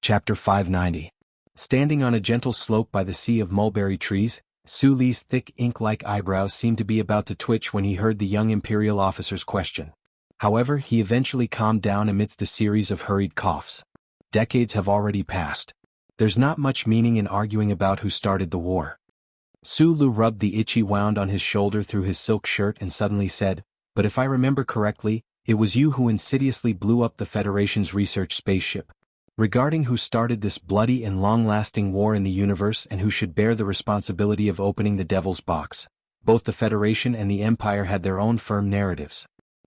Chapter 590. Standing on a gentle slope by the sea of mulberry trees, Su Li's thick ink-like eyebrows seemed to be about to twitch when he heard the young imperial officer's question. However, he eventually calmed down amidst a series of hurried coughs. Decades have already passed. There's not much meaning in arguing about who started the war. Su Lu rubbed the itchy wound on his shoulder through his silk shirt and suddenly said, "But if I remember correctly, it was you who insidiously blew up the Federation's research spaceship. Regarding who started this bloody and long-lasting war in the universe and who should bear the responsibility of opening the Devil's Box, both the Federation and the Empire had their own firm narratives.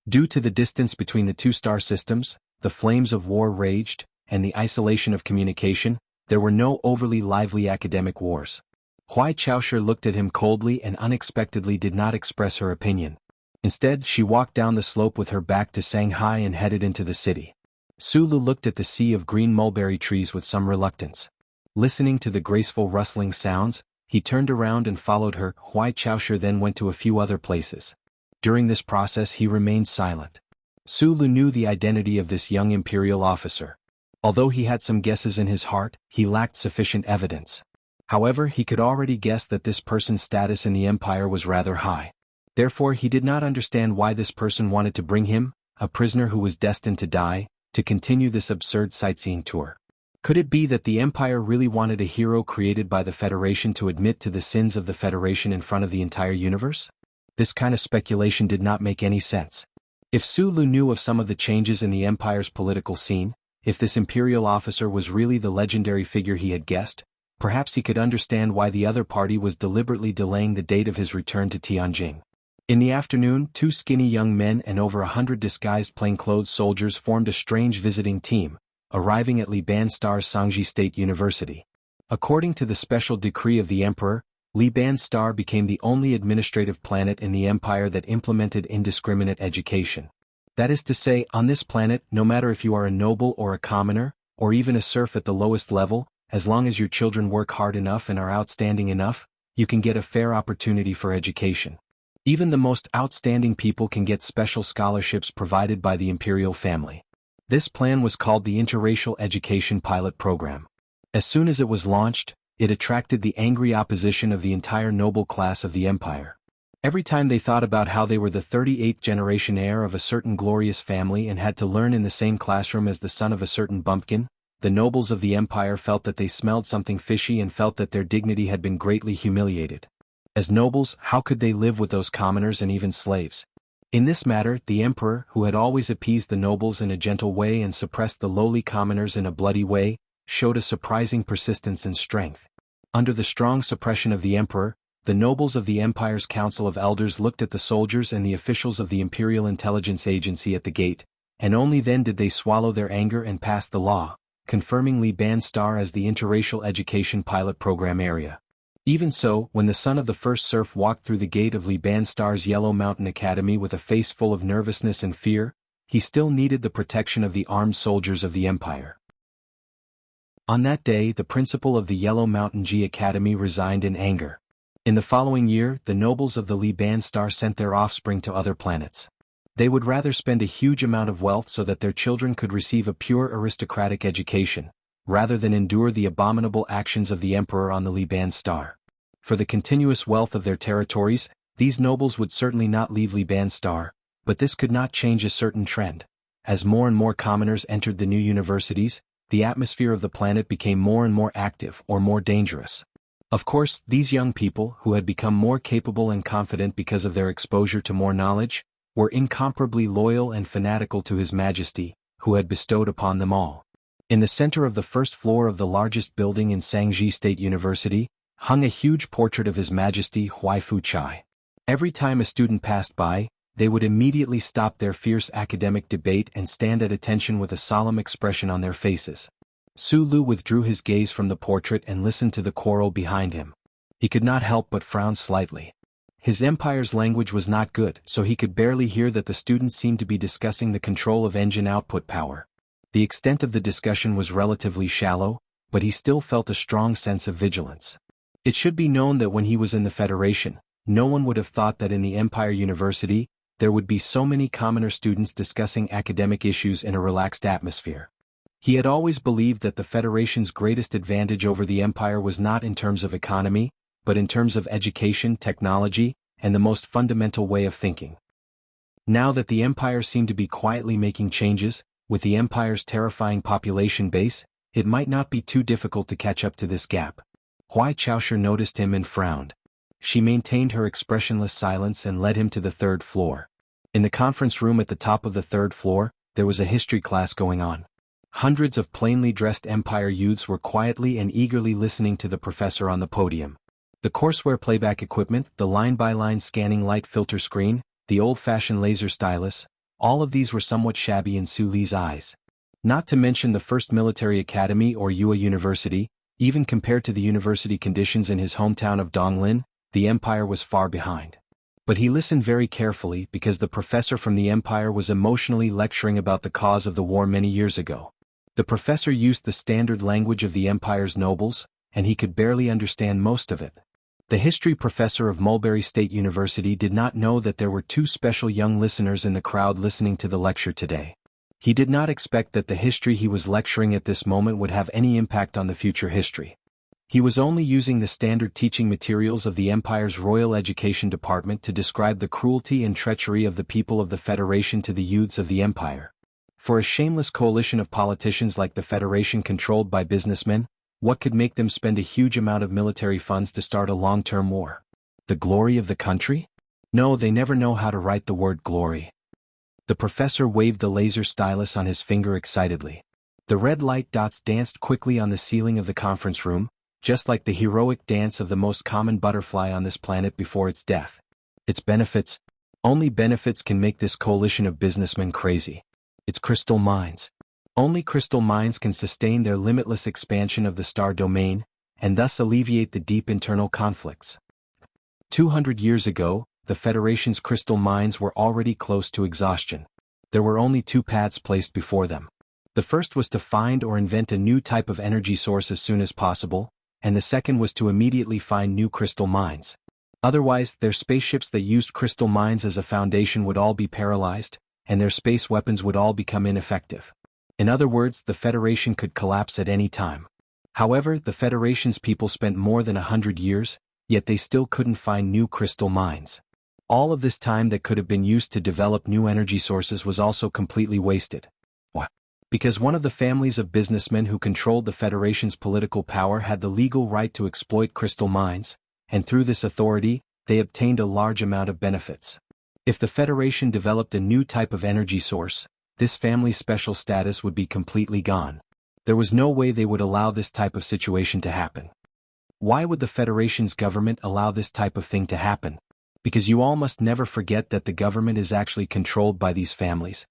Due to the distance between the two star systems, the flames of war raged, and the isolation of communication, there were no overly lively academic wars." Huai Chaosher looked at him coldly and unexpectedly did not express her opinion. Instead, she walked down the slope with her back to Shanghai and headed into the city. Su Lu looked at the sea of green mulberry trees with some reluctance. Listening to the graceful rustling sounds, he turned around and followed her. Huai Chaosher then went to a few other places. During this process he remained silent. Su Lu knew the identity of this young imperial officer. Although he had some guesses in his heart, he lacked sufficient evidence. However, he could already guess that this person's status in the Empire was rather high. Therefore he did not understand why this person wanted to bring him, a prisoner who was destined to die, to continue this absurd sightseeing tour. Could it be that the Empire really wanted a hero created by the Federation to admit to the sins of the Federation in front of the entire universe? This kind of speculation did not make any sense. If Su Lu knew of some of the changes in the Empire's political scene, if this imperial officer was really the legendary figure he had guessed, perhaps he could understand why the other party was deliberately delaying the date of his return to Tianjin. In the afternoon, 2 skinny young men and over 100 disguised plainclothes soldiers formed a strange visiting team, arriving at Liban Star's Sangji State University. According to the special decree of the Emperor, Liban Star became the only administrative planet in the Empire that implemented indiscriminate education. That is to say, on this planet, no matter if you are a noble or a commoner, or even a serf at the lowest level, as long as your children work hard enough and are outstanding enough, you can get a fair opportunity for education. Even the most outstanding people can get special scholarships provided by the imperial family. This plan was called the Interracial Education Pilot Program. As soon as it was launched, it attracted the angry opposition of the entire noble class of the Empire. Every time they thought about how they were the 38th generation heir of a certain glorious family and had to learn in the same classroom as the son of a certain bumpkin, the nobles of the Empire felt that they smelled something fishy and felt that their dignity had been greatly humiliated. As nobles, how could they live with those commoners and even slaves? In this matter, the Emperor, who had always appeased the nobles in a gentle way and suppressed the lowly commoners in a bloody way, showed a surprising persistence and strength. Under the strong suppression of the Emperor, the nobles of the Empire's Council of Elders looked at the soldiers and the officials of the Imperial Intelligence Agency at the gate, and only then did they swallow their anger and pass the law, confirming Liban Star as the Interracial Education Pilot Program area. Even so, when the son of the first serf walked through the gate of Liban Star's Yellow Mountain Academy with a face full of nervousness and fear, he still needed the protection of the armed soldiers of the Empire. On that day, the principal of the Yellow Mountain G Academy resigned in anger. In the following year, the nobles of the Liban Star sent their offspring to other planets. They would rather spend a huge amount of wealth so that their children could receive a pure aristocratic education, rather than endure the abominable actions of the Emperor on the Liban Star. For the continuous wealth of their territories, these nobles would certainly not leave Liban Star, but this could not change a certain trend. As more and more commoners entered the new universities, the atmosphere of the planet became more and more active or more dangerous. Of course, these young people, who had become more capable and confident because of their exposure to more knowledge, were incomparably loyal and fanatical to His Majesty, who had bestowed upon them all. In the center of the first floor of the largest building in Sangji State University, hung a huge portrait of His Majesty Huai Fuchai. Every time a student passed by, they would immediately stop their fierce academic debate and stand at attention with a solemn expression on their faces. Su Lu withdrew his gaze from the portrait and listened to the quarrel behind him. He could not help but frown slightly. His empire's language was not good, so he could barely hear that the students seemed to be discussing the control of engine output power. The extent of the discussion was relatively shallow, but he still felt a strong sense of vigilance. It should be known that when he was in the Federation, no one would have thought that in the Empire University, there would be so many commoner students discussing academic issues in a relaxed atmosphere. He had always believed that the Federation's greatest advantage over the Empire was not in terms of economy, but in terms of education, technology, and the most fundamental way of thinking. Now that the Empire seemed to be quietly making changes, with the Empire's terrifying population base, it might not be too difficult to catch up to this gap. Huai Chaoshu noticed him and frowned. She maintained her expressionless silence and led him to the third floor. In the conference room at the top of the third floor, there was a history class going on. Hundreds of plainly dressed Empire youths were quietly and eagerly listening to the professor on the podium. The courseware playback equipment, the line-by-line scanning light filter screen, the old-fashioned laser stylus, all of these were somewhat shabby in Su Li's eyes. Not to mention the first military academy or Yue University, even compared to the university conditions in his hometown of Donglin, the Empire was far behind. But he listened very carefully because the professor from the Empire was emotionally lecturing about the cause of the war many years ago. The professor used the standard language of the Empire's nobles, and he could barely understand most of it. The history professor of Mulberry State University did not know that there were two special young listeners in the crowd listening to the lecture today. He did not expect that the history he was lecturing at this moment would have any impact on the future history. He was only using the standard teaching materials of the Empire's Royal Education Department to describe the cruelty and treachery of the people of the Federation to the youths of the Empire. For a shameless coalition of politicians like the Federation controlled by businessmen, what could make them spend a huge amount of military funds to start a long-term war? The glory of the country? No, they never know how to write the word glory. The professor waved the laser stylus on his finger excitedly. The red light dots danced quickly on the ceiling of the conference room, just like the heroic dance of the most common butterfly on this planet before its death. Its benefits? Only benefits can make this coalition of businessmen crazy. Its crystal mines. Only crystal mines can sustain their limitless expansion of the star domain, and thus alleviate the deep internal conflicts. 200 years ago, the Federation's crystal mines were already close to exhaustion. There were only two paths placed before them. The first was to find or invent a new type of energy source as soon as possible, and the second was to immediately find new crystal mines. Otherwise, their spaceships that used crystal mines as a foundation would all be paralyzed, and their space weapons would all become ineffective. In other words, the Federation could collapse at any time. However, the Federation's people spent more than 100 years, yet they still couldn't find new crystal mines. All of this time that could have been used to develop new energy sources was also completely wasted. Why? Because one of the families of businessmen who controlled the Federation's political power had the legal right to exploit crystal mines, and through this authority, they obtained a large amount of benefits. If the Federation developed a new type of energy source, this family's special status would be completely gone. There was no way they would allow this type of situation to happen. Why would the Federation's government allow this type of thing to happen? Because you all must never forget that the government is actually controlled by these families.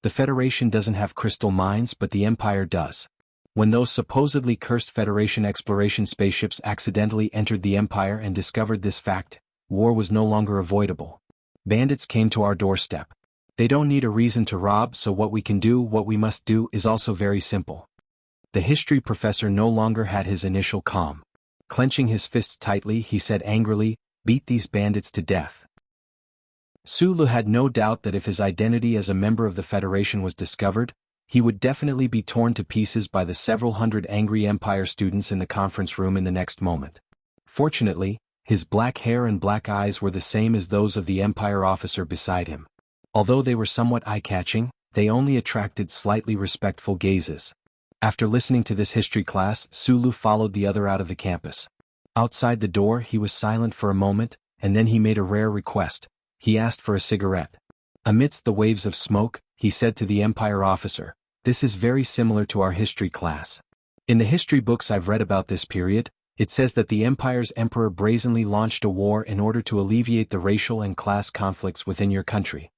The Federation doesn't have crystal mines, but the Empire does. When those supposedly cursed Federation exploration spaceships accidentally entered the Empire and discovered this fact, war was no longer avoidable. Bandits came to our doorstep. They don't need a reason to rob, so what we must do is also very simple. The history professor no longer had his initial calm. Clenching his fists tightly, he said angrily, "Beat these bandits to death." Su Lu had no doubt that if his identity as a member of the Federation was discovered, he would definitely be torn to pieces by the several hundred angry Empire students in the conference room in the next moment. Fortunately, his black hair and black eyes were the same as those of the Empire officer beside him. Although they were somewhat eye-catching, they only attracted slightly respectful gazes. After listening to this history class, Su Lu followed the other out of the campus. Outside the door, he was silent for a moment, and then he made a rare request. He asked for a cigarette. Amidst the waves of smoke, he said to the Empire officer, "This is very similar to our history class. In the history books I've read about this period, it says that the Empire's emperor brazenly launched a war in order to alleviate the racial and class conflicts within your country."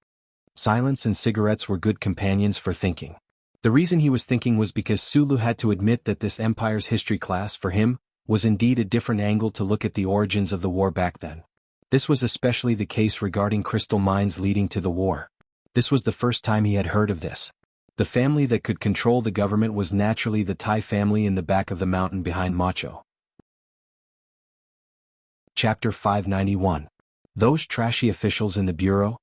Silence and cigarettes were good companions for thinking. The reason he was thinking was because Su Lu had to admit that this Empire's history class, for him, was indeed a different angle to look at the origins of the war back then. This was especially the case regarding crystal mines leading to the war. This was the first time he had heard of this. The family that could control the government was naturally the Tai family in the back of the mountain behind Macho. Chapter 591. Those trashy officials in the bureau?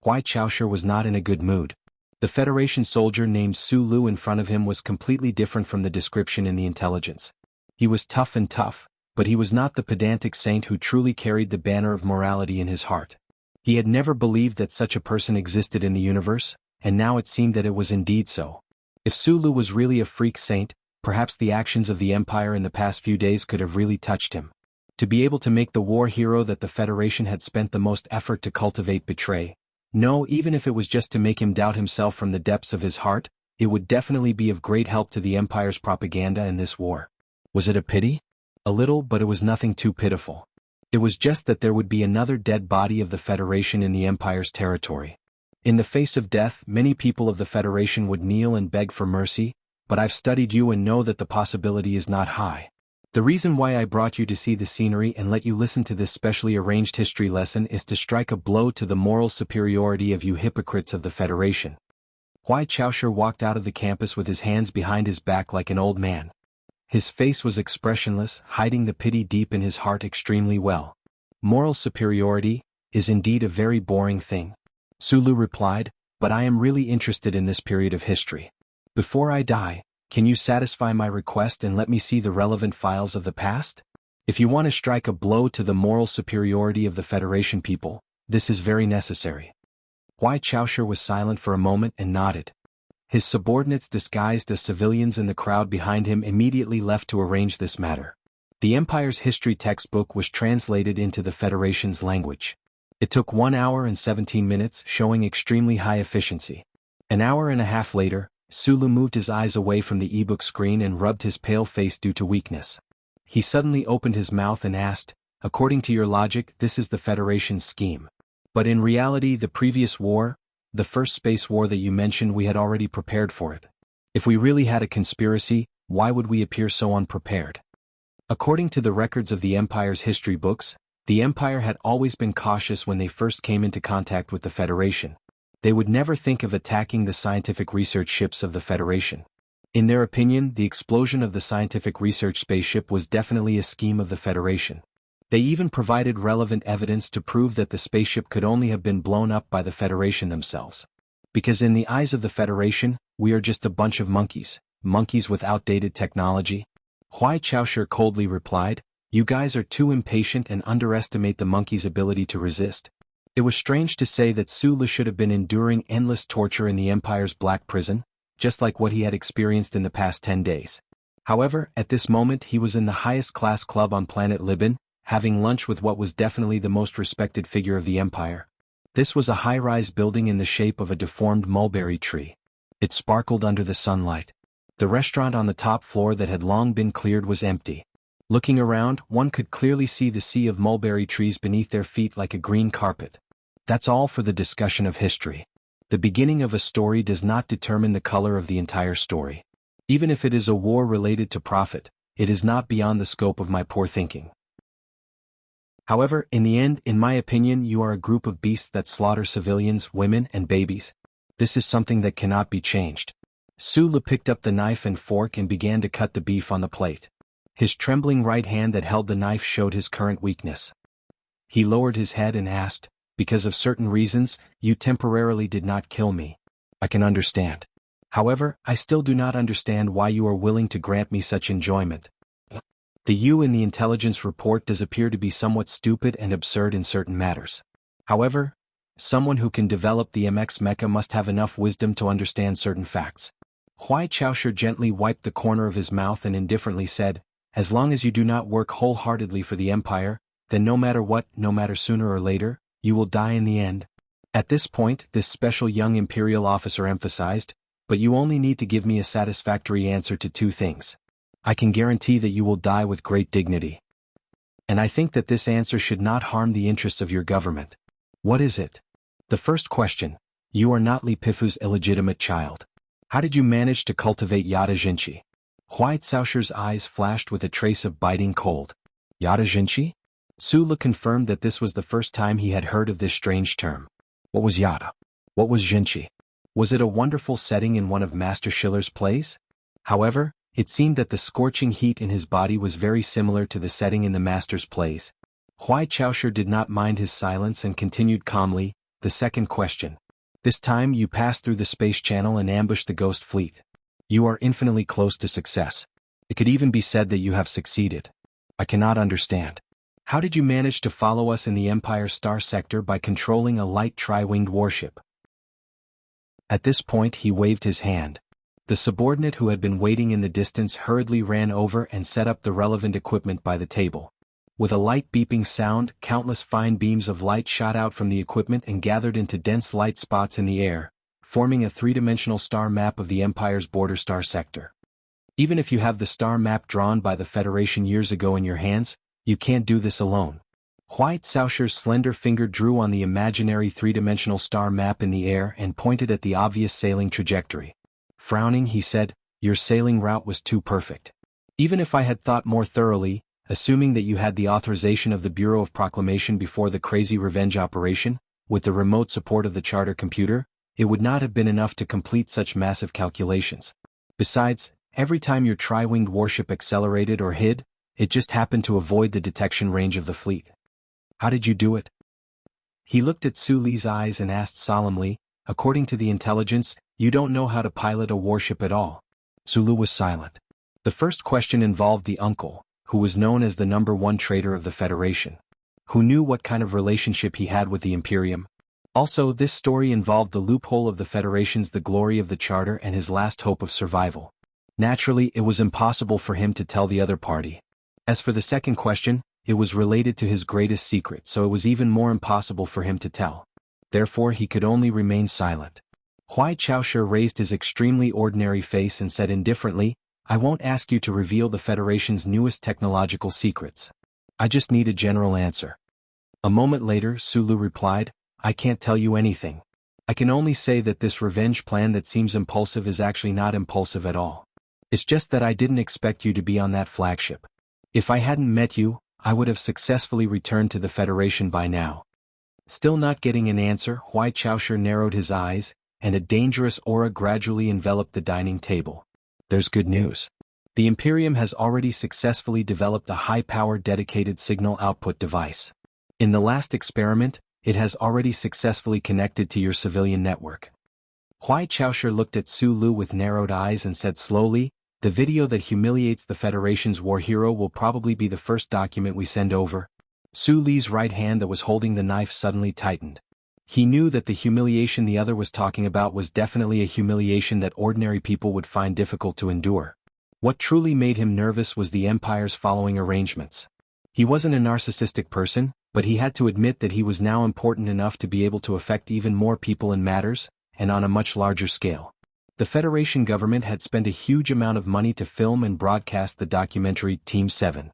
Huai Chaoshu was not in a good mood. The Federation soldier named Su Lu in front of him was completely different from the description in the intelligence. He was tough, but he was not the pedantic saint who truly carried the banner of morality in his heart. He had never believed that such a person existed in the universe, and now it seemed that it was indeed so. If Su Lu was really a freak saint, perhaps the actions of the Empire in the past few days could have really touched him. To be able to make the war hero that the Federation had spent the most effort to cultivate betray. No, even if it was just to make him doubt himself from the depths of his heart, it would definitely be of great help to the Empire's propaganda in this war. Was it a pity? A little, but it was nothing too pitiful. It was just that there would be another dead body of the Federation in the Empire's territory. In the face of death, many people of the Federation would kneel and beg for mercy, but I've studied you and know that the possibility is not high. The reason why I brought you to see the scenery and let you listen to this specially arranged history lesson is to strike a blow to the moral superiority of you hypocrites of the Federation. Huai Chaoshur walked out of the campus with his hands behind his back like an old man. His face was expressionless, hiding the pity deep in his heart extremely well. Moral superiority is indeed a very boring thing. Su Lu replied, but I am really interested in this period of history. Before I die, can you satisfy my request and let me see the relevant files of the past? If you want to strike a blow to the moral superiority of the Federation people, this is very necessary. Huai Chaoshur was silent for a moment and nodded. His subordinates disguised as civilians in the crowd behind him immediately left to arrange this matter. The Empire's history textbook was translated into the Federation's language. It took 1 hour and 17 minutes, showing extremely high efficiency. An hour and a half later, Su Lu moved his eyes away from the ebook screen and rubbed his pale face due to weakness. He suddenly opened his mouth and asked, according to your logic, this is the Federation's scheme. But in reality, the previous war, the first space war that you mentioned, we had already prepared for it. If we really had a conspiracy, why would we appear so unprepared? According to the records of the Empire's history books, the Empire had always been cautious when they first came into contact with the Federation. They would never think of attacking the scientific research ships of the Federation. In their opinion, the explosion of the scientific research spaceship was definitely a scheme of the Federation. They even provided relevant evidence to prove that the spaceship could only have been blown up by the Federation themselves. Because in the eyes of the Federation, we are just a bunch of monkeys with outdated technology. Huai Chaoshur coldly replied, you guys are too impatient and underestimate the monkey's ability to resist. It was strange to say that Su Lu should have been enduring endless torture in the Empire's black prison, just like what he had experienced in the past 10 days. However, at this moment he was in the highest class club on planet Libin, having lunch with what was definitely the most respected figure of the Empire. This was a high-rise building in the shape of a deformed mulberry tree. It sparkled under the sunlight. The restaurant on the top floor that had long been cleared was empty. Looking around, one could clearly see the sea of mulberry trees beneath their feet like a green carpet. That's all for the discussion of history. The beginning of a story does not determine the color of the entire story. Even if it is a war related to profit, it is not beyond the scope of my poor thinking. However, in the end, in my opinion, you are a group of beasts that slaughter civilians, women, and babies. This is something that cannot be changed. Su Lu picked up the knife and fork and began to cut the beef on the plate. His trembling right hand that held the knife showed his current weakness. He lowered his head and asked, because of certain reasons, you temporarily did not kill me. I can understand. However, I still do not understand why you are willing to grant me such enjoyment. The you in the intelligence report does appear to be somewhat stupid and absurd in certain matters. However, someone who can develop the MX mecha must have enough wisdom to understand certain facts. Huai Chaoshur gently wiped the corner of his mouth and indifferently said, as long as you do not work wholeheartedly for the Empire, then no matter what, no matter sooner or later, you will die in the end. At this point, this special young Imperial officer emphasized, but you only need to give me a satisfactory answer to 2 things. I can guarantee that you will die with great dignity. And I think that this answer should not harm the interests of your government. What is it? The first question, you are not Li Pifu's illegitimate child. How did you manage to cultivate Yada Jinchi? Huai Caoshur's eyes flashed with a trace of biting cold. Yada Jinchi? Su Lu confirmed that this was the first time he had heard of this strange term. What was Yada? What was Jinchi? Was it a wonderful setting in one of Master Schiller's plays? However, it seemed that the scorching heat in his body was very similar to the setting in the Master's plays. Huai Chaoshur did not mind his silence and continued calmly, the second question. This time you pass through the space channel and ambush the ghost fleet. You are infinitely close to success. It could even be said that you have succeeded. I cannot understand. How did you manage to follow us in the Empire's star sector by controlling a light tri-winged warship? At this point he waved his hand. The subordinate who had been waiting in the distance hurriedly ran over and set up the relevant equipment by the table. With a light beeping sound, countless fine beams of light shot out from the equipment and gathered into dense light spots in the air, forming a three-dimensional star map of the Empire's border star sector. Even if you have the star map drawn by the Federation years ago in your hands, you can't do this alone. White Sausher's slender finger drew on the imaginary three-dimensional star map in the air and pointed at the obvious sailing trajectory. Frowning, he said, "Your sailing route was too perfect. Even if I had thought more thoroughly, assuming that you had the authorization of the Bureau of Proclamation before the crazy revenge operation, with the remote support of the charter computer, it would not have been enough to complete such massive calculations. Besides, every time your tri-winged warship accelerated or hid, it just happened to avoid the detection range of the fleet. How did you do it?" He looked at Su Li's eyes and asked solemnly, "According to the intelligence, you don't know how to pilot a warship at all." Su Li was silent. The first question involved the uncle, who was known as the #1 traitor of the Federation. Who knew what kind of relationship he had with the Imperium? Also, this story involved the loophole of the Federation's The Glory of the Charter and his last hope of survival. Naturally, it was impossible for him to tell the other party. As for the second question, it was related to his greatest secret, so it was even more impossible for him to tell. Therefore he could only remain silent. Huai Chaoshe raised his extremely ordinary face and said indifferently, "I won't ask you to reveal the Federation's newest technological secrets. I just need a general answer." A moment later, Su Lu replied, "I can't tell you anything. I can only say that this revenge plan that seems impulsive is actually not impulsive at all. It's just that I didn't expect you to be on that flagship. If I hadn't met you, I would have successfully returned to the Federation by now." Still not getting an answer, Huai Chaoshe narrowed his eyes, and a dangerous aura gradually enveloped the dining table. There's good news. The Imperium has already successfully developed a high-power dedicated signal output device. In the last experiment, it has already successfully connected to your civilian network. Huai Chaoshe looked at Su Lu with narrowed eyes and said slowly, "The video that humiliates the Federation's war hero will probably be the first document we send over." Su Li's right hand that was holding the knife suddenly tightened. He knew that the humiliation the other was talking about was definitely a humiliation that ordinary people would find difficult to endure. What truly made him nervous was the Empire's following arrangements. He wasn't a narcissistic person, but he had to admit that he was now important enough to be able to affect even more people and matters, and on a much larger scale. The Federation government had spent a huge amount of money to film and broadcast the documentary Team 7.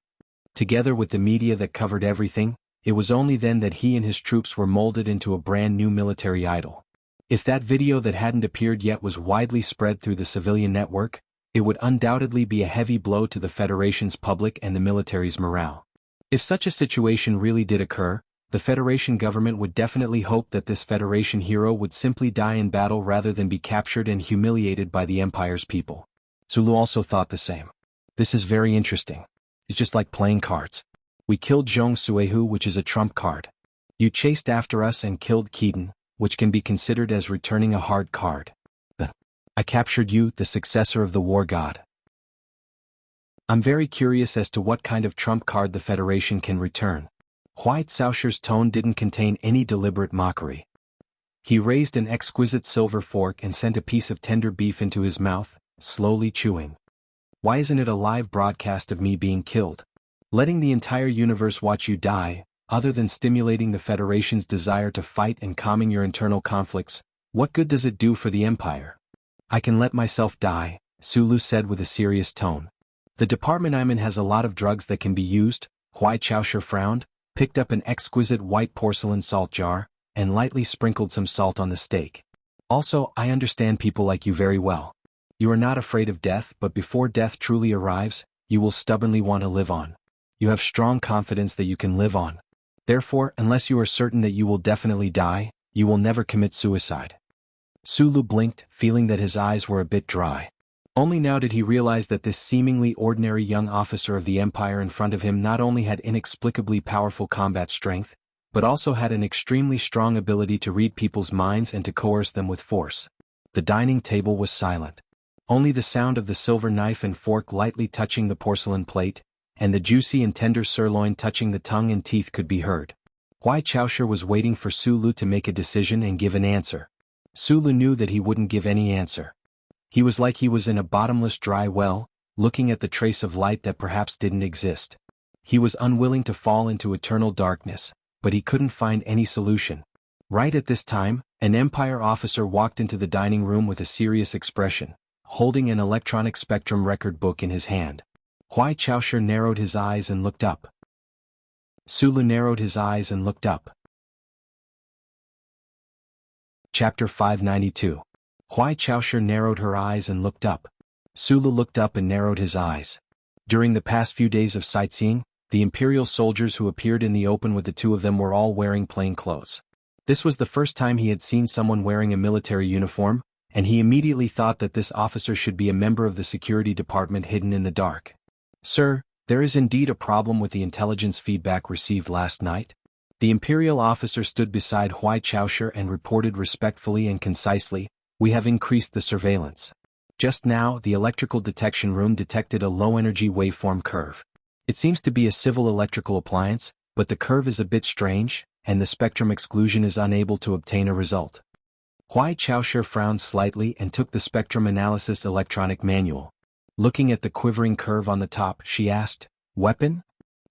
Together with the media that covered everything, it was only then that he and his troops were molded into a brand new military idol. If that video that hadn't appeared yet was widely spread through the civilian network, it would undoubtedly be a heavy blow to the Federation's public and the military's morale. If such a situation really did occur, the Federation government would definitely hope that this Federation hero would simply die in battle rather than be captured and humiliated by the Empire's people. Zulu also thought the same. This is very interesting. It's just like playing cards. We killed Zhong Suehu, which is a trump card. You chased after us and killed Keaton, which can be considered as returning a hard card. I captured you, the successor of the war god. I'm very curious as to what kind of trump card the Federation can return. Huai Caosher's tone didn't contain any deliberate mockery. He raised an exquisite silver fork and sent a piece of tender beef into his mouth, slowly chewing. Why isn't it a live broadcast of me being killed? Letting the entire universe watch you die, other than stimulating the Federation's desire to fight and calming your internal conflicts, what good does it do for the Empire? I can let myself die, Sulu said with a serious tone. The department I'm in has a lot of drugs that can be used. Huai Caosher frowned, picked up an exquisite white porcelain salt jar, and lightly sprinkled some salt on the steak. Also, I understand people like you very well. You are not afraid of death, but before death truly arrives, you will stubbornly want to live on. You have strong confidence that you can live on. Therefore, unless you are certain that you will definitely die, you will never commit suicide. Sulu blinked, feeling that his eyes were a bit dry. Only now did he realize that this seemingly ordinary young officer of the Empire in front of him not only had inexplicably powerful combat strength, but also had an extremely strong ability to read people's minds and to coerce them with force. The dining table was silent. Only the sound of the silver knife and fork lightly touching the porcelain plate, and the juicy and tender sirloin touching the tongue and teeth could be heard. Huai Chaosher was waiting for Sulu to make a decision and give an answer. Sulu knew that he wouldn't give any answer. He was like he was in a bottomless dry well, looking at the trace of light that perhaps didn't exist. He was unwilling to fall into eternal darkness, but he couldn't find any solution. Right at this time, an Empire officer walked into the dining room with a serious expression, holding an electronic spectrum record book in his hand. Huai Chaosher narrowed his eyes and looked up. Sulu narrowed his eyes and looked up. Chapter 592. Huai Chaosher narrowed her eyes and looked up. Sulu looked up and narrowed his eyes. During the past few days of sightseeing, the Imperial soldiers who appeared in the open with the two of them were all wearing plain clothes. This was the first time he had seen someone wearing a military uniform, and he immediately thought that this officer should be a member of the security department hidden in the dark. "Sir, there is indeed a problem with the intelligence feedback received last night." The Imperial officer stood beside Huai Chaosher and reported respectfully and concisely, "We have increased the surveillance. Just now, the electrical detection room detected a low-energy waveform curve. It seems to be a civil electrical appliance, but the curve is a bit strange, and the spectrum exclusion is unable to obtain a result." Huai Chaosher frowned slightly and took the spectrum analysis electronic manual. Looking at the quivering curve on the top, she asked, "Weapon?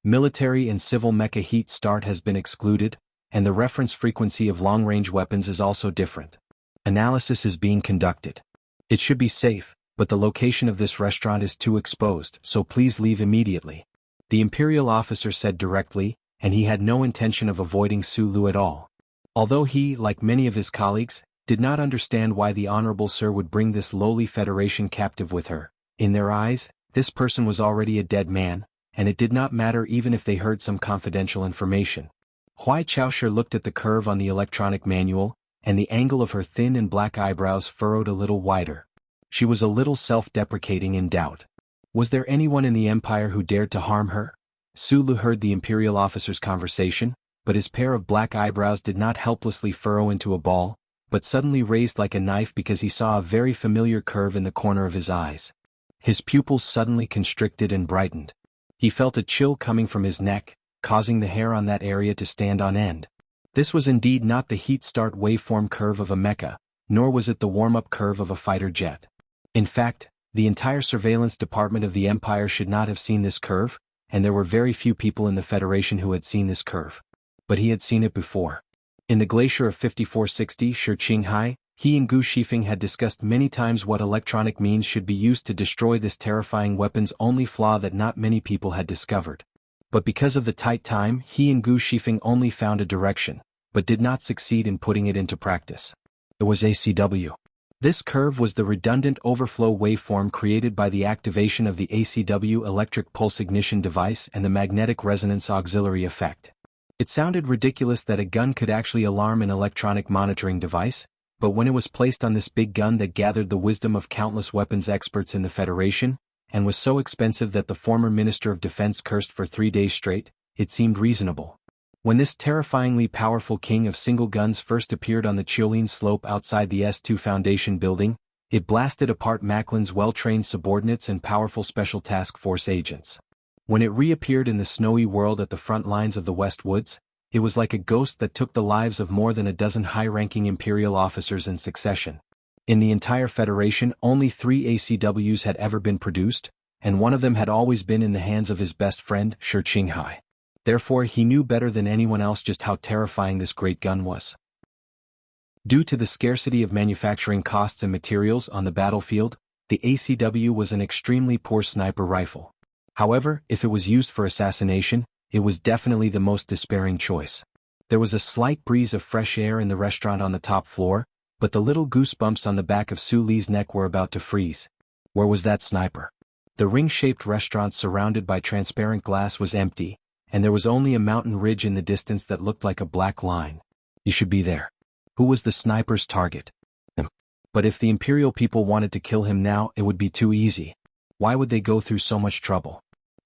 Military and civil mecha heat start has been excluded, and the reference frequency of long-range weapons is also different. Analysis is being conducted. It should be safe, but the location of this restaurant is too exposed, so please leave immediately." The Imperial officer said directly, and he had no intention of avoiding Sulu at all. Although he, like many of his colleagues, did not understand why the Honorable Sir would bring this lowly Federation captive with her. In their eyes, this person was already a dead man, and it did not matter even if they heard some confidential information. Huai Chaosher looked at the curve on the electronic manual, and the angle of her thin and black eyebrows furrowed a little wider. She was a little self-deprecating in doubt. Was there anyone in the Empire who dared to harm her? Sulu heard the Imperial officer's conversation, but his pair of black eyebrows did not helplessly furrow into a ball, but suddenly raised like a knife because he saw a very familiar curve in the corner of his eyes. His pupils suddenly constricted and brightened. He felt a chill coming from his neck, causing the hair on that area to stand on end. This was indeed not the heat start waveform curve of a mecha, nor was it the warm-up curve of a fighter jet. In fact, the entire surveillance department of the Empire should not have seen this curve, and there were very few people in the Federation who had seen this curve. But he had seen it before. In the glacier of 5460 Shirqinghai, he and Gu Shifeng had discussed many times what electronic means should be used to destroy this terrifying weapon's only flaw that not many people had discovered. But because of the tight time, he and Gu Shifeng only found a direction, but did not succeed in putting it into practice. It was ACW. This curve was the redundant overflow waveform created by the activation of the ACW electric pulse ignition device and the magnetic resonance auxiliary effect. It sounded ridiculous that a gun could actually alarm an electronic monitoring device, but when it was placed on this big gun that gathered the wisdom of countless weapons experts in the Federation, and was so expensive that the former Minister of Defense cursed for 3 days straight, it seemed reasonable. When this terrifyingly powerful king of single guns first appeared on the Chiolin slope outside the S2 Foundation building, it blasted apart Macklin's well-trained subordinates and powerful Special Task Force agents. When it reappeared in the snowy world at the front lines of the West Woods, it was like a ghost that took the lives of more than a dozen high-ranking Imperial officers in succession. In the entire Federation, only 3 ACWs had ever been produced, and one of them had always been in the hands of his best friend, Shirqinghai. Therefore, he knew better than anyone else just how terrifying this great gun was. Due to the scarcity of manufacturing costs and materials on the battlefield, the ACW was an extremely poor sniper rifle. However, if it was used for assassination, it was definitely the most despairing choice. There was a slight breeze of fresh air in the restaurant on the top floor, but the little goosebumps on the back of Su Li's neck were about to freeze. Where was that sniper? The ring-shaped restaurant surrounded by transparent glass was empty, and there was only a mountain ridge in the distance that looked like a black line. You should be there. Who was the sniper's target? Him. But if the Imperial people wanted to kill him now, it would be too easy. Why would they go through so much trouble?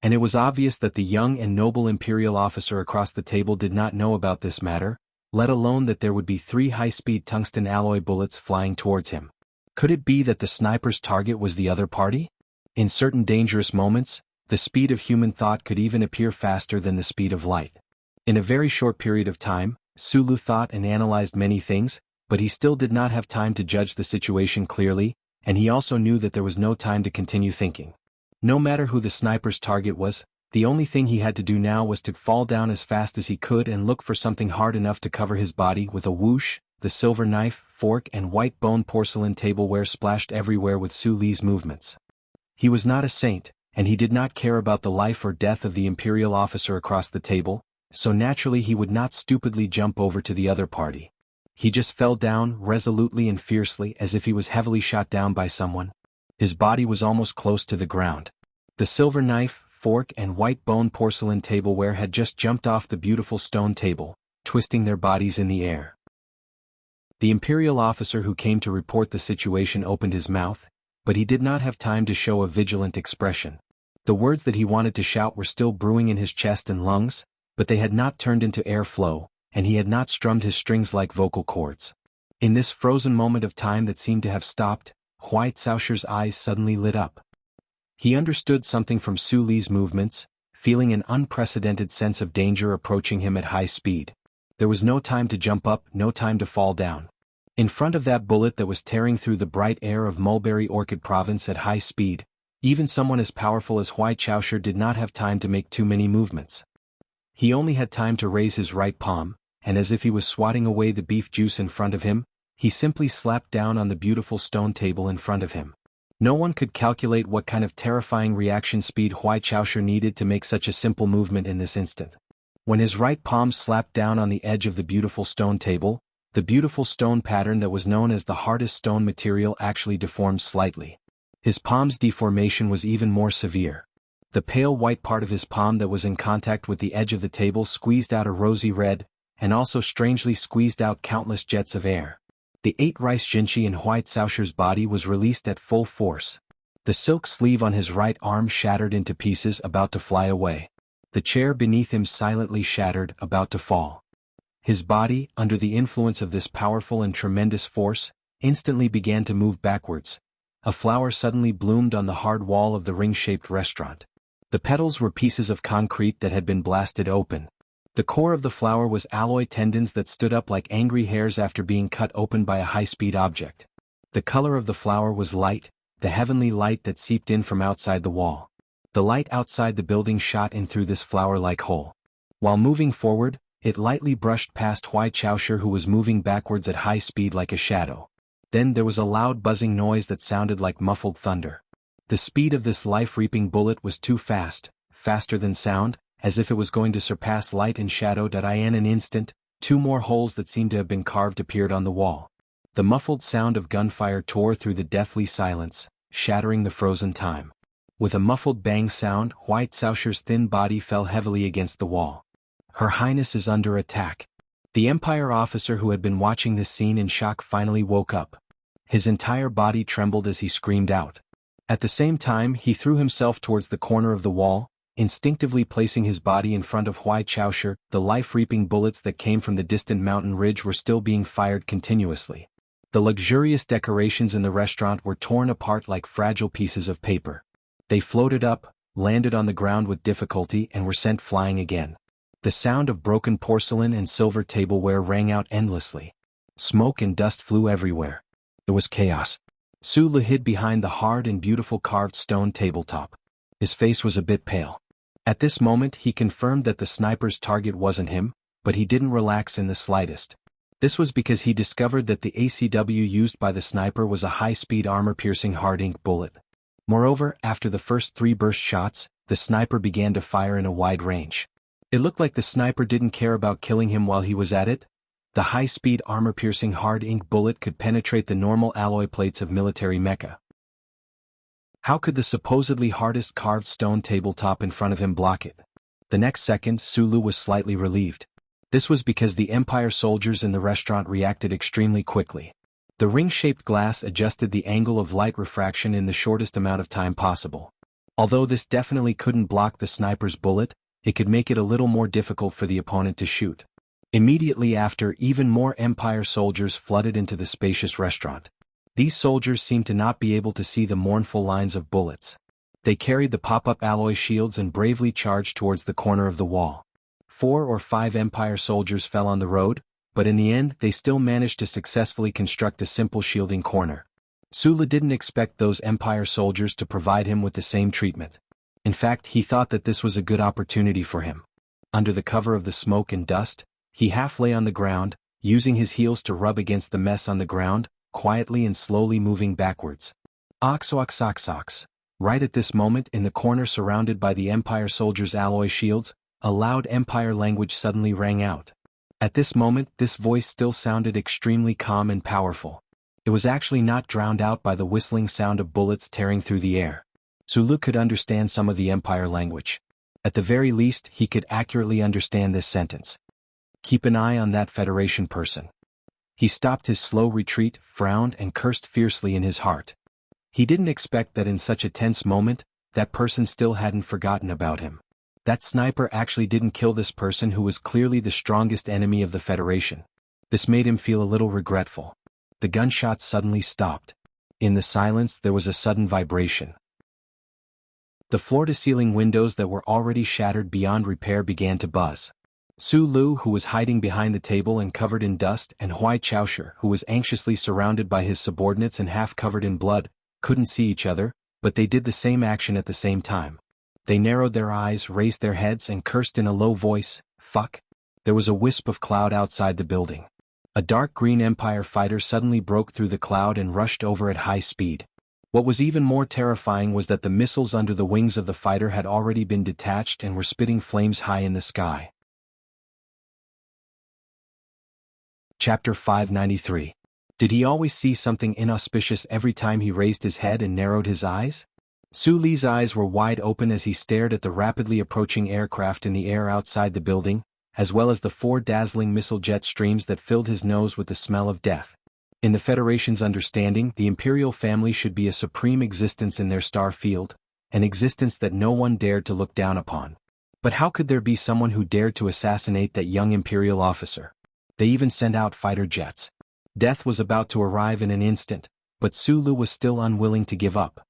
And it was obvious that the young and noble Imperial officer across the table did not know about this matter, let alone that there would be 3 high-speed tungsten alloy bullets flying towards him. Could it be that the sniper's target was the other party? In certain dangerous moments, the speed of human thought could even appear faster than the speed of light. In a very short period of time, Sulu thought and analyzed many things, but he still did not have time to judge the situation clearly, and he also knew that there was no time to continue thinking. No matter who the sniper's target was, the only thing he had to do now was to fall down as fast as he could and look for something hard enough to cover his body with a whoosh. The silver knife, fork and white bone porcelain tableware splashed everywhere with Su Li's movements. He was not a saint, and he did not care about the life or death of the Imperial officer across the table, so naturally he would not stupidly jump over to the other party. He just fell down resolutely and fiercely as if he was heavily shot down by someone. His body was almost close to the ground. The silver knife, fork and white bone porcelain tableware had just jumped off the beautiful stone table, twisting their bodies in the air. The Imperial officer who came to report the situation opened his mouth, but he did not have time to show a vigilant expression. The words that he wanted to shout were still brewing in his chest and lungs, but they had not turned into airflow, and he had not strummed his strings like vocal cords. In this frozen moment of time that seemed to have stopped, Hui Caoshi's eyes suddenly lit up. He understood something from Su Li's movements, feeling an unprecedented sense of danger approaching him at high speed. There was no time to jump up, no time to fall down. In front of that bullet that was tearing through the bright air of Mulberry Orchid Province at high speed, even someone as powerful as Hui Caoshi did not have time to make too many movements. He only had time to raise his right palm, and as if he was swatting away the beef juice in front of him, he simply slapped down on the beautiful stone table in front of him. No one could calculate what kind of terrifying reaction speed Hui Caoshi needed to make such a simple movement in this instant. When his right palm slapped down on the edge of the beautiful stone table, the beautiful stone pattern that was known as the hardest stone material actually deformed slightly. His palm's deformation was even more severe. The pale white part of his palm that was in contact with the edge of the table squeezed out a rosy red, and also strangely squeezed out countless jets of air. The 8 rice jinchi in Hui Caoshi's body was released at full force. The silk sleeve on his right arm shattered into pieces, about to fly away. The chair beneath him silently shattered, about to fall. His body, under the influence of this powerful and tremendous force, instantly began to move backwards. A flower suddenly bloomed on the hard wall of the ring-shaped restaurant. The petals were pieces of concrete that had been blasted open. The core of the flower was alloy tendons that stood up like angry hairs after being cut open by a high-speed object. The color of the flower was light, the heavenly light that seeped in from outside the wall. The light outside the building shot in through this flower-like hole. While moving forward, it lightly brushed past Hui Caoshi, who was moving backwards at high speed like a shadow. Then there was a loud buzzing noise that sounded like muffled thunder. The speed of this life-reaping bullet was too fast, faster than sound, as if it was going to surpass light and shadow. In an instant, 2 more holes that seemed to have been carved appeared on the wall. The muffled sound of gunfire tore through the deathly silence, shattering the frozen time. With a muffled bang sound, Hui Caoshi's thin body fell heavily against the wall. Her Highness is under attack. The Empire officer who had been watching this scene in shock finally woke up. His entire body trembled as he screamed out. At the same time, he threw himself towards the corner of the wall, instinctively placing his body in front of Hui Caoshi. The life-reaping bullets that came from the distant mountain ridge were still being fired continuously. The luxurious decorations in the restaurant were torn apart like fragile pieces of paper. They floated up, landed on the ground with difficulty, and were sent flying again. The sound of broken porcelain and silver tableware rang out endlessly. Smoke and dust flew everywhere. It was chaos. Su Li hid behind the hard and beautiful carved stone tabletop. His face was a bit pale. At this moment he confirmed that the sniper's target wasn't him, but he didn't relax in the slightest. This was because he discovered that the ACW used by the sniper was a high-speed armor-piercing hard-ink bullet. Moreover, after the first 3 burst shots, the sniper began to fire in a wide range. It looked like the sniper didn't care about killing him while he was at it. The high-speed armor-piercing hard-ink bullet could penetrate the normal alloy plates of military mecha. How could the supposedly hardest carved stone tabletop in front of him block it? The next second, Sulu was slightly relieved. This was because the Empire soldiers in the restaurant reacted extremely quickly. The ring-shaped glass adjusted the angle of light refraction in the shortest amount of time possible. Although this definitely couldn't block the sniper's bullet, it could make it a little more difficult for the opponent to shoot. Immediately after, even more Empire soldiers flooded into the spacious restaurant. These soldiers seemed to not be able to see the mournful lines of bullets. They carried the pop-up alloy shields and bravely charged towards the corner of the wall. 4 or 5 Empire soldiers fell on the road, but in the end they still managed to successfully construct a simple shielding corner. Sulu didn't expect those Empire soldiers to provide him with the same treatment. In fact, he thought that this was a good opportunity for him. Under the cover of the smoke and dust, he half lay on the ground, using his heels to rub against the mess on the ground, quietly and slowly moving backwards. Ox ox ox ox. Right at this moment, in the corner surrounded by the Empire soldiers' alloy shields, a loud Empire language suddenly rang out. At this moment, this voice still sounded extremely calm and powerful. It was actually not drowned out by the whistling sound of bullets tearing through the air. Sulu could understand some of the Empire language. At the very least, he could accurately understand this sentence. Keep an eye on that Federation person. He stopped his slow retreat, frowned and cursed fiercely in his heart. He didn't expect that in such a tense moment, that person still hadn't forgotten about him. That sniper actually didn't kill this person who was clearly the strongest enemy of the Federation. This made him feel a little regretful. The gunshots suddenly stopped. In the silence there was a sudden vibration. The floor-to-ceiling windows that were already shattered beyond repair began to buzz. Sulu, who was hiding behind the table and covered in dust, and Huai Chaosher, who was anxiously surrounded by his subordinates and half covered in blood, couldn't see each other, but they did the same action at the same time. They narrowed their eyes, raised their heads and cursed in a low voice, "Fuck." There was a wisp of cloud outside the building. A dark green Empire fighter suddenly broke through the cloud and rushed over at high speed. What was even more terrifying was that the missiles under the wings of the fighter had already been detached and were spitting flames high in the sky. Chapter 593. Did he always see something inauspicious every time he raised his head and narrowed his eyes? Su Li's eyes were wide open as he stared at the rapidly approaching aircraft in the air outside the building, as well as the 4 dazzling missile jet streams that filled his nose with the smell of death. In the Federation's understanding, the Imperial family should be a supreme existence in their star field, an existence that no one dared to look down upon. But how could there be someone who dared to assassinate that young Imperial officer? They even sent out fighter jets. Death was about to arrive in an instant, but Sulu was still unwilling to give up.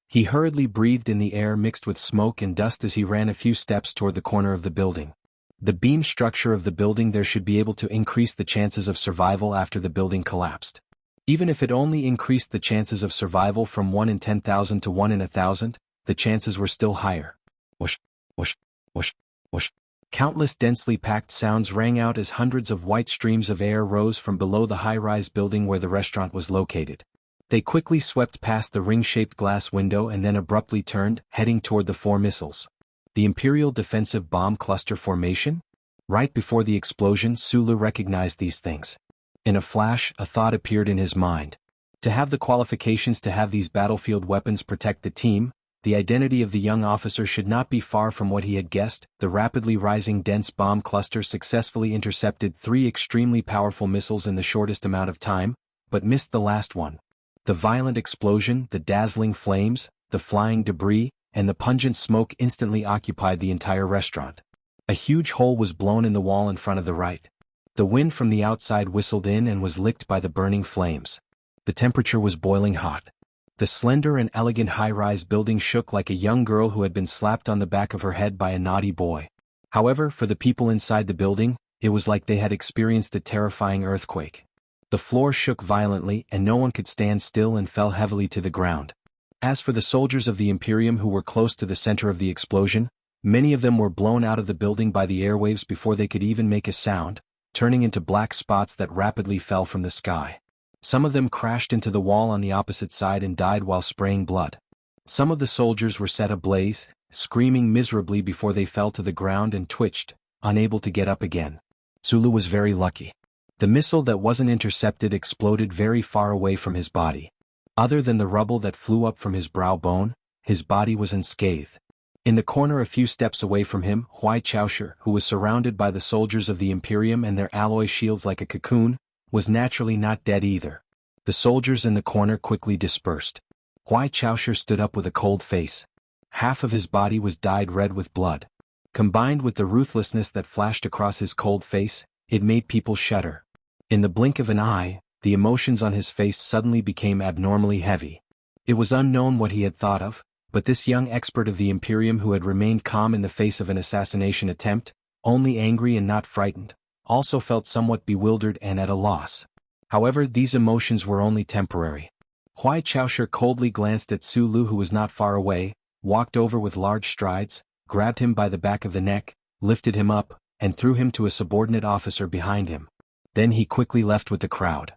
He hurriedly breathed in the air mixed with smoke and dust as he ran a few steps toward the corner of the building. The beam structure of the building there should be able to increase the chances of survival after the building collapsed. Even if it only increased the chances of survival from 1 in 10,000 to 1 in 1,000, the chances were still higher. Whoosh, whoosh, whoosh, whoosh. Countless densely packed sounds rang out as hundreds of white streams of air rose from below the high-rise building where the restaurant was located. They quickly swept past the ring-shaped glass window and then abruptly turned, heading toward the 4 missiles. The Imperial Defensive Bomb Cluster Formation? Right before the explosion, Sulu recognized these things. In a flash, a thought appeared in his mind. To have the qualifications to have these battlefield weapons protect the team, the identity of the young officer should not be far from what he had guessed. The rapidly rising dense bomb cluster successfully intercepted 3 extremely powerful missiles in the shortest amount of time, but missed the last one. The violent explosion, the dazzling flames, the flying debris, and the pungent smoke instantly occupied the entire restaurant. A huge hole was blown in the wall in front of the right. The wind from the outside whistled in and was licked by the burning flames. The temperature was boiling hot. The slender and elegant high-rise building shook like a young girl who had been slapped on the back of her head by a naughty boy. However, for the people inside the building, it was like they had experienced a terrifying earthquake. The floor shook violently and no one could stand still and fell heavily to the ground. As for the soldiers of the Imperium who were close to the center of the explosion, many of them were blown out of the building by the airwaves before they could even make a sound, turning into black spots that rapidly fell from the sky. Some of them crashed into the wall on the opposite side and died while spraying blood. Some of the soldiers were set ablaze, screaming miserably before they fell to the ground and twitched, unable to get up again. Sulu was very lucky. The missile that wasn't intercepted exploded very far away from his body. Other than the rubble that flew up from his brow bone, his body was unscathed. In the corner a few steps away from him, Huai Chaosher, who was surrounded by the soldiers of the Imperium and their alloy shields like a cocoon, was naturally not dead either. The soldiers in the corner quickly dispersed. Huai Chaosher stood up with a cold face. half of his body was dyed red with blood. Combined with the ruthlessness that flashed across his cold face, it made people shudder. In the blink of an eye, the emotions on his face suddenly became abnormally heavy. It was unknown what he had thought of, but this young expert of the Imperium who had remained calm in the face of an assassination attempt, only angry and not frightened, also felt somewhat bewildered and at a loss. However, these emotions were only temporary. Huai Chaoshu coldly glanced at Su Lu, who was not far away, walked over with large strides, grabbed him by the back of the neck, lifted him up, and threw him to a subordinate officer behind him. Then he quickly left with the crowd.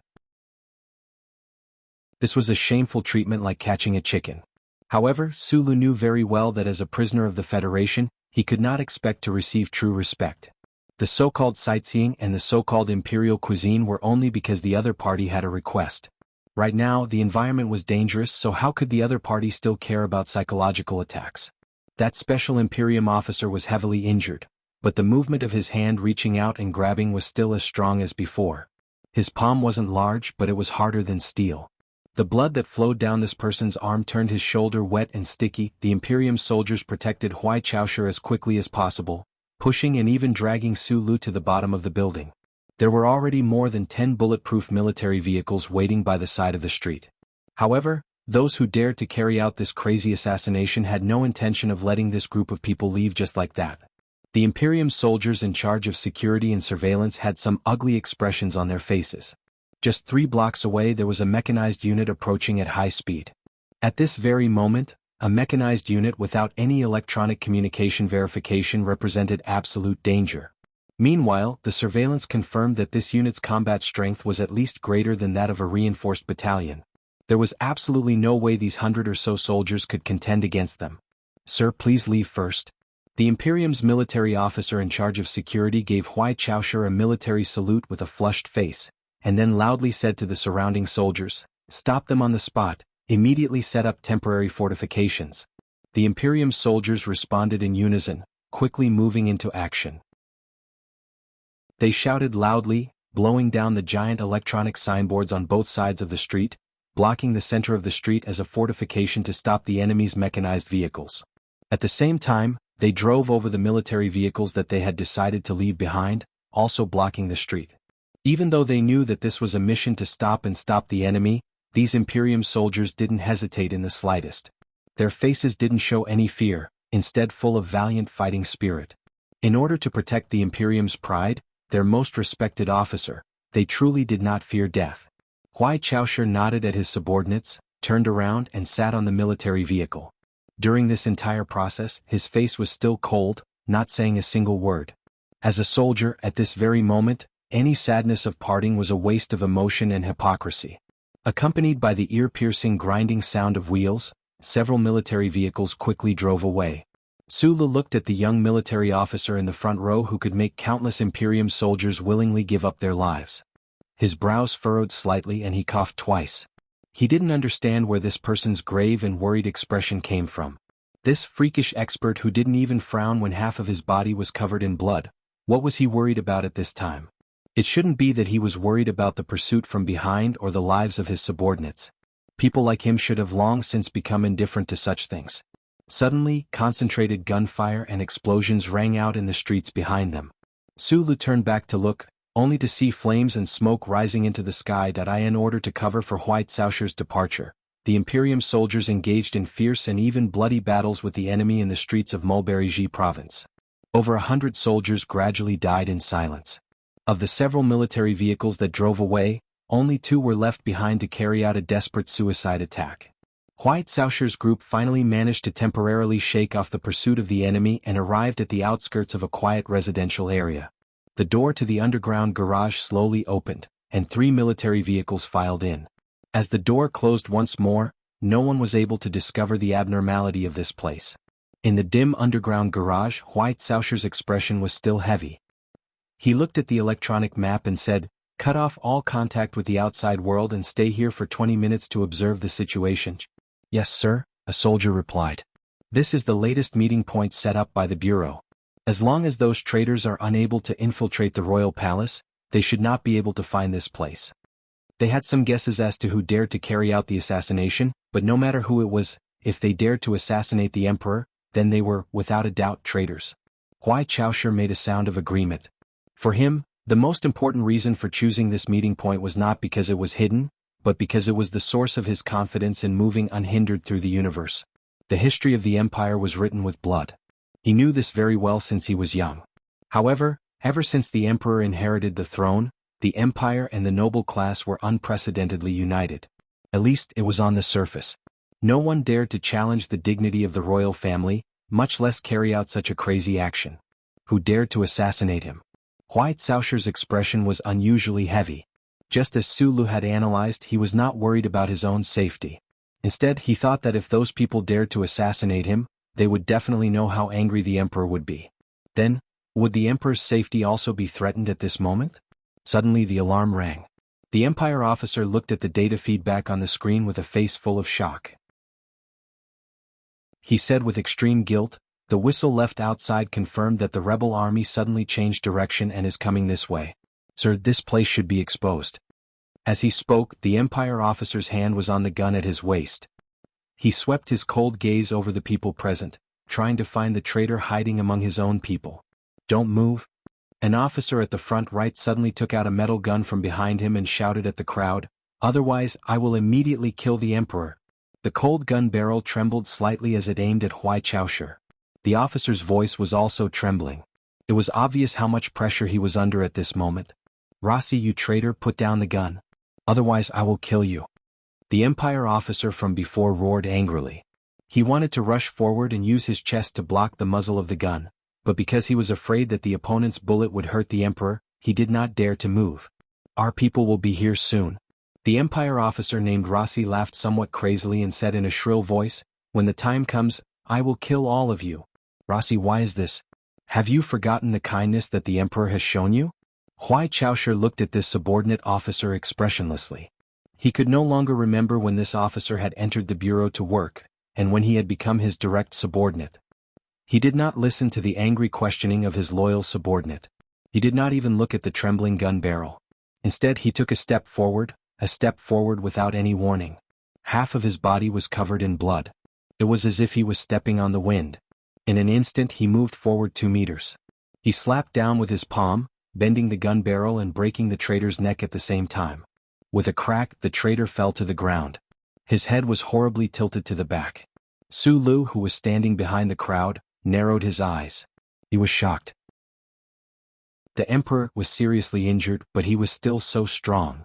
This was a shameful treatment, like catching a chicken. However, Su Lu knew very well that as a prisoner of the Federation, he could not expect to receive true respect. The so-called sightseeing and the so-called imperial cuisine were only because the other party had a request. Right now, the environment was dangerous, so how could the other party still care about psychological attacks? That special Imperium officer was heavily injured, but the movement of his hand reaching out and grabbing was still as strong as before. His palm wasn't large, but it was harder than steel. The blood that flowed down this person's arm turned his shoulder wet and sticky. The Imperium soldiers protected Huai Chaoshu as quickly as possible, pushing and even dragging Su Lu to the bottom of the building. There were already more than 10 bulletproof military vehicles waiting by the side of the street. However, those who dared to carry out this crazy assassination had no intention of letting this group of people leave just like that. The Imperium soldiers in charge of security and surveillance had some ugly expressions on their faces. Just 3 blocks away there was a mechanized unit approaching at high speed. At this very moment, a mechanized unit without any electronic communication verification represented absolute danger. Meanwhile, the surveillance confirmed that this unit's combat strength was at least greater than that of a reinforced battalion. There was absolutely no way these 100 or so soldiers could contend against them. "Sir, please leave first." The Imperium's military officer in charge of security gave Huai Chaoshu a military salute with a flushed face, and then loudly said to the surrounding soldiers, "Stop them on the spot, immediately set up temporary fortifications." The Imperium soldiers responded in unison, quickly moving into action. They shouted loudly, blowing down the giant electronic signboards on both sides of the street, blocking the center of the street as a fortification to stop the enemy's mechanized vehicles. At the same time, they drove over the military vehicles that they had decided to leave behind, also blocking the street. Even though they knew that this was a mission to stop the enemy, these Imperium soldiers didn't hesitate in the slightest. Their faces didn't show any fear, instead full of valiant fighting spirit. In order to protect the Imperium's pride, their most respected officer, they truly did not fear death. Huai Chaoshu nodded at his subordinates, turned around and sat on the military vehicle. During this entire process, his face was still cold, not saying a single word. As a soldier, at this very moment, any sadness of parting was a waste of emotion and hypocrisy. Accompanied by the ear-piercing grinding sound of wheels, several military vehicles quickly drove away. Su Lu looked at the young military officer in the front row who could make countless Imperium soldiers willingly give up their lives. His brows furrowed slightly and he coughed twice. He didn't understand where this person's grave and worried expression came from. This freakish expert who didn't even frown when half of his body was covered in blood, what was he worried about at this time? It shouldn't be that he was worried about the pursuit from behind or the lives of his subordinates. People like him should have long since become indifferent to such things. Suddenly, concentrated gunfire and explosions rang out in the streets behind them. Su Lu turned back to look, only to see flames and smoke rising into the sky. In order to cover for Huai Chaoshu's departure, the Imperium soldiers engaged in fierce and even bloody battles with the enemy in the streets of Mulberry-Ji province. Over 100 soldiers gradually died in silence. Of the several military vehicles that drove away, only 2 were left behind to carry out a desperate suicide attack. Huai Chaoshu's group finally managed to temporarily shake off the pursuit of the enemy and arrived at the outskirts of a quiet residential area. The door to the underground garage slowly opened, and 3 military vehicles filed in. As the door closed once more, no one was able to discover the abnormality of this place. In the dim underground garage, Huai Chaoshu's expression was still heavy. He looked at the electronic map and said, "Cut off all contact with the outside world and stay here for 20 minutes to observe the situation." "Yes, sir," a soldier replied. "This is the latest meeting point set up by the Bureau. As long as those traitors are unable to infiltrate the royal palace, they should not be able to find this place." They had some guesses as to who dared to carry out the assassination, but no matter who it if they dared to assassinate the emperor, then they were, without a doubt, traitors. Huai Chaosher made a sound of agreement. For him, the most important reason for choosing this meeting point was not because it was hidden, but because it was the source of his confidence in moving unhindered through the universe. The history of the empire was written with blood. He knew this very well since he was young. However, ever since the emperor inherited the throne, the empire and the noble class were unprecedentedly united. At least it was on the surface. No one dared to challenge the dignity of the royal family, much less carry out such a crazy action. Who dared to assassinate him? Huai Caosher's expression was unusually heavy. Just as Su Lu had analyzed, he was not worried about his own safety. Instead, he thought that if those people dared to assassinate him, they would definitely know how angry the emperor would be. Then, would the emperor's safety also be threatened at this moment? Suddenly the alarm rang. The Empire officer looked at the data feedback on the screen with a face full of shock. He said with extreme guilt, "The whistle left outside confirmed that the rebel army suddenly changed direction and is coming this way. Sir, this place should be exposed." As he spoke, the Empire officer's hand was on the gun at his waist. He swept his cold gaze over the people present, trying to find the traitor hiding among his own people. "Don't move." An officer at the front right suddenly took out a metal gun from behind him and shouted at the crowd, "Otherwise, I will immediately kill the emperor." The cold gun barrel trembled slightly as it aimed at Huai Chaosher. The officer's voice was also trembling. It was obvious how much pressure he was under at this moment. "Rossi, you traitor, put down the gun. Otherwise I will kill you." The Empire officer from before roared angrily. He wanted to rush forward and use his chest to block the muzzle of the gun, but because he was afraid that the opponent's bullet would hurt the emperor, he did not dare to move. "Our people will be here soon." The Empire officer named Rossi laughed somewhat crazily and said in a shrill voice, "When the time comes, I will kill all of you." "Rossi, why is this? Have you forgotten the kindness that the emperor has shown you?" Huai Chaosher looked at this subordinate officer expressionlessly. He could no longer remember when this officer had entered the bureau to work, and when he had become his direct subordinate. He did not listen to the angry questioning of his loyal subordinate. He did not even look at the trembling gun barrel. Instead, he took a step forward without any warning. Half of his body was covered in blood. It was as if he was stepping on the wind. In an instant he moved forward 2 meters. He slapped down with his palm, bending the gun barrel and breaking the traitor's neck at the same time. With a crack, the traitor fell to the ground. His head was horribly tilted to the back. Su Lu, who was standing behind the crowd, narrowed his eyes. He was shocked. The emperor was seriously injured, but he was still so strong.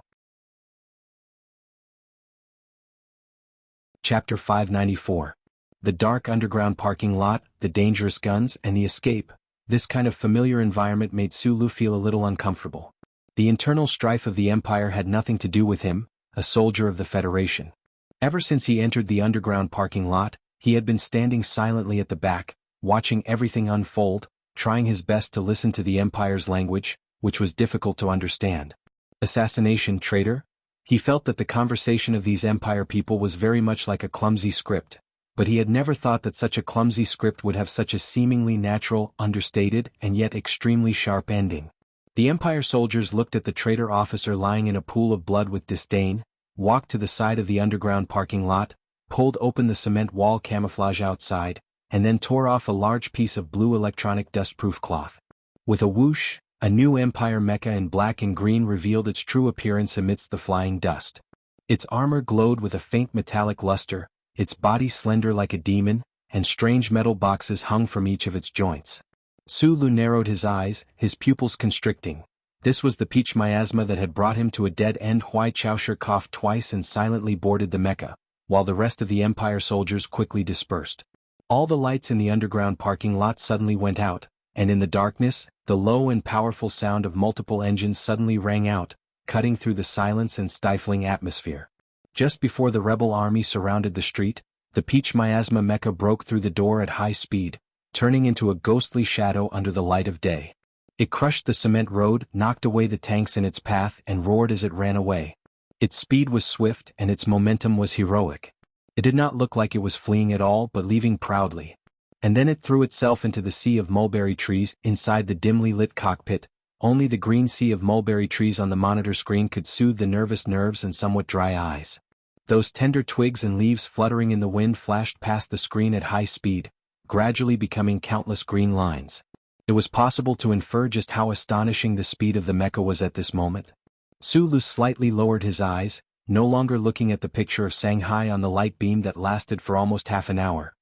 Chapter 594. The dark underground parking lot, the dangerous guns, and the escape. This kind of familiar environment made Su Lu feel a little uncomfortable. The internal strife of the empire had nothing to do with him, a soldier of the Federation. Ever since he entered the underground parking lot, he had been standing silently at the back, watching everything unfold, trying his best to listen to the empire's language, which was difficult to understand. Assassination, traitor? He felt that the conversation of these empire people was very much like a clumsy script, but he had never thought that such a clumsy script would have such a seemingly natural, understated, and yet extremely sharp ending. The empire soldiers looked at the traitor officer lying in a pool of blood with disdain, walked to the side of the underground parking lot, pulled open the cement wall camouflage outside, and then tore off a large piece of blue electronic dustproof cloth. With a whoosh, a new empire mecha in black and green revealed its true appearance amidst the flying dust. Its armor glowed with a faint metallic luster, its body slender like a demon, and strange metal boxes hung from each of its joints. Su Lu narrowed his eyes, his pupils constricting. This was the peach miasma that had brought him to a dead end. Huai Chaosher coughed twice and silently boarded the mecha, while the rest of the empire soldiers quickly dispersed. All the lights in the underground parking lot suddenly went out, and in the darkness, the low and powerful sound of multiple engines suddenly rang out, cutting through the silence and stifling atmosphere. Just before the rebel army surrounded the street, the peach miasma mecha broke through the door at high speed, turning into a ghostly shadow under the light of day. It crushed the cement road, knocked away the tanks in its path, and roared as it ran away. Its speed was swift and its momentum was heroic. It did not look like it was fleeing at all but leaving proudly. And then it threw itself into the sea of mulberry trees inside the dimly lit cockpit. Only the green sea of mulberry trees on the monitor screen could soothe the nervous nerves and somewhat dry eyes. Those tender twigs and leaves fluttering in the wind flashed past the screen at high speed, gradually becoming countless green lines. It was possible to infer just how astonishing the speed of the mecha was at this moment. Sulu slightly lowered his eyes, no longer looking at the picture of Shanghai on the light beam that lasted for almost half an hour.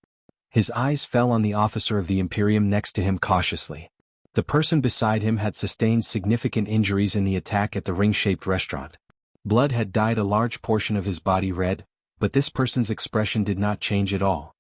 His eyes fell on the officer of the Imperium next to him cautiously. The person beside him had sustained significant injuries in the attack at the ring-shaped restaurant. Blood had dyed a large portion of his body red, but this person's expression did not change at all.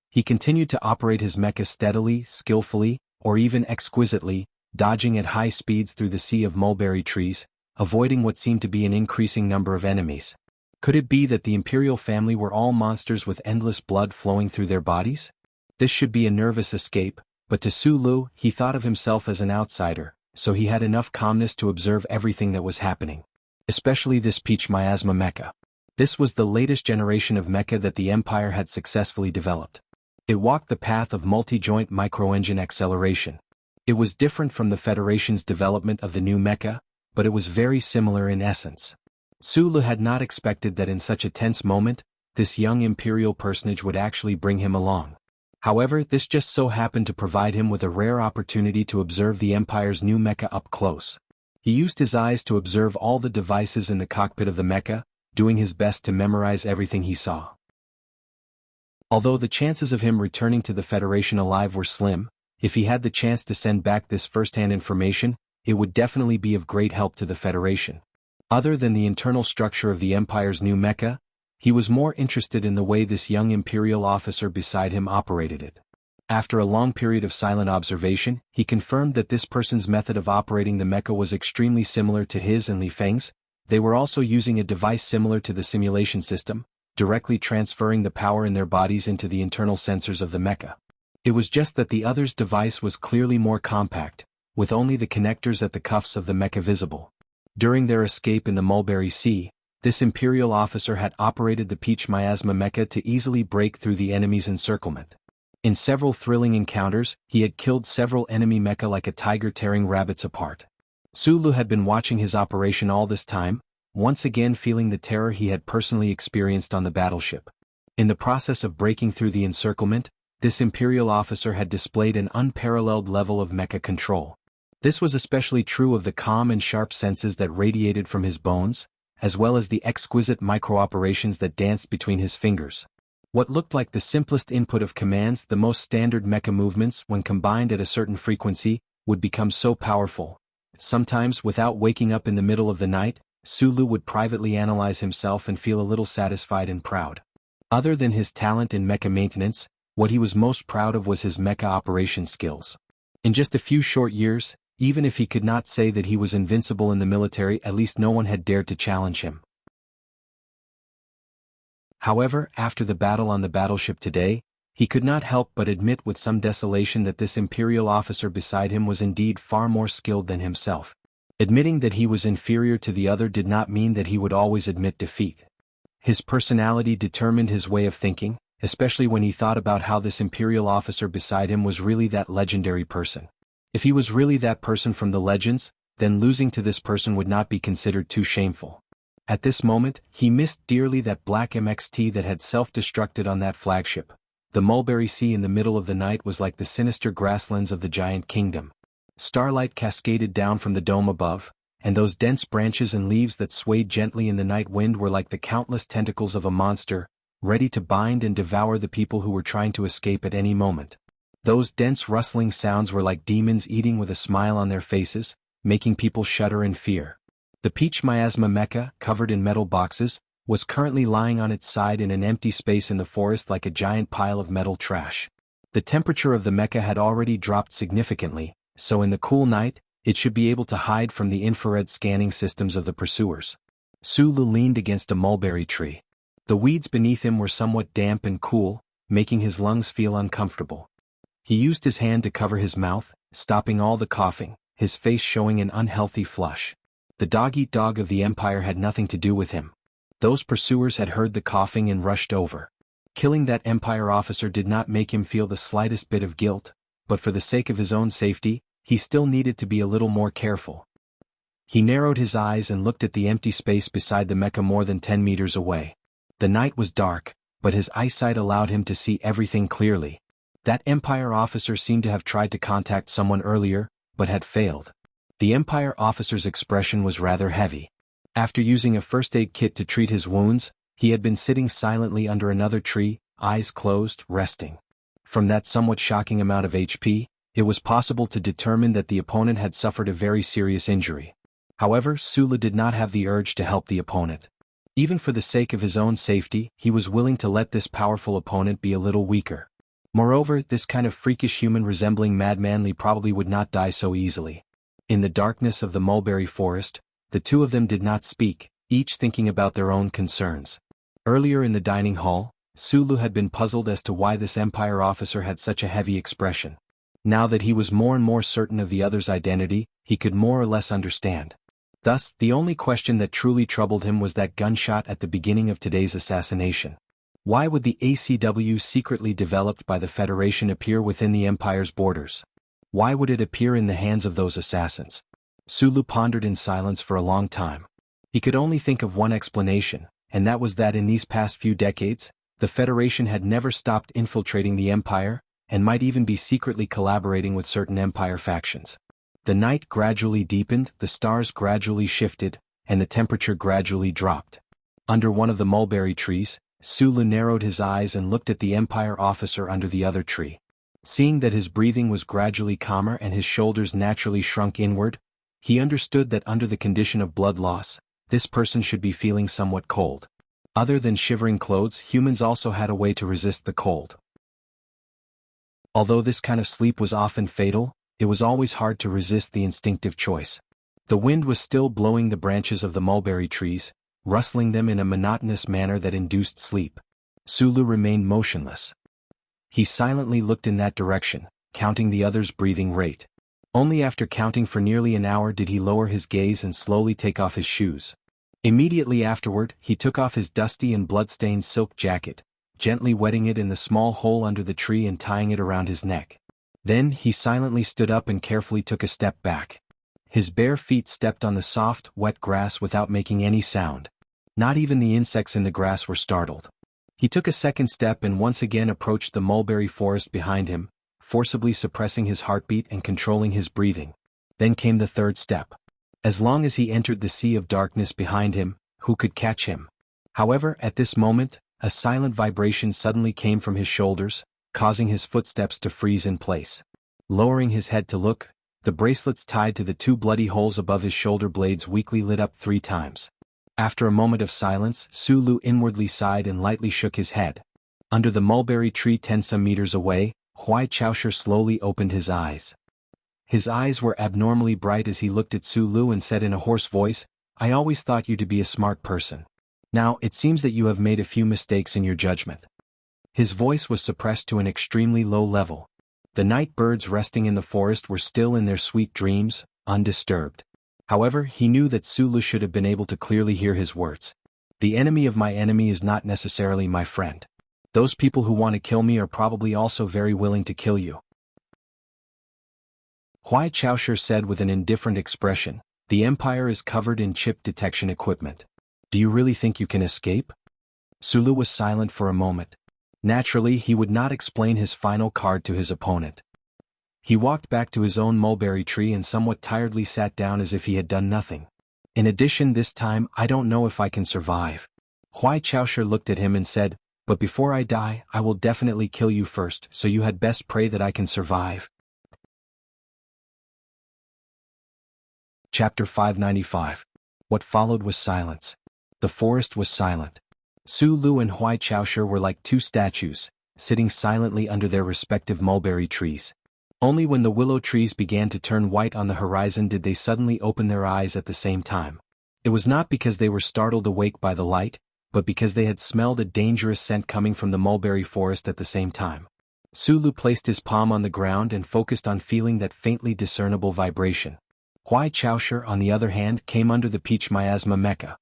He continued to operate his mecha steadily, skillfully, or even exquisitely, dodging at high speeds through the sea of mulberry trees, avoiding what seemed to be an increasing number of enemies. Could it be that the Imperial family were all monsters with endless blood flowing through their bodies? This should be a nervous escape, but to Sulu, he thought of himself as an outsider, so he had enough calmness to observe everything that was happening. Especially this Peach Miasma mecha. This was the latest generation of mecha that the Empire had successfully developed. It walked the path of multi-joint microengine acceleration. It was different from the Federation's development of the new mecha, but it was very similar in essence. Sulu had not expected that in such a tense moment, this young Imperial personage would actually bring him along. However, this just so happened to provide him with a rare opportunity to observe the Empire's new mecha up close. He used his eyes to observe all the devices in the cockpit of the mecha, doing his best to memorize everything he saw. Although the chances of him returning to the Federation alive were slim, if he had the chance to send back this first-hand information, it would definitely be of great help to the Federation. Other than the internal structure of the Empire's new mecha, he was more interested in the way this young Imperial officer beside him operated it. After a long period of silent observation, he confirmed that this person's method of operating the mecha was extremely similar to his and Li Feng's. They were also using a device similar to the simulation system, directly transferring the power in their bodies into the internal sensors of the mecha. It was just that the other's device was clearly more compact, with only the connectors at the cuffs of the mecha visible. During their escape in the Mulberry Sea, this Imperial officer had operated the Peach Miasma mecha to easily break through the enemy's encirclement. In several thrilling encounters, he had killed several enemy mecha like a tiger tearing rabbits apart. Sulu had been watching his operation all this time, once again feeling the terror he had personally experienced on the battleship. In the process of breaking through the encirclement, this Imperial officer had displayed an unparalleled level of mecha control. This was especially true of the calm and sharp senses that radiated from his bones, as well as the exquisite micro-operations that danced between his fingers. What looked like the simplest input of commands, the most standard mecha movements when combined at a certain frequency, would become so powerful. Sometimes, without waking up in the middle of the night, Sulu would privately analyze himself and feel a little satisfied and proud. Other than his talent in mecha maintenance, what he was most proud of was his mecha operation skills. In just a few short years, even if he could not say that he was invincible in the military, at least no one had dared to challenge him. However, after the battle on the battleship today, he could not help but admit with some desolation that this Imperial officer beside him was indeed far more skilled than himself. Admitting that he was inferior to the other did not mean that he would always admit defeat. His personality determined his way of thinking, especially when he thought about how this Imperial officer beside him was really that legendary person. If he was really that person from the legends, then losing to this person would not be considered too shameful. At this moment, he missed dearly that black MXT that had self-destructed on that flagship. The Mulberry Sea in the middle of the night was like the sinister grasslands of the giant kingdom. Starlight cascaded down from the dome above, and those dense branches and leaves that swayed gently in the night wind were like the countless tentacles of a monster, ready to bind and devour the people who were trying to escape at any moment. Those dense rustling sounds were like demons eating with a smile on their faces, making people shudder in fear. The Peach Miasma mecha, covered in metal boxes, was currently lying on its side in an empty space in the forest like a giant pile of metal trash. The temperature of the mecha had already dropped significantly, so in the cool night, it should be able to hide from the infrared scanning systems of the pursuers. Sulu leaned against a mulberry tree. The weeds beneath him were somewhat damp and cool, making his lungs feel uncomfortable. He used his hand to cover his mouth, stopping all the coughing, his face showing an unhealthy flush. The dog-eat-dog of the Empire had nothing to do with him. Those pursuers had heard the coughing and rushed over. Killing that Empire officer did not make him feel the slightest bit of guilt, but for the sake of his own safety, he still needed to be a little more careful. He narrowed his eyes and looked at the empty space beside the mecha more than 10 meters away. The night was dark, but his eyesight allowed him to see everything clearly. That Empire officer seemed to have tried to contact someone earlier, but had failed. The Empire officer's expression was rather heavy. After using a first aid kit to treat his wounds, he had been sitting silently under another tree, eyes closed, resting. From that somewhat shocking amount of HP, it was possible to determine that the opponent had suffered a very serious injury. However, Sulu did not have the urge to help the opponent. Even for the sake of his own safety, he was willing to let this powerful opponent be a little weaker. Moreover, this kind of freakish human resembling madmanly probably would not die so easily. In the darkness of the mulberry forest, the two of them did not speak, each thinking about their own concerns. Earlier in the dining hall, Sulu had been puzzled as to why this Empire officer had such a heavy expression. Now that he was more and more certain of the other's identity, he could more or less understand. Thus, the only question that truly troubled him was that gunshot at the beginning of today's assassination. Why would the ACW secretly developed by the Federation appear within the Empire's borders? Why would it appear in the hands of those assassins? Sulu pondered in silence for a long time. He could only think of one explanation, and that was that in these past few decades, the Federation had never stopped infiltrating the Empire, and might even be secretly collaborating with certain Empire factions. The night gradually deepened, the stars gradually shifted, and the temperature gradually dropped. Under one of the mulberry trees, Sulu narrowed his eyes and looked at the Empire officer under the other tree. Seeing that his breathing was gradually calmer and his shoulders naturally shrunk inward, he understood that under the condition of blood loss, this person should be feeling somewhat cold. Other than shivering clothes, humans also had a way to resist the cold. Although this kind of sleep was often fatal, it was always hard to resist the instinctive choice. The wind was still blowing the branches of the mulberry trees, rustling them in a monotonous manner that induced sleep. Sulu remained motionless. He silently looked in that direction, counting the other's breathing rate. Only after counting for nearly an hour did he lower his gaze and slowly take off his shoes. Immediately afterward, he took off his dusty and blood-stained silk jacket, gently wetting it in the small hole under the tree and tying it around his neck. Then he silently stood up and carefully took a step back. His bare feet stepped on the soft, wet grass without making any sound. Not even the insects in the grass were startled. He took a second step and once again approached the mulberry forest behind him, forcibly suppressing his heartbeat and controlling his breathing. Then came the third step. As long as he entered the sea of darkness behind him, who could catch him? However, at this moment, a silent vibration suddenly came from his shoulders, causing his footsteps to freeze in place. Lowering his head to look, the bracelets tied to the two bloody holes above his shoulder blades weakly lit up 3 times. After a moment of silence, Sulu inwardly sighed and lightly shook his head. Under the mulberry tree 10 some meters away, Huai Chaosher slowly opened his eyes. His eyes were abnormally bright as he looked at Sulu and said in a hoarse voice, "I always thought you to be a smart person. Now, it seems that you have made a few mistakes in your judgment." His voice was suppressed to an extremely low level. The night birds resting in the forest were still in their sweet dreams, undisturbed. However, he knew that Sulu should have been able to clearly hear his words. "The enemy of my enemy is not necessarily my friend. Those people who want to kill me are probably also very willing to kill you." Huai Chaosher said with an indifferent expression, "The Empire is covered in chip detection equipment. Do you really think you can escape?" Sulu was silent for a moment. Naturally, he would not explain his final card to his opponent. He walked back to his own mulberry tree and somewhat tiredly sat down as if he had done nothing. "In addition, this time, I don't know if I can survive." Huai Chaosher looked at him and said, "But before I die, I will definitely kill you first, so you had best pray that I can survive." Chapter 595. What followed was silence. The forest was silent. Sulu and Huai Chaosher were like two statues, sitting silently under their respective mulberry trees. Only when the willow trees began to turn white on the horizon did they suddenly open their eyes at the same time. It was not because they were startled awake by the light, but because they had smelled a dangerous scent coming from the mulberry forest at the same time. Sulu placed his palm on the ground and focused on feeling that faintly discernible vibration. Huai Chaosher, on the other hand, came under the peach miasma mecha.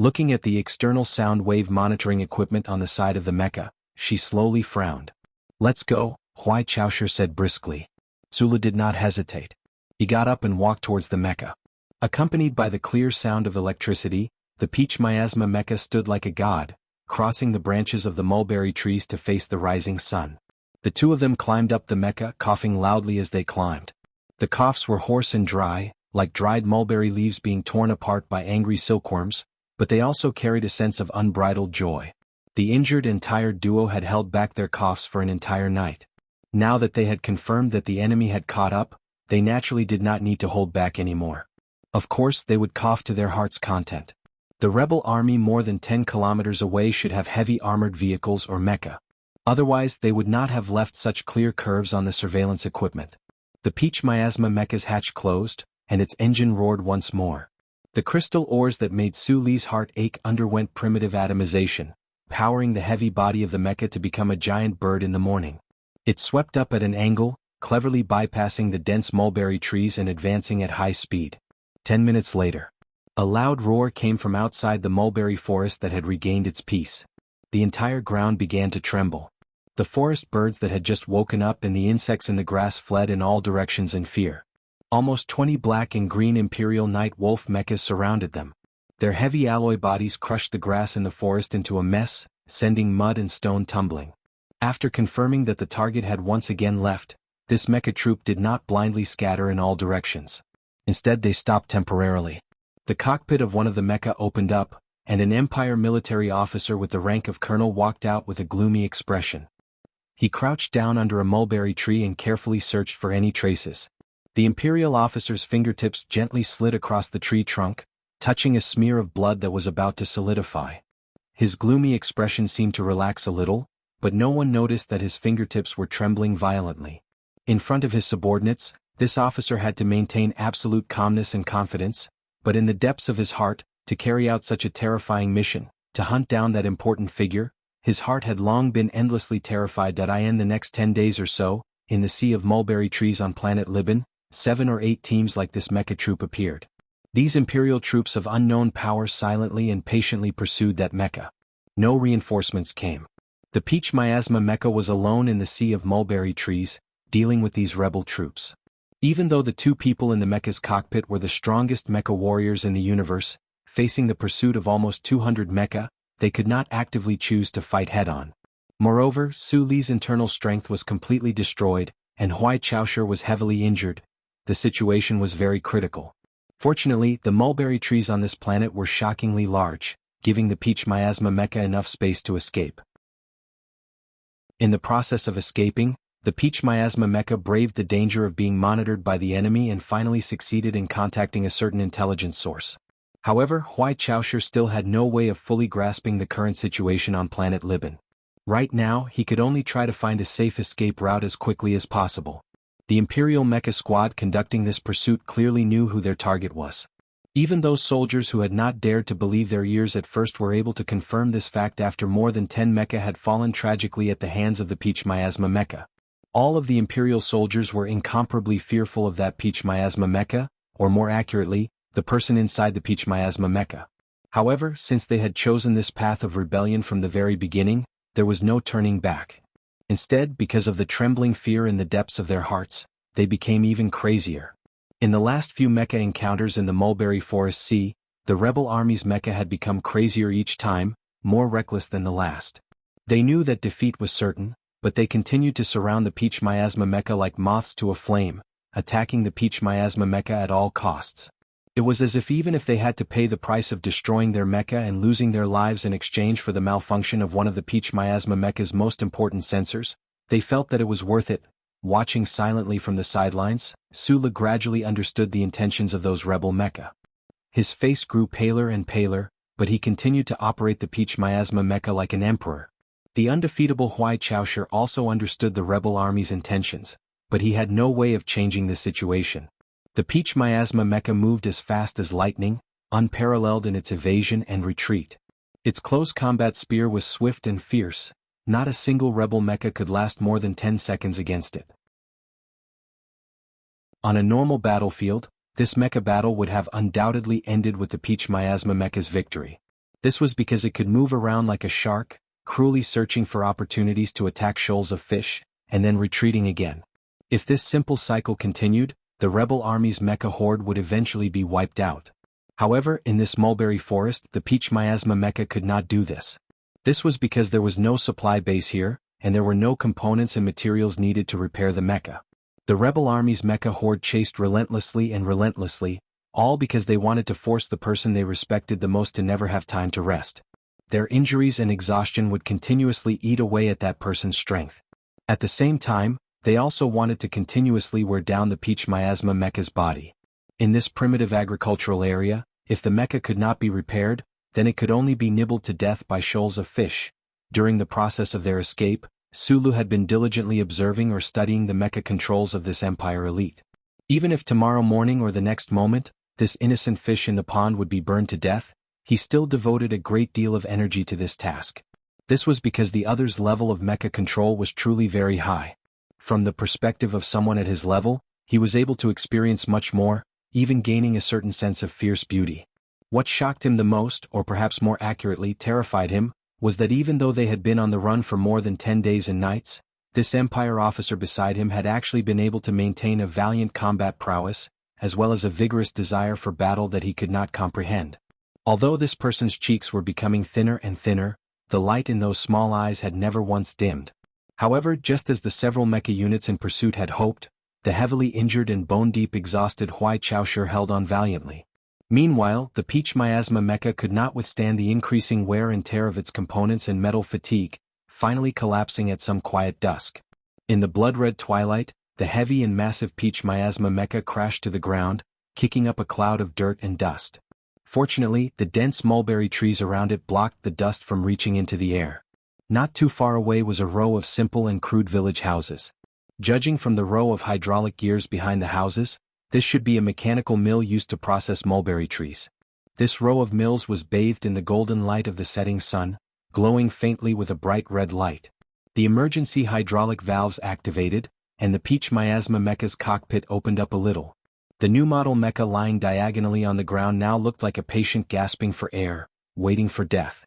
Looking at the external sound wave monitoring equipment on the side of the mecha, she slowly frowned. "Let's go," Huai Chaosher said briskly. Sulu did not hesitate. He got up and walked towards the mecha. Accompanied by the clear sound of electricity, the peach miasma mecha stood like a god, crossing the branches of the mulberry trees to face the rising sun. The two of them climbed up the mecha, coughing loudly as they climbed. The coughs were hoarse and dry, like dried mulberry leaves being torn apart by angry silkworms, but they also carried a sense of unbridled joy. The injured and tired duo had held back their coughs for an entire night. Now that they had confirmed that the enemy had caught up, they naturally did not need to hold back anymore. Of course, they would cough to their heart's content. The rebel army more than 10 kilometers away should have heavy armored vehicles or mecha. Otherwise, they would not have left such clear curves on the surveillance equipment. The Peach Miasma mecha's hatch closed, and its engine roared once more. The crystal ores that made Su Li's heart ache underwent primitive atomization, powering the heavy body of the mecha to become a giant bird in the morning. It swept up at an angle, cleverly bypassing the dense mulberry trees and advancing at high speed. 10 minutes later, a loud roar came from outside the mulberry forest that had regained its peace. The entire ground began to tremble. The forest birds that had just woken up and the insects in the grass fled in all directions in fear. Almost 20 black and green Imperial Night Wolf mechas surrounded them. Their heavy alloy bodies crushed the grass in the forest into a mess, sending mud and stone tumbling. After confirming that the target had once again left, this mecha troop did not blindly scatter in all directions. Instead, they stopped temporarily. The cockpit of one of the mecha opened up, and an Empire military officer with the rank of colonel walked out with a gloomy expression. He crouched down under a mulberry tree and carefully searched for any traces. The Imperial officer's fingertips gently slid across the tree trunk, touching a smear of blood that was about to solidify. His gloomy expression seemed to relax a little, but no one noticed that his fingertips were trembling violently. In front of his subordinates, this officer had to maintain absolute calmness and confidence, but in the depths of his heart, to carry out such a terrifying mission, to hunt down that important figure, his heart had long been endlessly terrified. In the next 10 days or so, in the sea of mulberry trees on planet Liban, 7 or 8 teams like this mecha troop appeared. These Imperial troops of unknown power silently and patiently pursued that mecha. No reinforcements came. The Peach Miasma mecha was alone in the sea of mulberry trees, dealing with these rebel troops. Even though the two people in the mecha's cockpit were the strongest mecha warriors in the universe, facing the pursuit of almost 200 mecha, they could not actively choose to fight head-on. Moreover, Su Li's internal strength was completely destroyed, and Huai Chaoshi was heavily injured. The situation was very critical. Fortunately, the mulberry trees on this planet were shockingly large, giving the Peach Miasma mecha enough space to escape. In the process of escaping, the Peach Miasma mecha braved the danger of being monitored by the enemy and finally succeeded in contacting a certain intelligence source. However, Huai Chaoshi still had no way of fully grasping the current situation on planet Liban. Right now, he could only try to find a safe escape route as quickly as possible. The Imperial mecha squad conducting this pursuit clearly knew who their target was. Even those soldiers who had not dared to believe their ears at first were able to confirm this fact after more than 10 mecha had fallen tragically at the hands of the Peach Miasma mecha. All of the Imperial soldiers were incomparably fearful of that Peach Miasma mecha, or more accurately, the person inside the Peach Miasma mecha. However, since they had chosen this path of rebellion from the very beginning, there was no turning back. Instead, because of the trembling fear in the depths of their hearts, they became even crazier. In the last few mecha encounters in the Mulberry Forest Sea, the rebel army's mecha had become crazier each time, more reckless than the last. They knew that defeat was certain, but they continued to surround the Peach Miasma mecha like moths to a flame, attacking the Peach Miasma mecha at all costs. It was as if even if they had to pay the price of destroying their mecha and losing their lives in exchange for the malfunction of one of the Peach Miasma mecha's most important sensors, they felt that it was worth it. Watching silently from the sidelines, Su Li gradually understood the intentions of those rebel mecha. His face grew paler and paler, but he continued to operate the Peach Miasma mecha like an emperor. The undefeatable Huai Chaoshi also understood the rebel army's intentions, but he had no way of changing the situation. The Peach Miasma mecha moved as fast as lightning, unparalleled in its evasion and retreat. Its close combat spear was swift and fierce. Not a single rebel mecha could last more than 10 seconds against it. On a normal battlefield, this mecha battle would have undoubtedly ended with the Peach Miasma mecha's victory. This was because it could move around like a shark, cruelly searching for opportunities to attack shoals of fish, and then retreating again. If this simple cycle continued, the rebel army's mecha horde would eventually be wiped out. However, in this mulberry forest, the Peach Miasma mecha could not do this. This was because there was no supply base here, and there were no components and materials needed to repair the mecha. The rebel army's mecha horde chased relentlessly and relentlessly, all because they wanted to force the person they respected the most to never have time to rest. Their injuries and exhaustion would continuously eat away at that person's strength. At the same time, they also wanted to continuously wear down the peach miasma mecha's body. In this primitive agricultural area, if the mecha could not be repaired, then it could only be nibbled to death by shoals of fish. During the process of their escape, Sulu had been diligently observing or studying the mecha controls of this Empire elite. Even if tomorrow morning or the next moment, this innocent fish in the pond would be burned to death, he still devoted a great deal of energy to this task. This was because the other's level of mecha control was truly very high. From the perspective of someone at his level, he was able to experience much more, even gaining a certain sense of fierce beauty. What shocked him the most, or perhaps more accurately terrified him, was that even though they had been on the run for more than 10 days and nights, this Empire officer beside him had actually been able to maintain a valiant combat prowess, as well as a vigorous desire for battle that he could not comprehend. Although this person's cheeks were becoming thinner and thinner, the light in those small eyes had never once dimmed. However, just as the several mecha units in pursuit had hoped, the heavily injured and bone-deep exhausted Huai Chaoshi held on valiantly. Meanwhile, the peach miasma mecha could not withstand the increasing wear and tear of its components and metal fatigue, finally collapsing at some quiet dusk. In the blood-red twilight, the heavy and massive peach miasma mecha crashed to the ground, kicking up a cloud of dirt and dust. Fortunately, the dense mulberry trees around it blocked the dust from reaching into the air. Not too far away was a row of simple and crude village houses. Judging from the row of hydraulic gears behind the houses, this should be a mechanical mill used to process mulberry trees. This row of mills was bathed in the golden light of the setting sun, glowing faintly with a bright red light. The emergency hydraulic valves activated, and the peach miasma mecha's cockpit opened up a little. The new model mecha lying diagonally on the ground now looked like a patient gasping for air, waiting for death.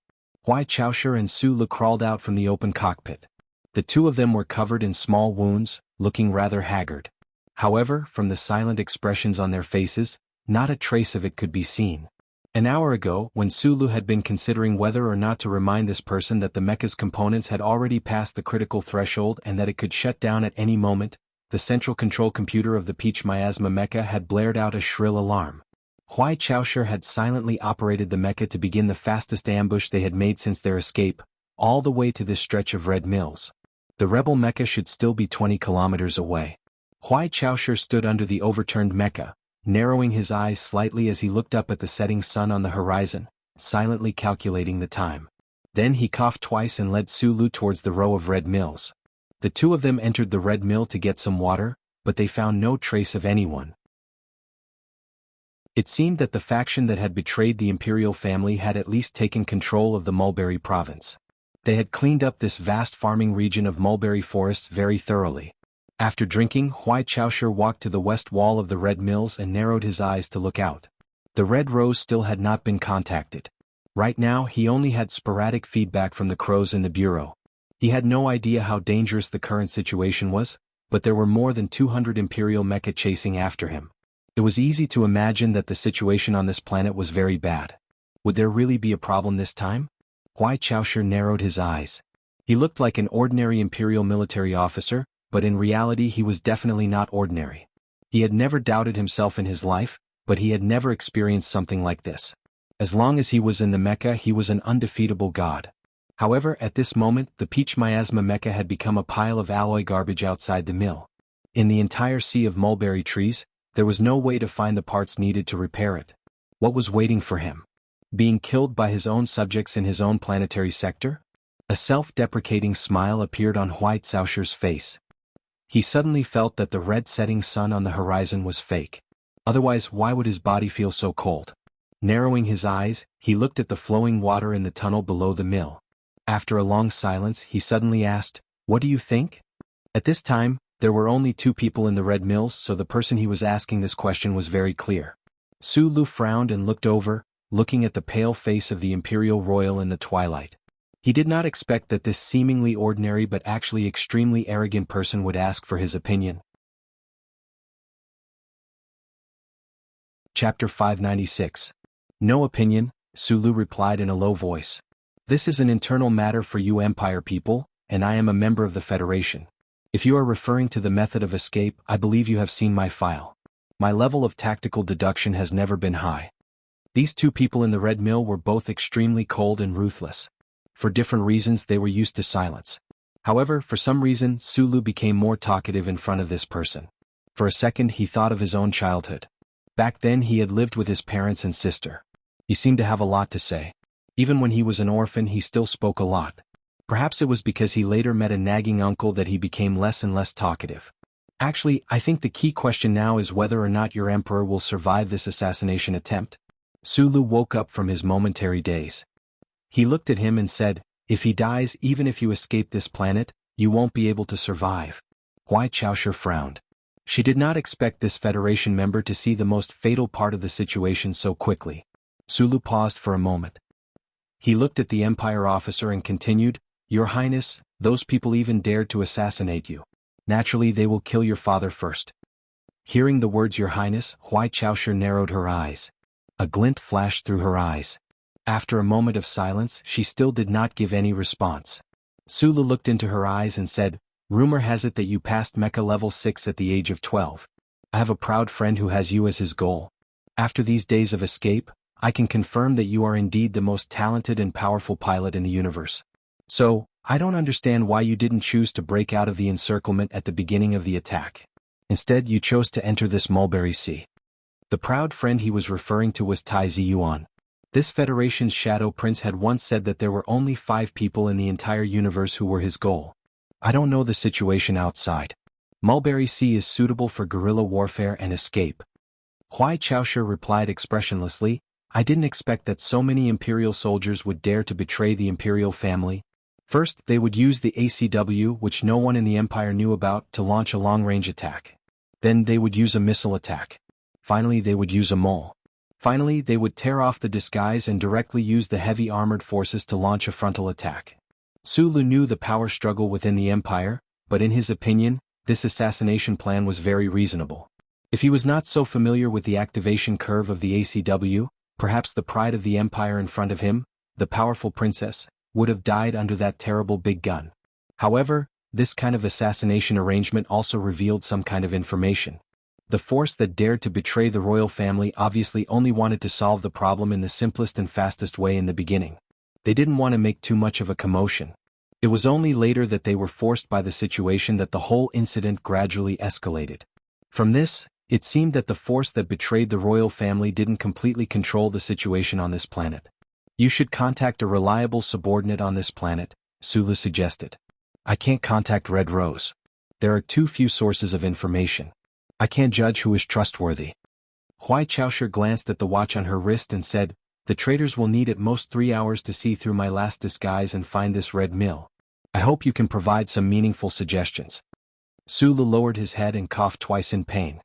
Huai Chaoshi and Sulu crawled out from the open cockpit. The two of them were covered in small wounds, looking rather haggard. However, from the silent expressions on their faces, not a trace of it could be seen. An hour ago, when Sulu had been considering whether or not to remind this person that the mecha's components had already passed the critical threshold and that it could shut down at any moment, the central control computer of the peach miasma mecha had blared out a shrill alarm. Huai Chaoshi had silently operated the mecha to begin the fastest ambush they had made since their escape, all the way to this stretch of red mills. The rebel mecha should still be 20 kilometers away. Huai Chaoshi stood under the overturned mecha, narrowing his eyes slightly as he looked up at the setting sun on the horizon, silently calculating the time. Then he coughed twice and led Sulu towards the row of red mills. The two of them entered the red mill to get some water, but they found no trace of anyone. It seemed that the faction that had betrayed the imperial family had at least taken control of the Mulberry province. They had cleaned up this vast farming region of mulberry forests very thoroughly. After drinking, Huai Chaoshi walked to the west wall of the red mills and narrowed his eyes to look out. The Red Rose still had not been contacted. Right now, he only had sporadic feedback from the crows in the bureau. He had no idea how dangerous the current situation was, but there were more than 200 Imperial mecha chasing after him. It was easy to imagine that the situation on this planet was very bad. Would there really be a problem this time? Huai Chaoshi narrowed his eyes. He looked like an ordinary Imperial military officer, but in reality he was definitely not ordinary. He had never doubted himself in his life, but he had never experienced something like this. As long as he was in the mecha, he was an undefeatable god. However, at this moment, the peach miasma mecha had become a pile of alloy garbage outside the mill. In the entire sea of mulberry trees, there was no way to find the parts needed to repair it. What was waiting for him? Being killed by his own subjects in his own planetary sector? A self-deprecating smile appeared on Huai Chaoshi's face. He suddenly felt that the red setting sun on the horizon was fake. Otherwise, why would his body feel so cold? Narrowing his eyes, he looked at the flowing water in the tunnel below the mill. After a long silence, he suddenly asked, "What do you think?" At this time, there were only two people in the red mills, so the person he was asking this question was very clear. Sulu frowned and looked over, looking at the pale face of the Imperial Royal in the twilight. He did not expect that this seemingly ordinary but actually extremely arrogant person would ask for his opinion. Chapter 596. No opinion, Sulu replied in a low voice. This is an internal matter for you Empire people, and I am a member of the Federation. If you are referring to the method of escape, I believe you have seen my file. My level of tactical deduction has never been high. These two people in the Red Mill were both extremely cold and ruthless. For different reasons they were used to silence. However, for some reason, Sulu became more talkative in front of this person. For a second he thought of his own childhood. Back then he had lived with his parents and sister. He seemed to have a lot to say. Even when he was an orphan he still spoke a lot. Perhaps it was because he later met a nagging uncle that he became less and less talkative. Actually, I think the key question now is whether or not your emperor will survive this assassination attempt. Sulu woke up from his momentary daze. He looked at him and said, if he dies, even if you escape this planet, you won't be able to survive. Huai Chaoshi frowned. She did not expect this Federation member to see the most fatal part of the situation so quickly. Sulu paused for a moment. He looked at the Empire officer and continued, Your Highness, those people even dared to assassinate you. Naturally they will kill your father first. Hearing the words Your Highness, Huai Chaoshi narrowed her eyes. A glint flashed through her eyes. After a moment of silence, she still did not give any response. Sulu looked into her eyes and said, Rumor has it that you passed Mecha level 6 at the age of 12. I have a proud friend who has you as his goal. After these days of escape, I can confirm that you are indeed the most talented and powerful pilot in the universe. So, I don't understand why you didn't choose to break out of the encirclement at the beginning of the attack. Instead, you chose to enter this Mulberry Sea. The proud friend he was referring to was Tai Ziyuan. This Federation's Shadow Prince had once said that there were only 5 people in the entire universe who were his goal. I don't know the situation outside. Mulberry Sea is suitable for guerrilla warfare and escape. Huai Chaoshi replied expressionlessly, I didn't expect that so many Imperial soldiers would dare to betray the Imperial family. First, they would use the ACW, which no one in the Empire knew about, to launch a long-range attack. Then they would use a missile attack. Finally, they would use a mole. Finally, they would tear off the disguise and directly use the heavy armored forces to launch a frontal attack. Sulu knew the power struggle within the Empire, but in his opinion, this assassination plan was very reasonable. If he was not so familiar with the activation curve of the ACW, perhaps the pride of the Empire in front of him, the powerful princess, would have died under that terrible big gun. However, this kind of assassination arrangement also revealed some kind of information. The force that dared to betray the royal family obviously only wanted to solve the problem in the simplest and fastest way in the beginning. They didn't want to make too much of a commotion. It was only later that they were forced by the situation that the whole incident gradually escalated. From this, it seemed that the force that betrayed the royal family didn't completely control the situation on this planet. You should contact a reliable subordinate on this planet, Sulu suggested. I can't contact Red Rose. There are too few sources of information. I can't judge who is trustworthy. Huai Chaoshi glanced at the watch on her wrist and said, The traders will need at most 3 hours to see through my last disguise and find this red mill. I hope you can provide some meaningful suggestions. Sulu lowered his head and coughed twice in pain.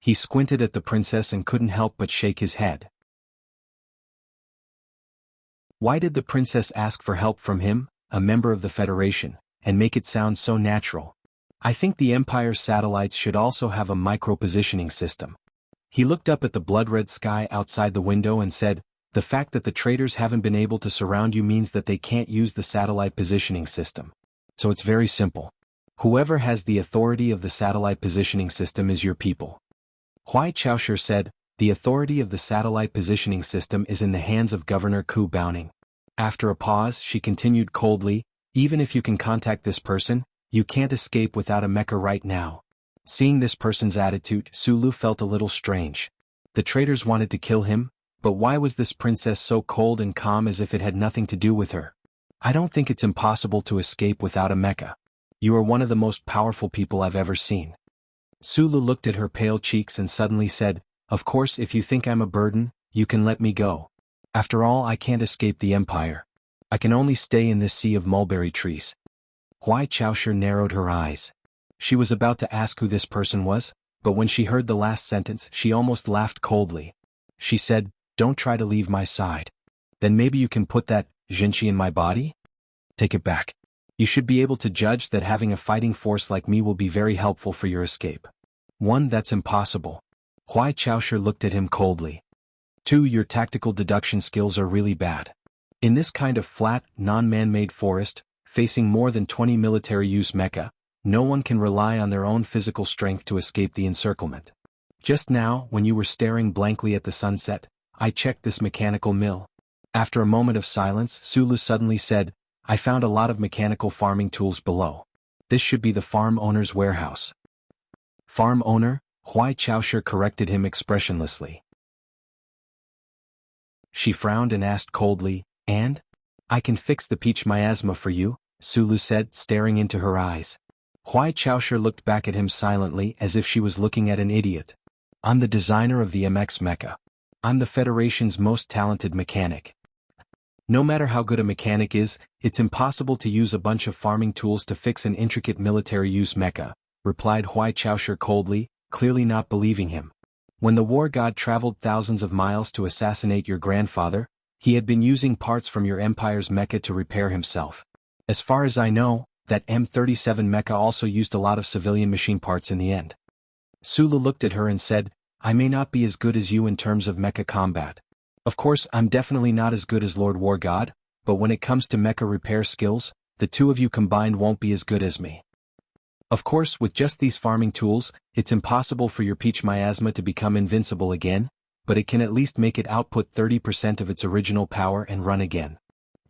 He squinted at the princess and couldn't help but shake his head. Why did the princess ask for help from him, a member of the Federation, and make it sound so natural? I think the Empire's satellites should also have a micro-positioning system. He looked up at the blood-red sky outside the window and said, The fact that the traders haven't been able to surround you means that they can't use the satellite positioning system. So it's very simple. Whoever has the authority of the satellite positioning system is your people. Huai Chaoshi said, The authority of the satellite positioning system is in the hands of Governor Ku Baoning. After a pause, she continued coldly, Even if you can contact this person, you can't escape without a mecha right now. Seeing this person's attitude, Sulu felt a little strange. The traitors wanted to kill him, but why was this princess so cold and calm as if it had nothing to do with her? I don't think it's impossible to escape without a mecha. You are one of the most powerful people I've ever seen. Sulu looked at her pale cheeks and suddenly said, Of course, if you think I'm a burden, you can let me go. After all, I can't escape the Empire. I can only stay in this sea of mulberry trees. Huai Chaoshi narrowed her eyes. She was about to ask who this person was, but when she heard the last sentence, she almost laughed coldly. She said, Don't try to leave my side. Then maybe you can put that Jinchi in my body? Take it back. You should be able to judge that having a fighting force like me will be very helpful for your escape. 1. That's impossible. Huai Chaoshi looked at him coldly. 2. Your tactical deduction skills are really bad. In this kind of flat, non-man-made forest, facing more than 20 military-use mecha, no one can rely on their own physical strength to escape the encirclement. Just now, when you were staring blankly at the sunset, I checked this mechanical mill. After a moment of silence, Sulu suddenly said, I found a lot of mechanical farming tools below. This should be the farm owner's warehouse. Farm owner? Huai Chaoshi corrected him expressionlessly. She frowned and asked coldly, and? I can fix the peach miasma for you, Sulu said, staring into her eyes. Huai Chaoshi looked back at him silently as if she was looking at an idiot. I'm the designer of the MX mecha. I'm the Federation's most talented mechanic. No matter how good a mechanic is, it's impossible to use a bunch of farming tools to fix an intricate military-use mecha, replied Huai Chaoshi coldly, clearly not believing him. When the war god traveled thousands of miles to assassinate your grandfather, he had been using parts from your empire's mecha to repair himself. As far as I know, that M37 mecha also used a lot of civilian machine parts in the end. Sulu looked at her and said, I may not be as good as you in terms of mecha combat. Of course, I'm definitely not as good as Lord War God, but when it comes to mecha repair skills, the two of you combined won't be as good as me. Of course, with just these farming tools, it's impossible for your peach miasma to become invincible again, but it can at least make it output 30% of its original power and run again.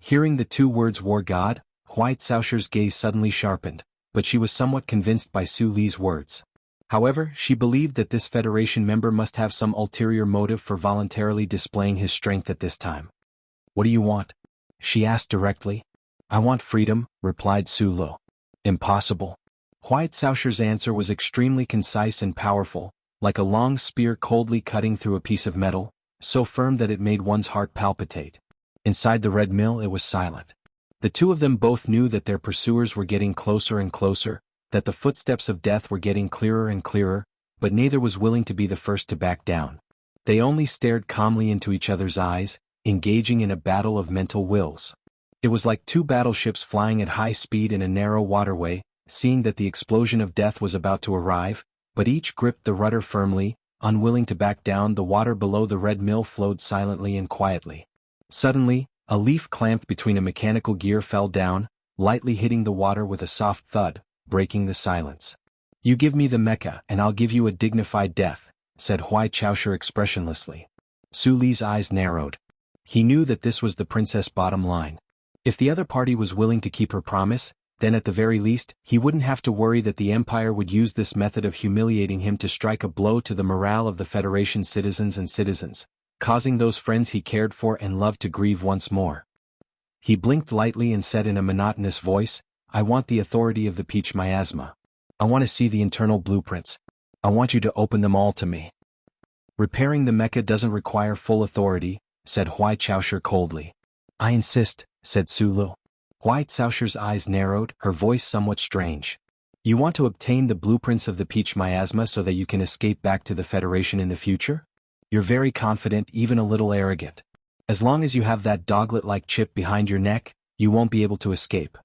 Hearing the two words War God, Huai Chaoshi's gaze suddenly sharpened, but she was somewhat convinced by Su Li's words. However, she believed that this Federation member must have some ulterior motive for voluntarily displaying his strength at this time. What do you want? She asked directly. I want freedom, replied Sulu. Impossible. Huai Chaoshi's answer was extremely concise and powerful, like a long spear coldly cutting through a piece of metal, so firm that it made one's heart palpitate. Inside the red mill it was silent. The two of them both knew that their pursuers were getting closer and closer, that the footsteps of death were getting clearer and clearer, but neither was willing to be the first to back down. They only stared calmly into each other's eyes, engaging in a battle of mental wills. It was like two battleships flying at high speed in a narrow waterway, seeing that the explosion of death was about to arrive, but each gripped the rudder firmly, unwilling to back down. The water below the red mill flowed silently and quietly. Suddenly, a leaf clamped between a mechanical gear fell down, lightly hitting the water with a soft thud, breaking the silence. You give me the mecha and I'll give you a dignified death, said Huai Chaoshi expressionlessly. Su Li's eyes narrowed. He knew that this was the princess' bottom line. If the other party was willing to keep her promise, then at the very least, he wouldn't have to worry that the Empire would use this method of humiliating him to strike a blow to the morale of the Federation's citizens, causing those friends he cared for and loved to grieve once more. He blinked lightly and said in a monotonous voice, I want the authority of the peach miasma. I want to see the internal blueprints. I want you to open them all to me. Repairing the mecha doesn't require full authority, said Huai Chaoshi coldly. I insist, said Sulu. Huai Chaoshi's eyes narrowed, her voice somewhat strange. You want to obtain the blueprints of the peach miasma so that you can escape back to the Federation in the future? You're very confident, even a little arrogant. As long as you have that doglet-like chip behind your neck, you won't be able to escape.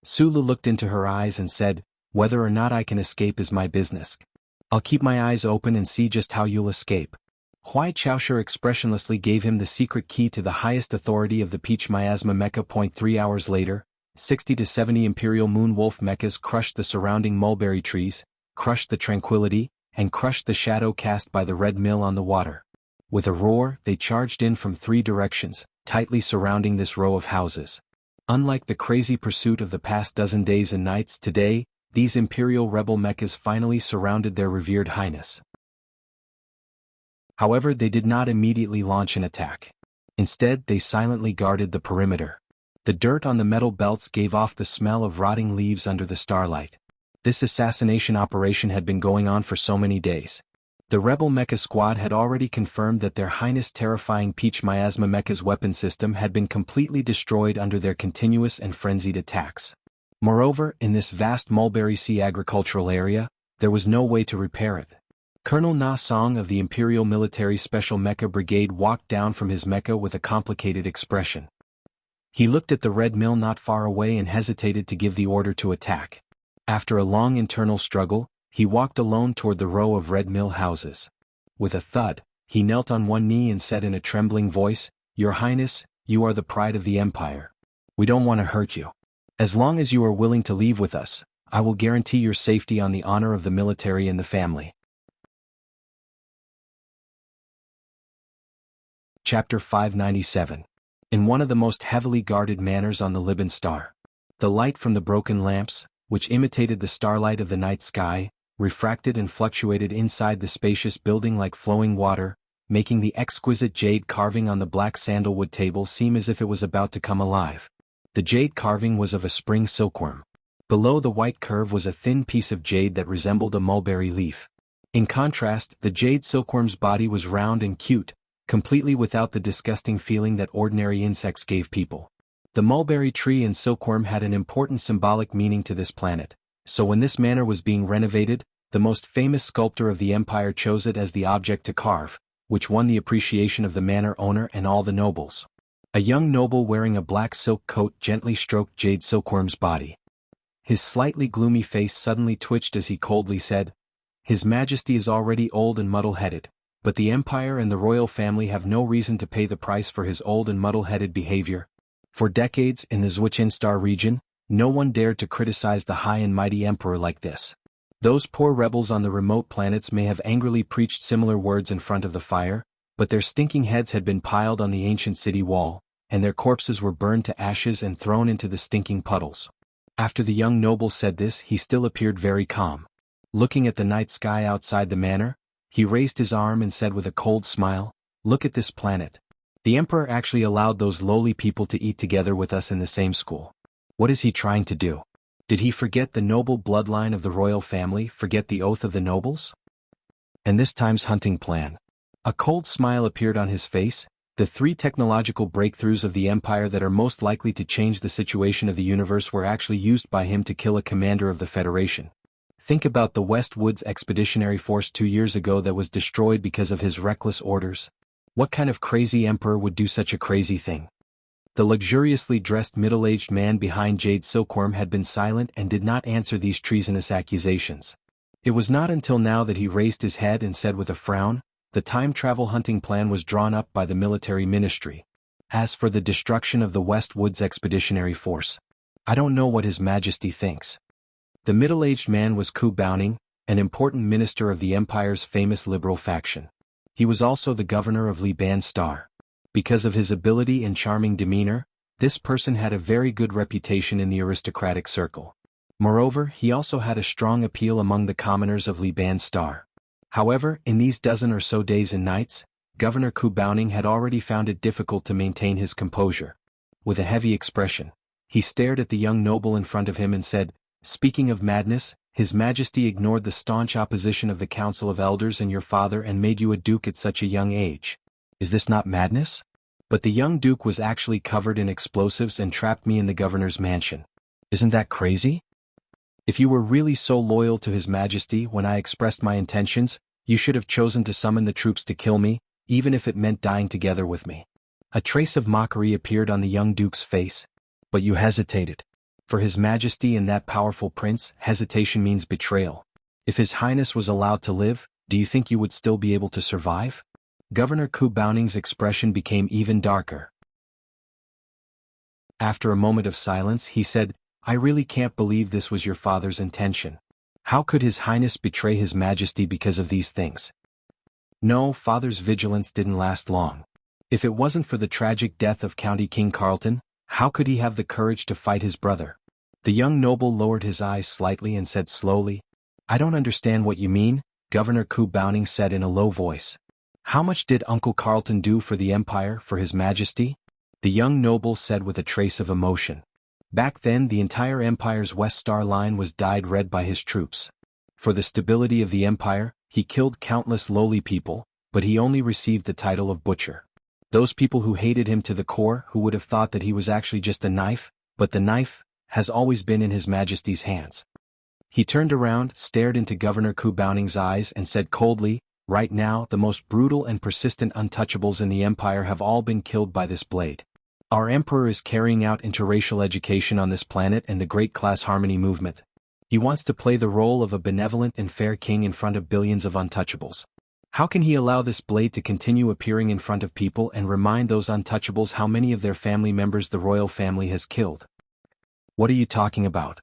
Sulu looked into her eyes and said, whether or not I can escape is my business. I'll keep my eyes open and see just how you'll escape. Huai Chaoshi expressionlessly gave him the secret key to the highest authority of the peach miasma mecha. 3 hours later, 60 to 70 Imperial Moonwolf mechas crushed the surrounding mulberry trees, crushed the tranquility, and crushed the shadow cast by the red mill on the water. With a roar, they charged in from 3 directions, tightly surrounding this row of houses. Unlike the crazy pursuit of the past dozen days and nights, today, these Imperial rebel mechas finally surrounded their revered highness. However, they did not immediately launch an attack. Instead, they silently guarded the perimeter. The dirt on the metal belts gave off the smell of rotting leaves under the starlight. This assassination operation had been going on for so many days. The rebel mecha squad had already confirmed that their highness terrifying peach miasma mecha's weapon system had been completely destroyed under their continuous and frenzied attacks. Moreover, in this vast Mulberry Sea agricultural area, there was no way to repair it. Colonel Na Song of the Imperial Military Special Mecha Brigade walked down from his mecha with a complicated expression. He looked at the red mill not far away and hesitated to give the order to attack. After a long internal struggle, he walked alone toward the row of red mill houses. With a thud, he knelt on one knee and said in a trembling voice, Your Highness, you are the pride of the empire. We don't want to hurt you. As long as you are willing to leave with us, I will guarantee your safety on the honor of the military and the family. Chapter 597. In one of the most heavily guarded manors on the Liban star. The light from the broken lamps, which imitated the starlight of the night sky, refracted and fluctuated inside the spacious building like flowing water, making the exquisite jade carving on the black sandalwood table seem as if it was about to come alive. The jade carving was of a spring silkworm. Below the white curve was a thin piece of jade that resembled a mulberry leaf. In contrast, the jade silkworm's body was round and cute, completely without the disgusting feeling that ordinary insects gave people. The mulberry tree and silkworm had an important symbolic meaning to this planet, so when this manor was being renovated, the most famous sculptor of the empire chose it as the object to carve, which won the appreciation of the manor owner and all the nobles. A young noble wearing a black silk coat gently stroked Jade Silkworm's body. His slightly gloomy face suddenly twitched as he coldly said, "His Majesty is already old and muddle-headed, but the Empire and the royal family have no reason to pay the price for his old and muddle-headed behavior. For decades in the Zwichinstar region, no one dared to criticize the high and mighty emperor like this. Those poor rebels on the remote planets may have angrily preached similar words in front of the fire, but their stinking heads had been piled on the ancient city wall, and their corpses were burned to ashes and thrown into the stinking puddles." After the young noble said this, he still appeared very calm. Looking at the night sky outside the manor, he raised his arm and said with a cold smile, "Look at this planet. The emperor actually allowed those lowly people to eat together with us in the same school. What is he trying to do? Did he forget the noble bloodline of the royal family, forget the oath of the nobles? And this time's hunting plan?" A cold smile appeared on his face. The 3 technological breakthroughs of the empire that are most likely to change the situation of the universe were actually used by him to kill a commander of the Federation. Think about the West Woods Expeditionary Force 2 years ago that was destroyed because of his reckless orders. What kind of crazy emperor would do such a crazy thing? The luxuriously dressed middle-aged man behind Jade Silkworm had been silent and did not answer these treasonous accusations. It was not until now that he raised his head and said with a frown, "The time travel hunting plan was drawn up by the military ministry. As for the destruction of the West Woods Expeditionary Force, I don't know what His Majesty thinks." The middle-aged man was Ku Bowning, an important minister of the Empire's famous liberal faction. He was also the governor of Liban Star. Because of his ability and charming demeanor, this person had a very good reputation in the aristocratic circle. Moreover, he also had a strong appeal among the commoners of Liban Star. However, in these dozen or so days and nights, Governor Ku Bowning had already found it difficult to maintain his composure. With a heavy expression, he stared at the young noble in front of him and said, "Speaking of madness, His Majesty ignored the staunch opposition of the Council of Elders and your father and made you a duke at such a young age. Is this not madness? But the young duke was actually covered in explosives and trapped me in the governor's mansion. Isn't that crazy? If you were really so loyal to His Majesty when I expressed my intentions, you should have chosen to summon the troops to kill me, even if it meant dying together with me." A trace of mockery appeared on the young duke's face. "But you hesitated. For His Majesty and that powerful prince, hesitation means betrayal. If His Highness was allowed to live, do you think you would still be able to survive?" Governor Ku Bowning's expression became even darker. After a moment of silence, he said, "I really can't believe this was your father's intention. How could His Highness betray His Majesty because of these things?" No, father's vigilance didn't last long. If it wasn't for the tragic death of County King Carlton, how could he have the courage to fight his brother? The young noble lowered his eyes slightly and said slowly, "I don't understand what you mean," Governor Ku Bowning said in a low voice. "How much did Uncle Carlton do for the Empire, for His Majesty?" The young noble said with a trace of emotion. Back then the entire Empire's West Star Line was dyed red by his troops. For the stability of the Empire, he killed countless lowly people, but he only received the title of butcher. Those people who hated him to the core, who would have thought that he was actually just a knife, but the knife has always been in His Majesty's hands. He turned around, stared into Governor Ku Bowning's eyes and said coldly, "Right now, the most brutal and persistent untouchables in the Empire have all been killed by this blade. Our Emperor is carrying out interracial education on this planet and the Great Class Harmony movement. He wants to play the role of a benevolent and fair king in front of billions of untouchables. How can he allow this blade to continue appearing in front of people and remind those untouchables how many of their family members the royal family has killed? What are you talking about?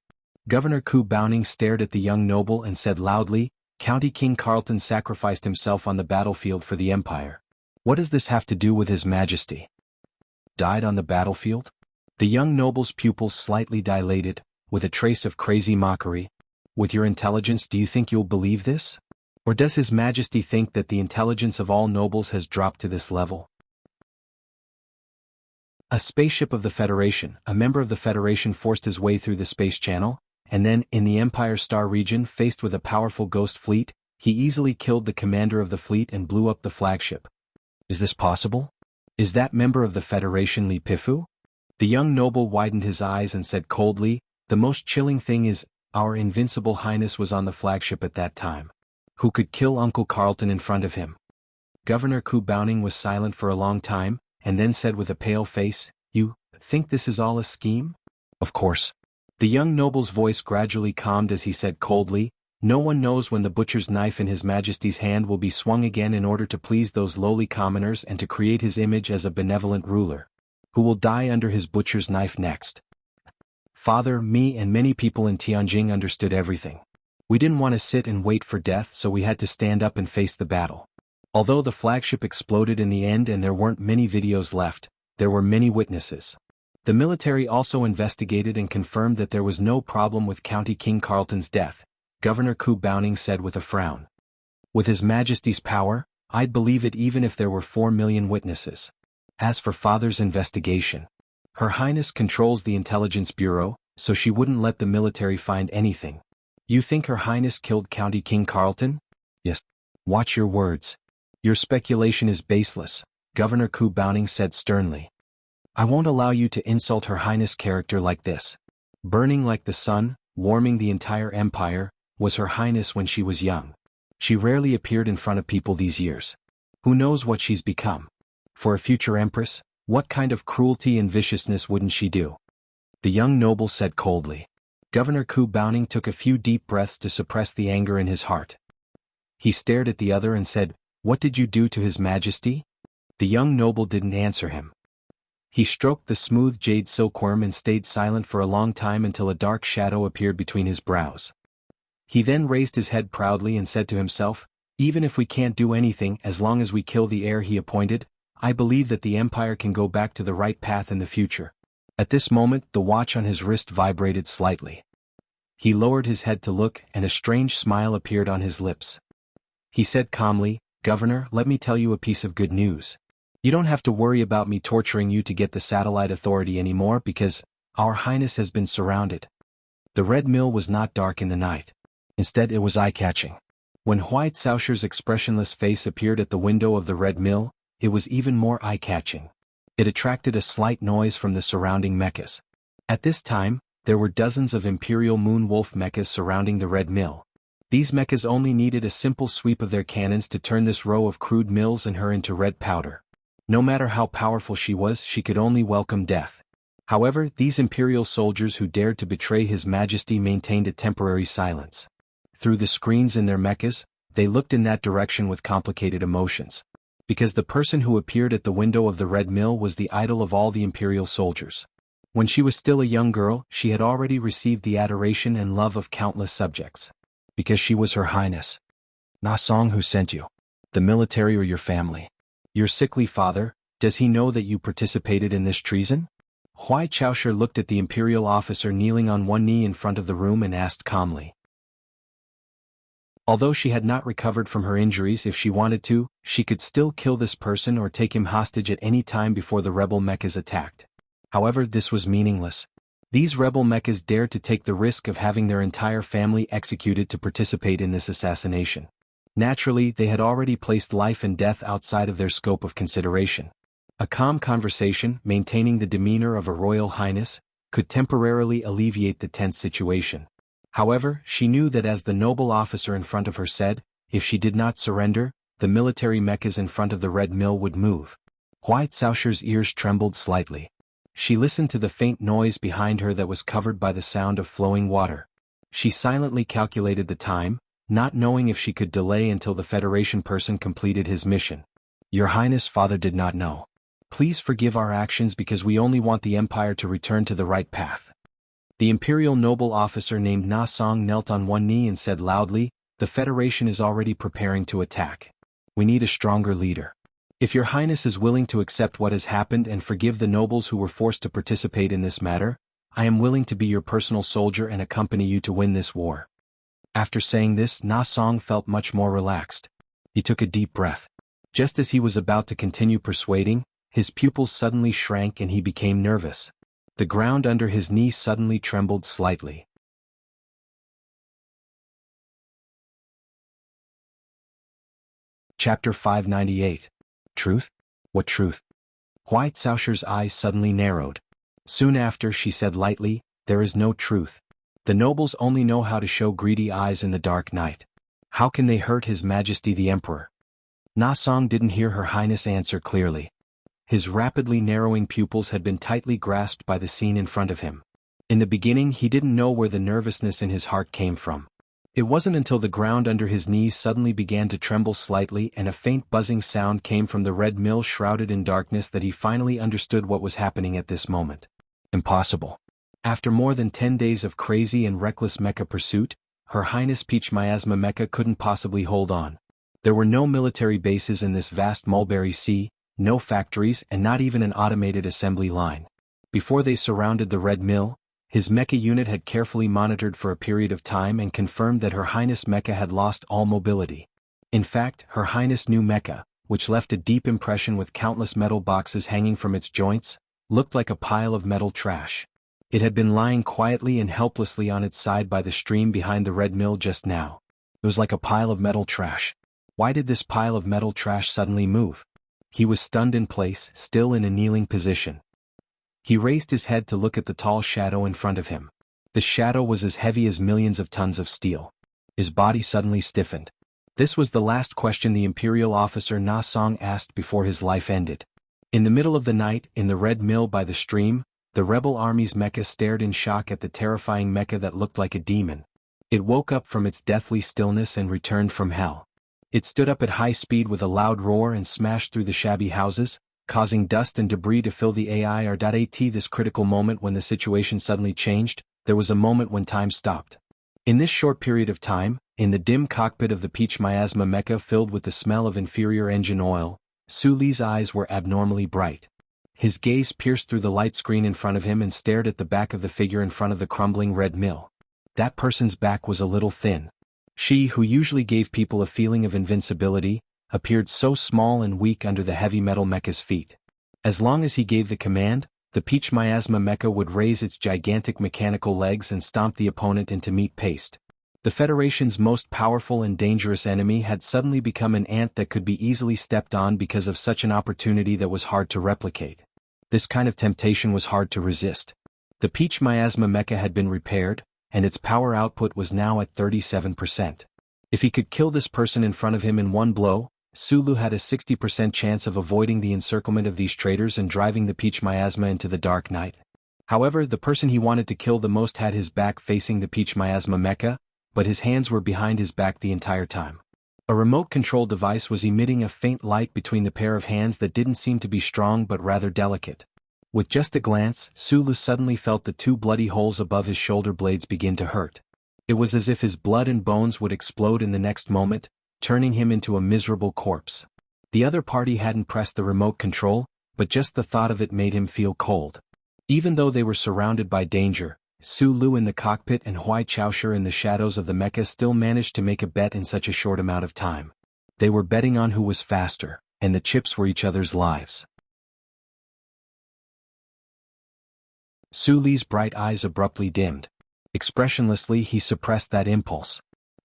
Governor Ku Bowning stared at the young noble and said loudly, County King Carlton sacrificed himself on the battlefield for the Empire. What does this have to do with His Majesty? Died on the battlefield? The young noble's pupils slightly dilated, with a trace of crazy mockery. With your intelligence, do you think you'll believe this? Or does His Majesty think that the intelligence of all nobles has dropped to this level? A spaceship of the Federation, a member of the Federation, forced his way through the space channel, and then, in the Empire Star region faced with a powerful ghost fleet, he easily killed the commander of the fleet and blew up the flagship. Is this possible? Is that member of the Federation Li Pifu? The young noble widened his eyes and said coldly, the most chilling thing is, Our Invincible Highness was on the flagship at that time. Who could kill Uncle Carlton in front of him? Governor Ku Bowning was silent for a long time, and then said with a pale face, You think this is all a scheme? Of course. The young noble's voice gradually calmed as he said coldly, No one knows when the butcher's knife in His Majesty's hand will be swung again in order to please those lowly commoners and to create his image as a benevolent ruler. Who will die under his butcher's knife next? Father, me and many people in Tianjin understood everything. We didn't want to sit and wait for death, so we had to stand up and face the battle. Although the flagship exploded in the end and there weren't many videos left, there were many witnesses. The military also investigated and confirmed that there was no problem with County King Carlton's death, Governor Ku Bowning said with a frown. With His Majesty's power, I'd believe it even if there were 4 million witnesses. As for Father's investigation, Her Highness controls the Intelligence Bureau, so she wouldn't let the military find anything. You think Her Highness killed County King Carlton? Yes. Watch your words. Your speculation is baseless, Governor Ku Bowning said sternly. I won't allow you to insult Her Highness' character like this. Burning like the sun, warming the entire empire, was Her Highness when she was young. She rarely appeared in front of people these years. Who knows what she's become? For a future empress, what kind of cruelty and viciousness wouldn't she do? The young noble said coldly. Governor Ku Bowning took a few deep breaths to suppress the anger in his heart. He stared at the other and said, What did you do to His Majesty? The young noble didn't answer him. He stroked the smooth jade silkworm and stayed silent for a long time until a dark shadow appeared between his brows. He then raised his head proudly and said to himself, Even if we can't do anything as long as we kill the heir he appointed, I believe that the empire can go back to the right path in the future. At this moment, the watch on his wrist vibrated slightly. He lowered his head to look, and a strange smile appeared on his lips. He said calmly, Governor, let me tell you a piece of good news. You don't have to worry about me torturing you to get the satellite authority anymore because Our Highness has been surrounded. The Red Mill was not dark in the night. Instead, it was eye-catching. When White Sausher's expressionless face appeared at the window of the Red Mill, it was even more eye-catching. It attracted a slight noise from the surrounding mechas. At this time, there were dozens of Imperial Moon Wolf mechas surrounding the Red Mill. These mechas only needed a simple sweep of their cannons to turn this row of crude mills and her into red powder. No matter how powerful she was, she could only welcome death. However, these Imperial soldiers who dared to betray His Majesty maintained a temporary silence. Through the screens in their mechas, they looked in that direction with complicated emotions. Because the person who appeared at the window of the Red Mill was the idol of all the Imperial soldiers. When she was still a young girl, she had already received the adoration and love of countless subjects. Because she was Her Highness. Na Song, who sent you? The military or your family? Your sickly father, does he know that you participated in this treason? Huai Chaosher looked at the Imperial officer kneeling on one knee in front of the room and asked calmly. Although she had not recovered from her injuries, if she wanted to, she could still kill this person or take him hostage at any time before the rebel mechas attacked. However, this was meaningless. These rebel mechas dared to take the risk of having their entire family executed to participate in this assassination. Naturally, they had already placed life and death outside of their scope of consideration. A calm conversation, maintaining the demeanor of a royal highness, could temporarily alleviate the tense situation. However, she knew that as the noble officer in front of her said, if she did not surrender, the military mechas in front of the Red Mill would move. White Sausher's ears trembled slightly. She listened to the faint noise behind her that was covered by the sound of flowing water. She silently calculated the time, not knowing if she could delay until the Federation person completed his mission. Your Highness, Father did not know. Please forgive our actions because we only want the Empire to return to the right path. The Imperial noble officer named Na Song knelt on one knee and said loudly, the Federation is already preparing to attack. We need a stronger leader. If your Highness is willing to accept what has happened and forgive the nobles who were forced to participate in this matter, I am willing to be your personal soldier and accompany you to win this war. After saying this, Na Song felt much more relaxed. He took a deep breath. Just as he was about to continue persuading, his pupils suddenly shrank and he became nervous. The ground under his knee suddenly trembled slightly. Chapter 598. Truth? What truth? Huai Caoshi's eyes suddenly narrowed. Soon after she said lightly, there is no truth. The nobles only know how to show greedy eyes in the dark night. How can they hurt His Majesty the Emperor? Na Song didn't hear Her Highness answer clearly. His rapidly narrowing pupils had been tightly grasped by the scene in front of him. In the beginning he didn't know where the nervousness in his heart came from. It wasn't until the ground under his knees suddenly began to tremble slightly and a faint buzzing sound came from the red mill shrouded in darkness that he finally understood what was happening at this moment. Impossible. After more than 10 days of crazy and reckless mecha pursuit, Her Highness Peach Miasma Mecha couldn't possibly hold on. There were no military bases in this vast mulberry sea, no factories and not even an automated assembly line. Before they surrounded the red mill, his mecha unit had carefully monitored for a period of time and confirmed that Her Highness Mecha had lost all mobility. In fact, Her Highness' new mecha, which left a deep impression with countless metal boxes hanging from its joints, looked like a pile of metal trash. It had been lying quietly and helplessly on its side by the stream behind the red mill just now. It was like a pile of metal trash. Why did this pile of metal trash suddenly move? He was stunned in place, still in a kneeling position. He raised his head to look at the tall shadow in front of him. The shadow was as heavy as millions of tons of steel. His body suddenly stiffened. This was the last question the Imperial officer Na Song asked before his life ended. In the middle of the night, in the red mill by the stream, the rebel army's mecha stared in shock at the terrifying mecha that looked like a demon. It woke up from its deathly stillness and returned from hell. It stood up at high speed with a loud roar and smashed through the shabby houses, causing dust and debris to fill the air. At this critical moment when the situation suddenly changed, there was a moment when time stopped. In this short period of time, in the dim cockpit of the Peach Miasma Mecha filled with the smell of inferior engine oil, Su Li's eyes were abnormally bright. His gaze pierced through the light screen in front of him and stared at the back of the figure in front of the crumbling red mill. That person's back was a little thin. She, who usually gave people a feeling of invincibility, appeared so small and weak under the heavy metal mecha's feet. As long as he gave the command, the Peach Miasma Mecha would raise its gigantic mechanical legs and stomp the opponent into meat paste. The Federation's most powerful and dangerous enemy had suddenly become an ant that could be easily stepped on because of such an opportunity that was hard to replicate. This kind of temptation was hard to resist. The Peach Miasma Mecha had been repaired, and its power output was now at 37%. If he could kill this person in front of him in one blow, Sulu had a 60% chance of avoiding the encirclement of these traitors and driving the Peach Miasma into the dark night. However, the person he wanted to kill the most had his back facing the Peach Miasma Mecha, but his hands were behind his back the entire time. A remote control device was emitting a faint light between the pair of hands that didn't seem to be strong but rather delicate. With just a glance, Sulu suddenly felt the two bloody holes above his shoulder blades begin to hurt. It was as if his blood and bones would explode in the next moment, turning him into a miserable corpse. The other party hadn't pressed the remote control, but just the thought of it made him feel cold. Even though they were surrounded by danger, Su Lu in the cockpit and Huai Caoshi in the shadows of the mecha still managed to make a bet in such a short amount of time. They were betting on who was faster, and the chips were each other's lives. Su Li's bright eyes abruptly dimmed. Expressionlessly he suppressed that impulse.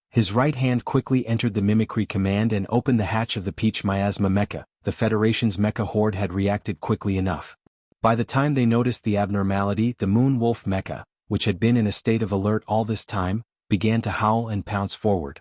His right hand quickly entered the mimicry command and opened the hatch of the Peach Miasma Mecha. The Federation's mecha horde had reacted quickly enough. By the time they noticed the abnormality, the Moon Wolf Mecha, which had been in a state of alert all this time, began to howl and pounce forward.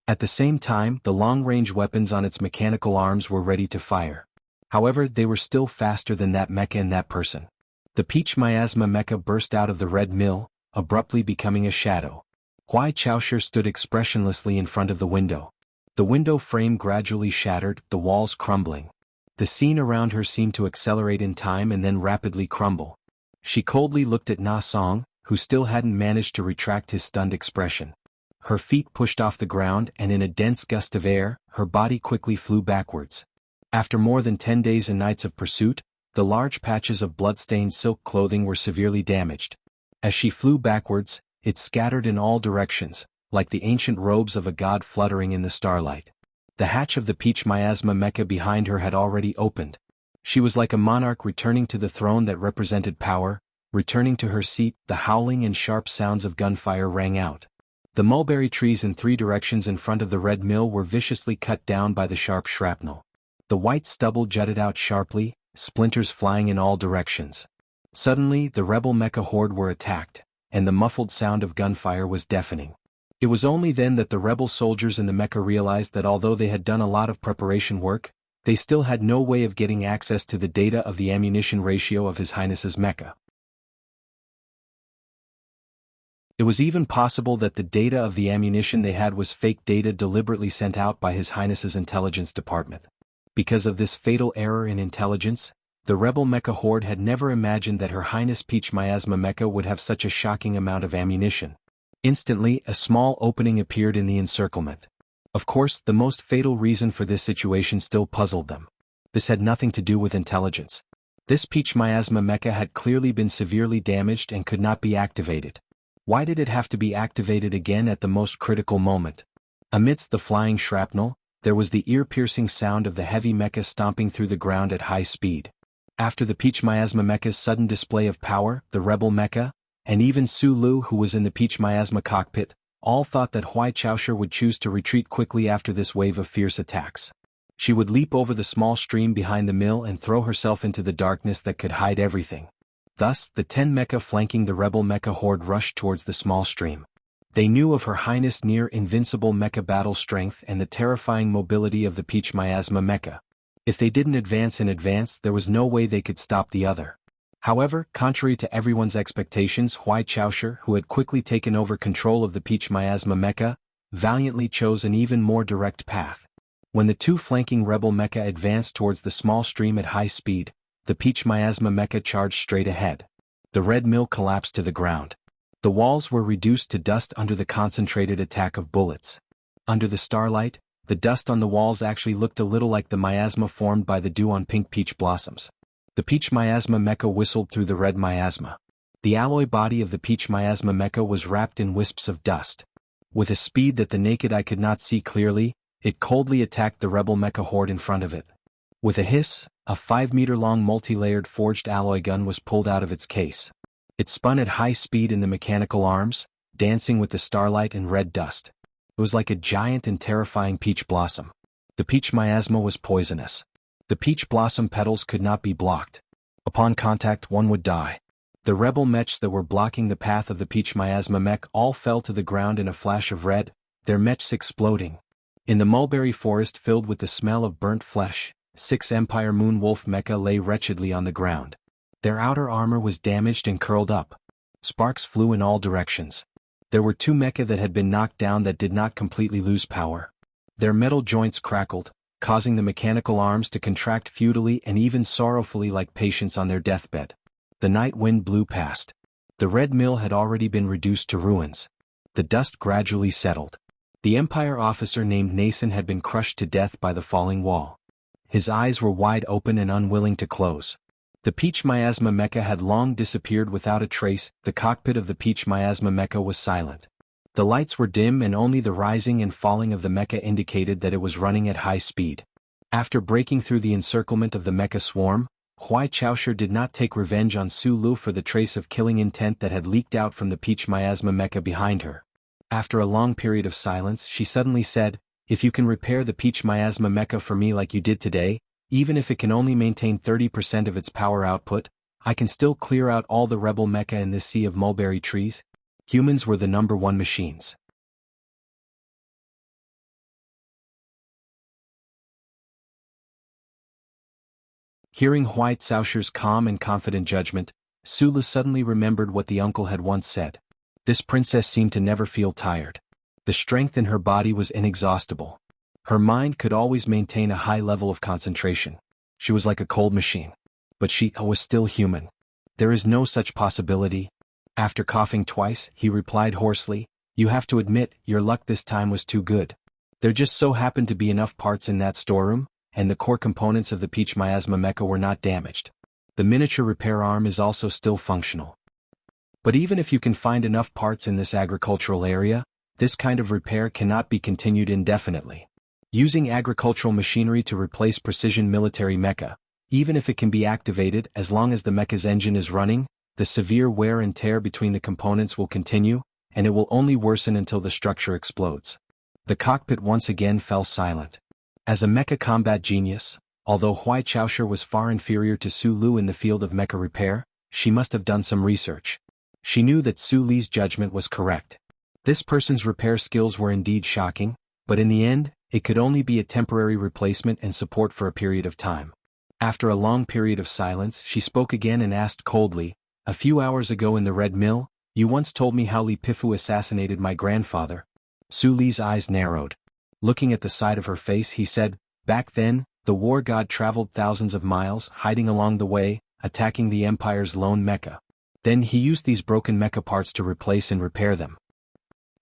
At the same time, the long-range weapons on its mechanical arms were ready to fire. However, they were still faster than that mecha and that person. The Peach Miasma Mecha burst out of the red mill, abruptly becoming a shadow. Huai Chaoshi stood expressionlessly in front of the window. The window frame gradually shattered, the walls crumbling. The scene around her seemed to accelerate in time and then rapidly crumble. She coldly looked at Na Song, who still hadn't managed to retract his stunned expression. Her feet pushed off the ground and in a dense gust of air, her body quickly flew backwards. After more than 10 days and nights of pursuit, the large patches of blood-stained silk clothing were severely damaged. As she flew backwards, it scattered in all directions, like the ancient robes of a god fluttering in the starlight. The hatch of the peach miasma mecha behind her had already opened. She was like a monarch returning to the throne that represented power. Returning to her seat, the howling and sharp sounds of gunfire rang out. The mulberry trees in 3 directions in front of the red mill were viciously cut down by the sharp shrapnel. The white stubble jutted out sharply, splinters flying in all directions. Suddenly, the rebel mecha horde were attacked, and the muffled sound of gunfire was deafening. It was only then that the rebel soldiers in the mecha realized that although they had done a lot of preparation work, they still had no way of getting access to the data of the ammunition ratio of His Highness's mecha. It was even possible that the data of the ammunition they had was fake data deliberately sent out by His Highness's intelligence department. Because of this fatal error in intelligence, the rebel mecha horde had never imagined that Her Highness Peach Miasma mecha would have such a shocking amount of ammunition. Instantly, a small opening appeared in the encirclement. Of course, the most fatal reason for this situation still puzzled them. This had nothing to do with intelligence. This Peach Miasma mecha had clearly been severely damaged and could not be activated. Why did it have to be activated again at the most critical moment? Amidst the flying shrapnel, there was the ear-piercing sound of the heavy mecha stomping through the ground at high speed. After the Peach Miasma mecha's sudden display of power, the rebel mecha, and even Su Lu, who was in the Peach Miasma cockpit, all thought that Huai Chaoshi would choose to retreat quickly after this wave of fierce attacks. She would leap over the small stream behind the mill and throw herself into the darkness that could hide everything. Thus, the 10 mecha flanking the rebel mecha horde rushed towards the small stream. They knew of Her Highness' near-invincible mecha battle strength and the terrifying mobility of the Peach Miasma mecha. If they didn't advance in advance, there was no way they could stop the other. However, contrary to everyone's expectations, Huai Chaoshi, who had quickly taken over control of the Peach Miasma mecha, valiantly chose an even more direct path. When the 2 flanking rebel mecha advanced towards the small stream at high speed, the Peach Miasma mecha charged straight ahead. The red mill collapsed to the ground. The walls were reduced to dust under the concentrated attack of bullets. Under the starlight, the dust on the walls actually looked a little like the miasma formed by the dew on pink peach blossoms. The Peach Miasma mecha whistled through the red miasma. The alloy body of the Peach Miasma mecha was wrapped in wisps of dust. With a speed that the naked eye could not see clearly, it coldly attacked the rebel mecha horde in front of it. With a hiss, a 5-meter-long multi-layered forged alloy gun was pulled out of its case. It spun at high speed in the mechanical arms, dancing with the starlight and red dust. It was like a giant and terrifying peach blossom. The peach miasma was poisonous. The peach blossom petals could not be blocked. Upon contact, one would die. The rebel mechs that were blocking the path of the Peach Miasma mech all fell to the ground in a flash of red, their mechs exploding. In the mulberry forest filled with the smell of burnt flesh, 6 Empire Moon Wolf mecha lay wretchedly on the ground. Their outer armor was damaged and curled up. Sparks flew in all directions. There were 2 mecha that had been knocked down that did not completely lose power. Their metal joints crackled, causing the mechanical arms to contract futilely and even sorrowfully like patients on their deathbed. The night wind blew past. The red mill had already been reduced to ruins. The dust gradually settled. The Empire officer named Nason had been crushed to death by the falling wall. His eyes were wide open and unwilling to close. The Peach Miasma mecha had long disappeared without a trace. The cockpit of the Peach Miasma mecha was silent. The lights were dim and only the rising and falling of the mecha indicated that it was running at high speed. After breaking through the encirclement of the mecha swarm, Huai Chaoshi did not take revenge on Su Lu for the trace of killing intent that had leaked out from the Peach Miasma mecha behind her. After a long period of silence, she suddenly said, "If you can repair the Peach Miasma mecha for me like you did today, even if it can only maintain 30% of its power output, I can still clear out all the rebel mecha in this sea of mulberry trees." Humans were the #1 machines. Hearing Huai Caoshi's calm and confident judgment, Su Lu suddenly remembered what the uncle had once said. This princess seemed to never feel tired. The strength in her body was inexhaustible. Her mind could always maintain a high level of concentration. She was like a cold machine. But she was still human. There is no such possibility. After coughing twice, he replied hoarsely, "You have to admit, your luck this time was too good. There just so happened to be enough parts in that storeroom, and the core components of the Peach Miasma mecha were not damaged. The miniature repair arm is also still functional. But even if you can find enough parts in this agricultural area, this kind of repair cannot be continued indefinitely. Using agricultural machinery to replace precision military mecha, even if it can be activated as long as the mecha's engine is running, the severe wear and tear between the components will continue, and it will only worsen until the structure explodes." The cockpit once again fell silent. As a mecha combat genius, although Hui Chaosher was far inferior to Su Lu in the field of mecha repair, she must have done some research. She knew that Su Li's judgment was correct. This person's repair skills were indeed shocking, but in the end, it could only be a temporary replacement and support for a period of time. After a long period of silence, she spoke again and asked coldly, "A few hours ago in the Red Mill, you once told me how Li Pifu assassinated my grandfather." Su Li's eyes narrowed. Looking at the side of her face, he said, "Back then, the war god traveled thousands of miles, hiding along the way, attacking the Empire's lone mecha. Then he used these broken mecha parts to replace and repair them."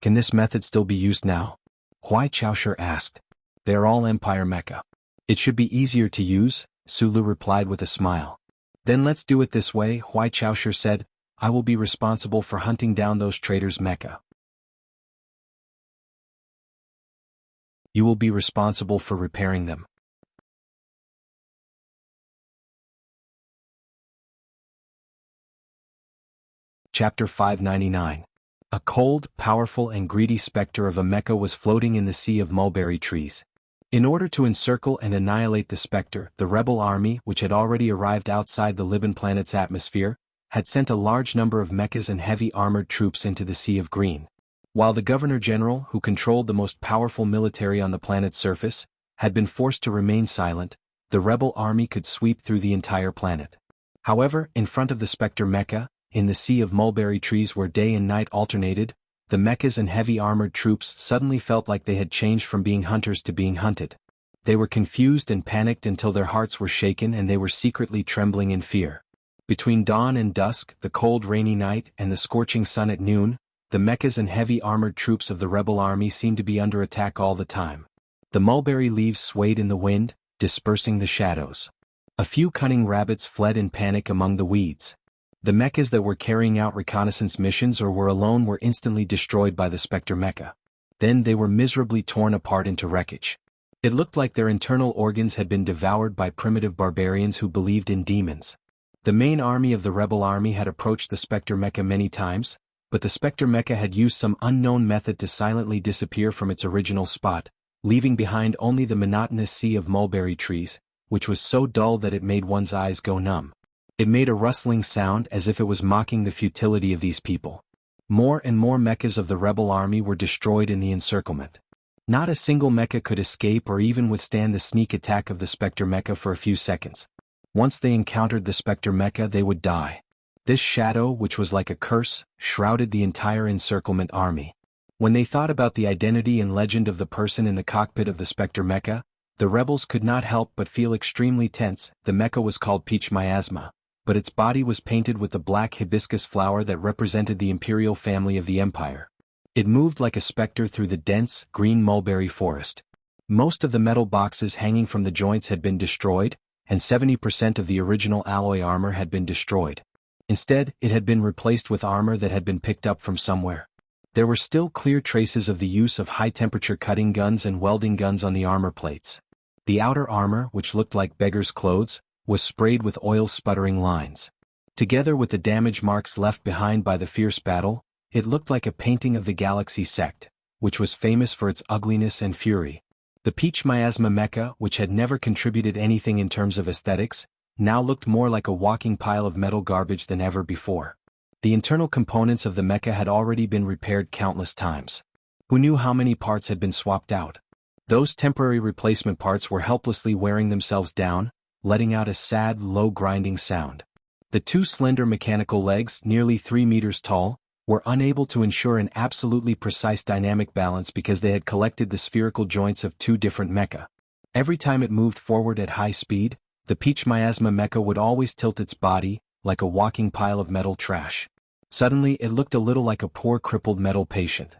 "Can this method still be used now?" Hui Chaosher asked. "They are all Empire mecha. It should be easier to use," Su Lu replied with a smile. "Then let's do it this way," Hui Chaosher said. "I will be responsible for hunting down those traitors' mecha. You will be responsible for repairing them." Chapter 599. A cold, powerful and greedy specter of a mecha was floating in the sea of mulberry trees. In order to encircle and annihilate the specter, the rebel army, which had already arrived outside the Liban planet's atmosphere, had sent a large number of mechas and heavy armored troops into the Sea of Green. While the Governor-General, who controlled the most powerful military on the planet's surface, had been forced to remain silent, the rebel army could sweep through the entire planet. However, in front of the Spectre mecha, in the sea of mulberry trees where day and night alternated, the mechas and heavy armored troops suddenly felt like they had changed from being hunters to being hunted. They were confused and panicked until their hearts were shaken and they were secretly trembling in fear. Between dawn and dusk, the cold rainy night and the scorching sun at noon, the mechas and heavy armored troops of the rebel army seemed to be under attack all the time. The mulberry leaves swayed in the wind, dispersing the shadows. A few cunning rabbits fled in panic among the weeds. The mechas that were carrying out reconnaissance missions or were alone were instantly destroyed by the Spectre mecha. Then they were miserably torn apart into wreckage. It looked like their internal organs had been devoured by primitive barbarians who believed in demons. The main army of the rebel army had approached the Spectre mecha many times, but the Spectre mecha had used some unknown method to silently disappear from its original spot, leaving behind only the monotonous sea of mulberry trees, which was so dull that it made one's eyes go numb. It made a rustling sound as if it was mocking the futility of these people. More and more mechas of the rebel army were destroyed in the encirclement. Not a single mecha could escape or even withstand the sneak attack of the Spectre mecha for a few seconds. Once they encountered the Spectre mecha, they would die. This shadow, which was like a curse, shrouded the entire encirclement army. When they thought about the identity and legend of the person in the cockpit of the Spectre mecha, the rebels could not help but feel extremely tense. The mecha was called Peach Miasma, but its body was painted with the black hibiscus flower that represented the imperial family of the empire. It moved like a specter through the dense, green mulberry forest. Most of the metal boxes hanging from the joints had been destroyed, and 70% of the original alloy armor had been destroyed. Instead, it had been replaced with armor that had been picked up from somewhere. There were still clear traces of the use of high-temperature cutting guns and welding guns on the armor plates. The outer armor, which looked like beggar's clothes, was sprayed with oil-sputtering lines. Together with the damage marks left behind by the fierce battle, it looked like a painting of the Galaxy sect, which was famous for its ugliness and fury. The Peach Miasma mecha, which had never contributed anything in terms of aesthetics, now looked more like a walking pile of metal garbage than ever before. The internal components of the mecha had already been repaired countless times. Who knew how many parts had been swapped out? Those temporary replacement parts were helplessly wearing themselves down, letting out a sad, low grinding sound. The two slender mechanical legs, nearly 3 meters tall, were unable to ensure an absolutely precise dynamic balance because they had collected the spherical joints of two different mecha. Every time it moved forward at high speed, the Peach Miasma mecha would always tilt its body, like a walking pile of metal trash. Suddenly it looked a little like a poor crippled metal patient.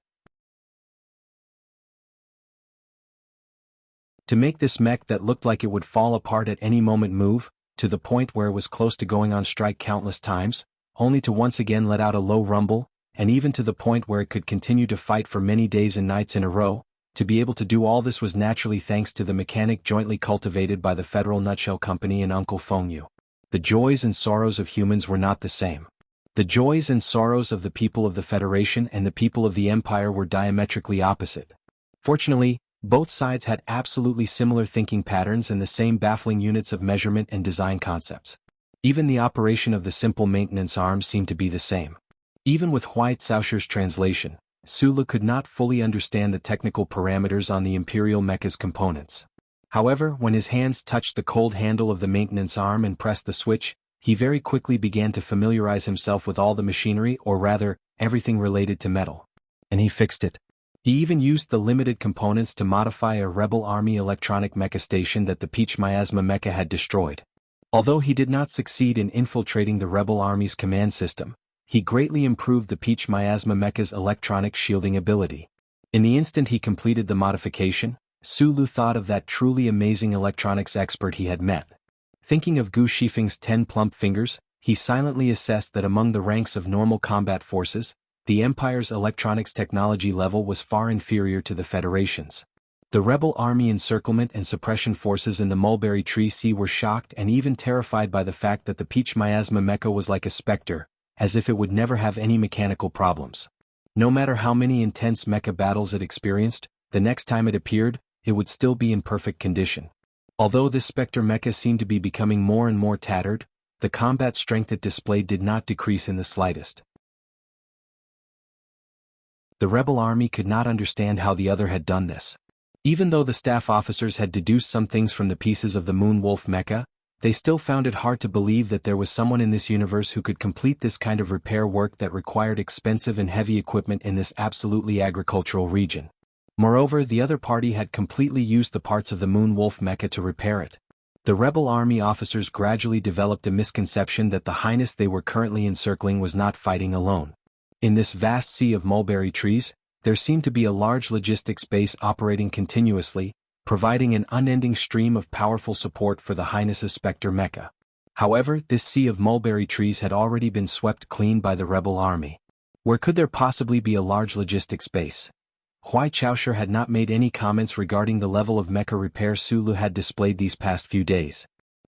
To make this mech that looked like it would fall apart at any moment move, to the point where it was close to going on strike countless times, only to once again let out a low rumble, and even to the point where it could continue to fight for many days and nights in a row, to be able to do all this was naturally thanks to the mechanic jointly cultivated by the Federal Nutshell Company and Uncle Fengyu. The joys and sorrows of humans were not the same. The joys and sorrows of the people of the Federation and the people of the Empire were diametrically opposite. Fortunately, both sides had absolutely similar thinking patterns and the same baffling units of measurement and design concepts. Even the operation of the simple maintenance arm seemed to be the same. Even with Hui Caoshi's translation, Sulu could not fully understand the technical parameters on the Imperial Mecha's components. However, when his hands touched the cold handle of the maintenance arm and pressed the switch, he very quickly began to familiarize himself with all the machinery, or rather, everything related to metal. And he fixed it. He even used the limited components to modify a Rebel Army electronic mecha station that the Peach Miasma mecha had destroyed. Although he did not succeed in infiltrating the Rebel Army's command system, he greatly improved the Peach Miasma mecha's electronic shielding ability. In the instant he completed the modification, Sulu thought of that truly amazing electronics expert he had met. Thinking of Gu Shifeng's 10 plump fingers, he silently assessed that among the ranks of normal combat forces, the Empire's electronics technology level was far inferior to the Federation's. The Rebel Army encirclement and suppression forces in the Mulberry Tree Sea were shocked and even terrified by the fact that the Peach Miasma mecha was like a specter, as if it would never have any mechanical problems. No matter how many intense mecha battles it experienced, the next time it appeared, it would still be in perfect condition. Although this Spectre mecha seemed to be becoming more and more tattered, the combat strength it displayed did not decrease in the slightest. The Rebel Army could not understand how the other had done this. Even though the staff officers had deduced some things from the pieces of the Moon Wolf mecha, they still found it hard to believe that there was someone in this universe who could complete this kind of repair work that required expensive and heavy equipment in this absolutely agricultural region. Moreover, the other party had completely used the parts of the Moon Wolf mecha to repair it. The Rebel Army officers gradually developed a misconception that the highness they were currently encircling was not fighting alone. In this vast sea of mulberry trees, there seemed to be a large logistics base operating continuously, providing an unending stream of powerful support for the Highness's Spectre mecha. However, this sea of mulberry trees had already been swept clean by the Rebel Army. Where could there possibly be a large logistics base? Hui Caoshi had not made any comments regarding the level of mecha repair Sulu had displayed these past few days.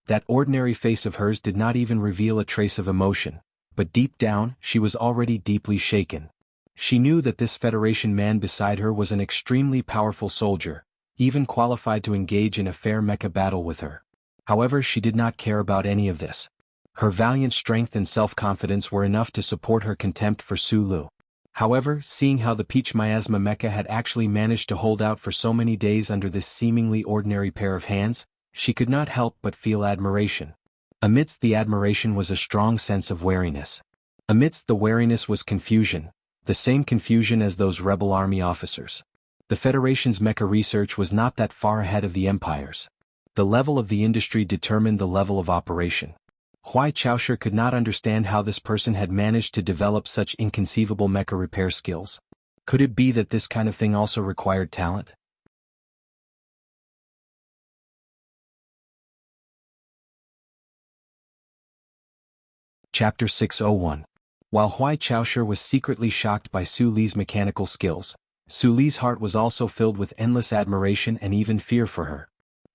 That ordinary face of hers did not even reveal a trace of emotion. But deep down, she was already deeply shaken. She knew that this Federation man beside her was an extremely powerful soldier, even qualified to engage in a fair mecha battle with her. However, she did not care about any of this. Her valiant strength and self-confidence were enough to support her contempt for Sulu. However, seeing how the Peach Miasma mecha had actually managed to hold out for so many days under this seemingly ordinary pair of hands, she could not help but feel admiration. Amidst the admiration was a strong sense of wariness. Amidst the wariness was confusion, the same confusion as those Rebel Army officers. The Federation's mecha research was not that far ahead of the Empire's. The level of the industry determined the level of operation. Hui Caoshi could not understand how this person had managed to develop such inconceivable mecha repair skills. Could it be that this kind of thing also required talent? Chapter 601. While Hui Caoshi was secretly shocked by Su Li's mechanical skills, Su Li's heart was also filled with endless admiration and even fear for her.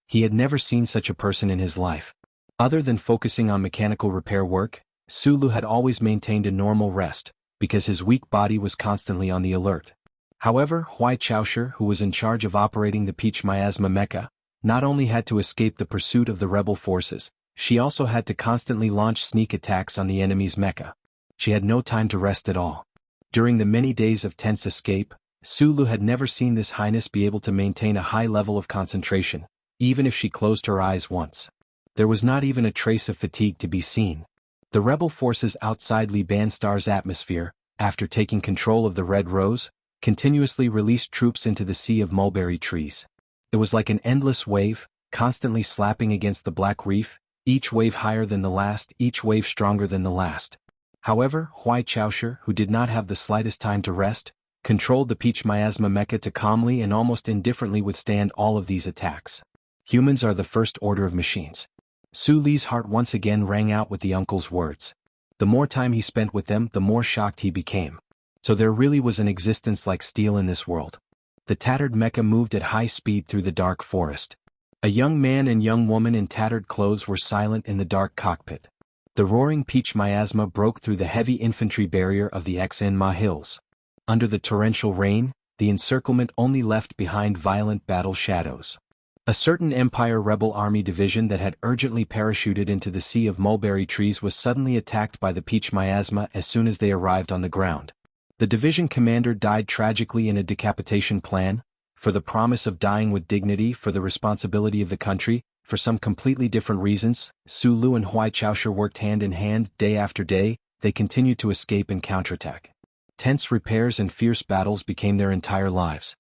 He had never seen such a person in his life. Other than focusing on mechanical repair work, Sulu had always maintained a normal rest, because his weak body was constantly on the alert. However, Hui Caoshi, who was in charge of operating the Peach Miasma mecha, not only had to escape the pursuit of the rebel forces, she also had to constantly launch sneak attacks on the enemy's mecha. She had no time to rest at all. During the many days of tense escape, Sulu had never seen this highness be able to maintain a high level of concentration, even if she closed her eyes once. There was not even a trace of fatigue to be seen. The rebel forces outside Li Banstar's atmosphere, after taking control of the Red Rose, continuously released troops into the sea of mulberry trees. It was like an endless wave, constantly slapping against the black reef, each wave higher than the last, each wave stronger than the last. However, Huai Chaosher, who did not have the slightest time to rest, controlled the Peach Miasma Mecha to calmly and almost indifferently withstand all of these attacks. Humans are the first order of machines. Su Li's heart once again rang out with the uncle's words. The more time he spent with them, the more shocked he became. So there really was an existence like steel in this world. The tattered mecha moved at high speed through the dark forest. A young man and young woman in tattered clothes were silent in the dark cockpit. The roaring Peach Miasma broke through the heavy infantry barrier of the Xinma Hills. Under the torrential rain, the encirclement only left behind violent battle shadows. A certain Empire rebel army division that had urgently parachuted into the sea of mulberry trees was suddenly attacked by the Peach Miasma as soon as they arrived on the ground. The division commander died tragically in a decapitation plan, for the promise of dying with dignity, for the responsibility of the country. For some completely different reasons, Su Lu and Huai Chaosher worked hand in hand day after day. They continued to escape and counterattack. Tense repairs and fierce battles became their entire lives.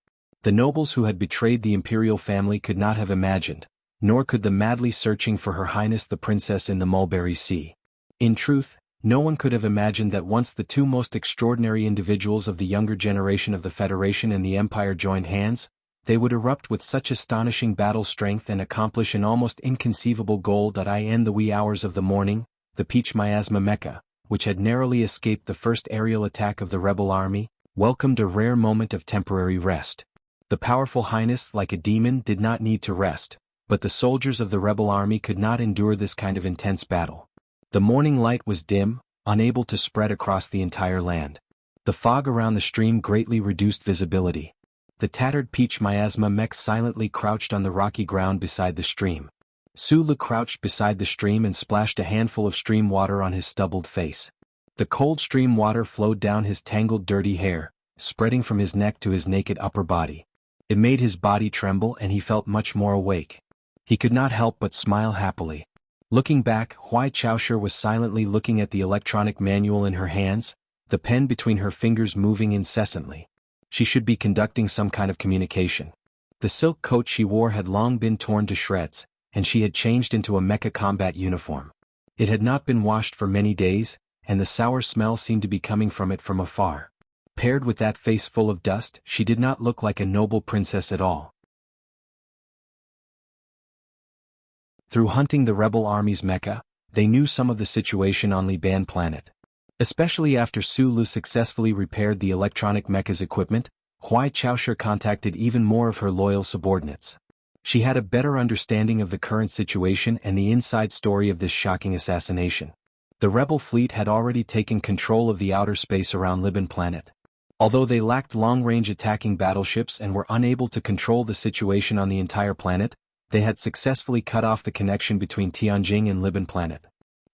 The nobles who had betrayed the imperial family could not have imagined, nor could the madly searching for Her Highness the Princess in the Mulberry Sea. In truth, no one could have imagined that once the two most extraordinary individuals of the younger generation of the Federation and the Empire joined hands, they would erupt with such astonishing battle strength and accomplish an almost inconceivable goal. In the wee hours of the morning, the Peach Miasma Mecha, which had narrowly escaped the first aerial attack of the rebel army, welcomed a rare moment of temporary rest. The powerful highness, like a demon, did not need to rest, but the soldiers of the rebel army could not endure this kind of intense battle. The morning light was dim, unable to spread across the entire land. The fog around the stream greatly reduced visibility. The tattered Peach Miasma mech silently crouched on the rocky ground beside the stream. Su Lu crouched beside the stream and splashed a handful of stream water on his stubbled face. The cold stream water flowed down his tangled dirty hair, spreading from his neck to his naked upper body. It made his body tremble and he felt much more awake. He could not help but smile happily. Looking back, Huai Chaosher was silently looking at the electronic manual in her hands, the pen between her fingers moving incessantly. She should be conducting some kind of communication. The silk coat she wore had long been torn to shreds, and she had changed into a mecha combat uniform. It had not been washed for many days, and the sour smell seemed to be coming from it from afar. Paired with that face full of dust, she did not look like a noble princess at all. Through hunting the rebel army's mecha, they knew some of the situation on Liban planet. Especially after Su Lu successfully repaired the electronic mecha's equipment, Huai Chaosher contacted even more of her loyal subordinates. She had a better understanding of the current situation and the inside story of this shocking assassination. The rebel fleet had already taken control of the outer space around Liban planet. Although they lacked long-range attacking battleships and were unable to control the situation on the entire planet, they had successfully cut off the connection between Tianjin and Liban planet.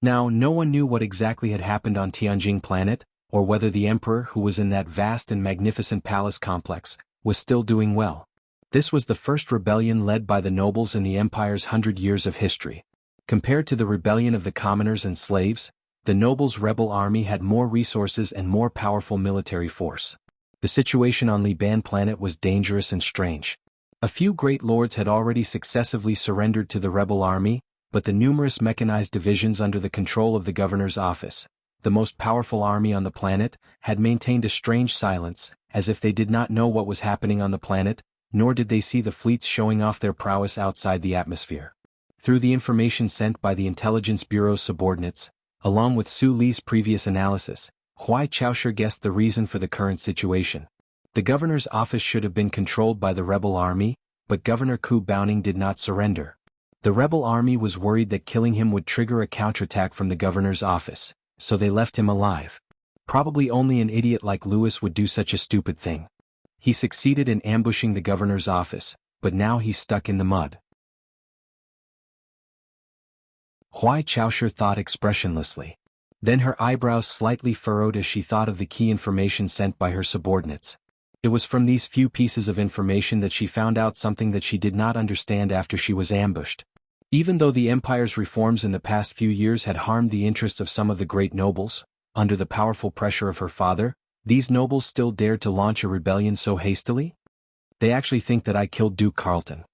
Now, no one knew what exactly had happened on Tianjin planet, or whether the emperor who was in that vast and magnificent palace complex was still doing well. This was the first rebellion led by the nobles in the empire's 100 years of history. Compared to the rebellion of the commoners and slaves, the nobles' rebel army had more resources and more powerful military force. The situation on Liban planet was dangerous and strange. A few great lords had already successively surrendered to the rebel army, but the numerous mechanized divisions under the control of the governor's office, the most powerful army on the planet, had maintained a strange silence, as if they did not know what was happening on the planet, nor did they see the fleets showing off their prowess outside the atmosphere. Through the information sent by the Intelligence Bureau's subordinates, along with Su Li's previous analysis, Huai Chaosher guessed the reason for the current situation. The governor's office should have been controlled by the rebel army, but Governor Ku Bowning did not surrender. The rebel army was worried that killing him would trigger a counterattack from the governor's office, so they left him alive. Probably only an idiot like Louis would do such a stupid thing. He succeeded in ambushing the governor's office, but now he's stuck in the mud. Huai Chaosher thought expressionlessly. Then her eyebrows slightly furrowed as she thought of the key information sent by her subordinates. It was from these few pieces of information that she found out something that she did not understand after she was ambushed. Even though the empire's reforms in the past few years had harmed the interests of some of the great nobles, under the powerful pressure of her father, These nobles still dared to launch a rebellion so hastily? They actually think that I killed Duke Carlton.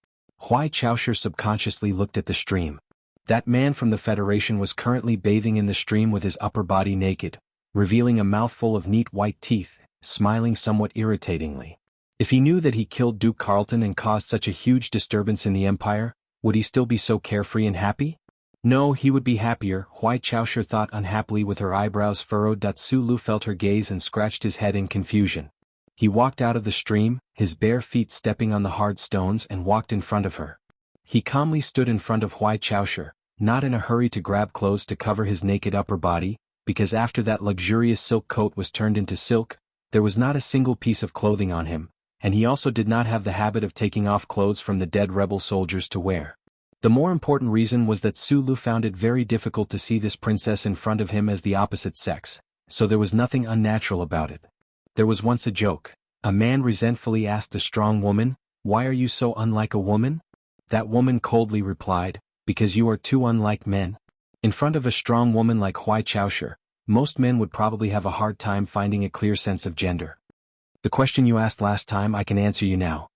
Huai Chaosher subconsciously looked at the stream. That man from the Federation was currently bathing in the stream with his upper body naked, revealing a mouthful of neat white teeth, smiling somewhat irritatingly. If he knew that he killed Duke Carlton and caused such a huge disturbance in the Empire, would he still be so carefree and happy? No, he would be happier, Huai Chaosher thought unhappily with her eyebrows furrowed. Su felt her gaze and scratched his head in confusion. He walked out of the stream, his bare feet stepping on the hard stones, and walked in front of her. He calmly stood in front of Huai Chaosher, not in a hurry to grab clothes to cover his naked upper body, because after that luxurious silk coat was turned into silk, there was not a single piece of clothing on him, and he also did not have the habit of taking off clothes from the dead rebel soldiers to wear. The more important reason was that Su found it very difficult to see this princess in front of him as the opposite sex, so there was nothing unnatural about it. There was once a joke. A man resentfully asked a strong woman, "Why are you so unlike a woman?" That woman coldly replied, "Because you are too unlike men." In front of a strong woman like Huai Chaosher, most men would probably have a hard time finding a clear sense of gender. The question you asked last time I can answer you now.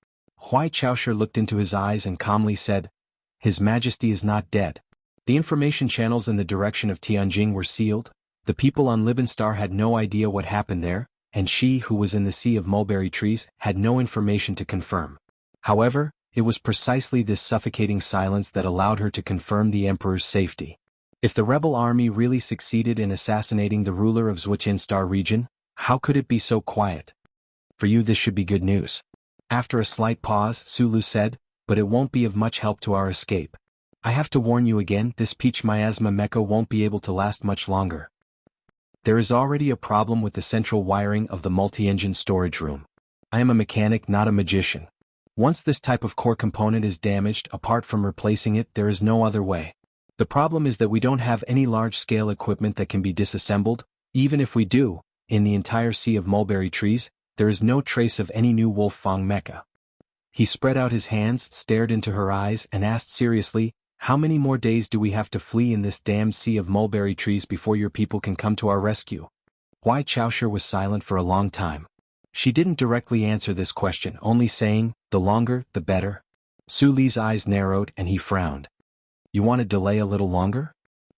Huai Chaosher looked into his eyes and calmly said, "His Majesty is not dead." The information channels in the direction of Tianjin were sealed, the people on Libenstar had no idea what happened there, and she who was in the Sea of Mulberry Trees had no information to confirm. However, it was precisely this suffocating silence that allowed her to confirm the Emperor's safety. If the rebel army really succeeded in assassinating the ruler of Zwichinstar region, how could it be so quiet? For you this should be good news. After a slight pause, Sulu said, "But it won't be of much help to our escape. I have to warn you again, this peach miasma mecha won't be able to last much longer. There is already a problem with the central wiring of the multi-engine storage room. I am a mechanic, not a magician. Once this type of core component is damaged, apart from replacing it, there is no other way. The problem is that we don't have any large-scale equipment that can be disassembled. Even if we do, in the entire Sea of Mulberry Trees, there is no trace of any new Wolf Fang mecha." He spread out his hands, stared into her eyes, and asked seriously, "How many more days do we have to flee in this damned Sea of Mulberry Trees before your people can come to our rescue?" Huai Chaosher was silent for a long time. She didn't directly answer this question, only saying, "The longer, the better." Su Li's eyes narrowed and he frowned. "You want to delay a little longer?"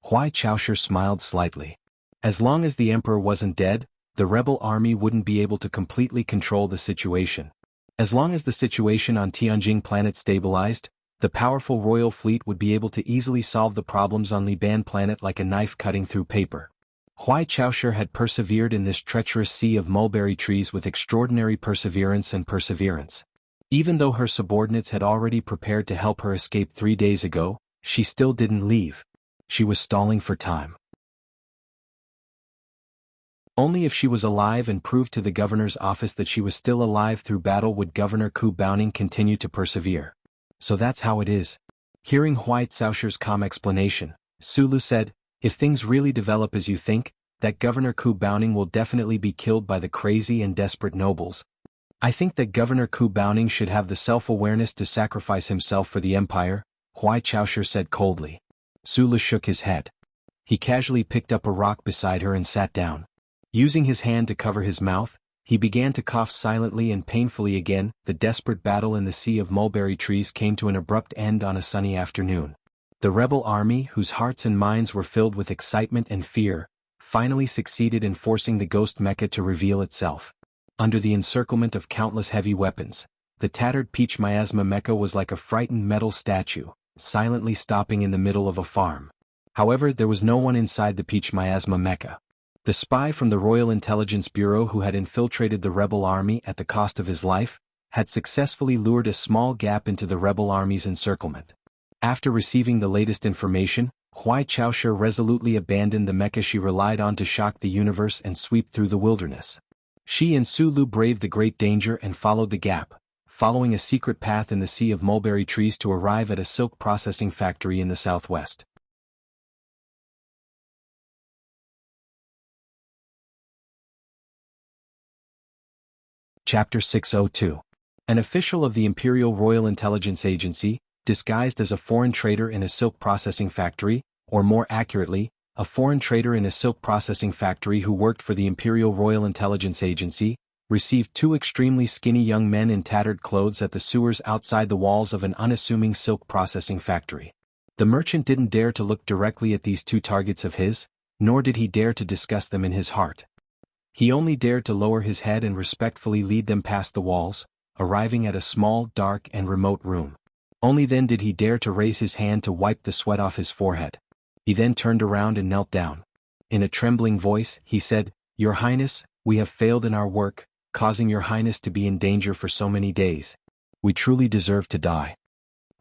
Huai Chaosher smiled slightly. As long as the Emperor wasn't dead, the rebel army wouldn't be able to completely control the situation. As long as the situation on Tianjin planet stabilized, the powerful royal fleet would be able to easily solve the problems on Liban planet like a knife cutting through paper. Huai Chaosher had persevered in this treacherous Sea of Mulberry Trees with extraordinary perseverance. Even though her subordinates had already prepared to help her escape 3 days ago, she still didn't leave. She was stalling for time. Only if she was alive and proved to the governor's office that she was still alive through battle would Governor Ku Baoning continue to persevere. So that's how it is. Hearing Huai Chaosher's calm explanation, Sulu said, "If things really develop as you think, that Governor Ku Baoning will definitely be killed by the crazy and desperate nobles. I think that Governor Ku Baoning should have the self-awareness to sacrifice himself for the Empire," Huai Chaosher said coldly. Sulu shook his head. He casually picked up a rock beside her and sat down. Using his hand to cover his mouth, he began to cough silently and painfully again. The desperate battle in the Sea of Mulberry Trees came to an abrupt end on a sunny afternoon. The rebel army, whose hearts and minds were filled with excitement and fear, finally succeeded in forcing the ghost mecha to reveal itself. Under the encirclement of countless heavy weapons, the tattered peach miasma mecha was like a frightened metal statue, silently stopping in the middle of a farm. However, there was no one inside the peach miasma mecha. The spy from the Royal Intelligence Bureau who had infiltrated the rebel army at the cost of his life, had successfully lured a small gap into the rebel army's encirclement. After receiving the latest information, Huai Chaosher resolutely abandoned the mecha she relied on to shock the universe and sweep through the wilderness. She and Sulu braved the great danger and followed the gap, following a secret path in the Sea of Mulberry Trees to arrive at a silk processing factory in the southwest. Chapter 602. An official of the Imperial Royal Intelligence Agency, disguised as a foreign trader in a silk processing factory, or more accurately, a foreign trader in a silk processing factory who worked for the Imperial Royal Intelligence Agency, received two extremely skinny young men in tattered clothes at the sewers outside the walls of an unassuming silk processing factory. The merchant didn't dare to look directly at these two targets of his, nor did he dare to discuss them in his heart. He only dared to lower his head and respectfully lead them past the walls, arriving at a small, dark, and remote room. Only then did he dare to raise his hand to wipe the sweat off his forehead. He then turned around and knelt down. In a trembling voice, he said, "Your Highness, we have failed in our work, causing your Highness to be in danger for so many days. We truly deserve to die."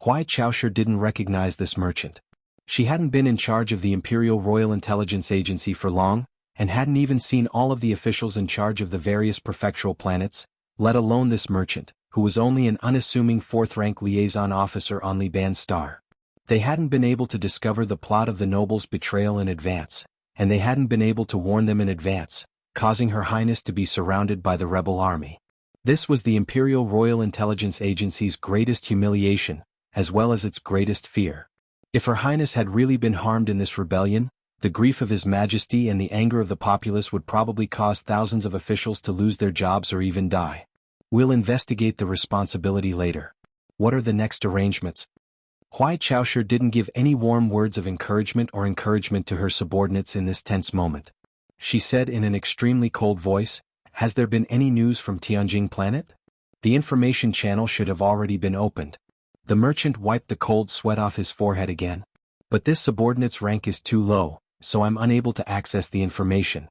Huai Chaoshi didn't recognize this merchant. She hadn't been in charge of the Imperial Royal Intelligence Agency for long, and hadn't even seen all of the officials in charge of the various prefectural planets, let alone this merchant, who was only an unassuming fourth-rank liaison officer on Liban Star. They hadn't been able to discover the plot of the noble's betrayal in advance, and they hadn't been able to warn them in advance, causing Her Highness to be surrounded by the rebel army. This was the Imperial Royal Intelligence Agency's greatest humiliation, as well as its greatest fear. If Her Highness had really been harmed in this rebellion, the grief of His Majesty and the anger of the populace would probably cause thousands of officials to lose their jobs or even die. We'll investigate the responsibility later. What are the next arrangements? Huai Chaoshi didn't give any warm words of encouragement to her subordinates in this tense moment. She said in an extremely cold voice, "Has there been any news from Tianjing planet? The information channel should have already been opened." The merchant wiped the cold sweat off his forehead again. "But this subordinate's rank is too low, so I'm unable to access the information."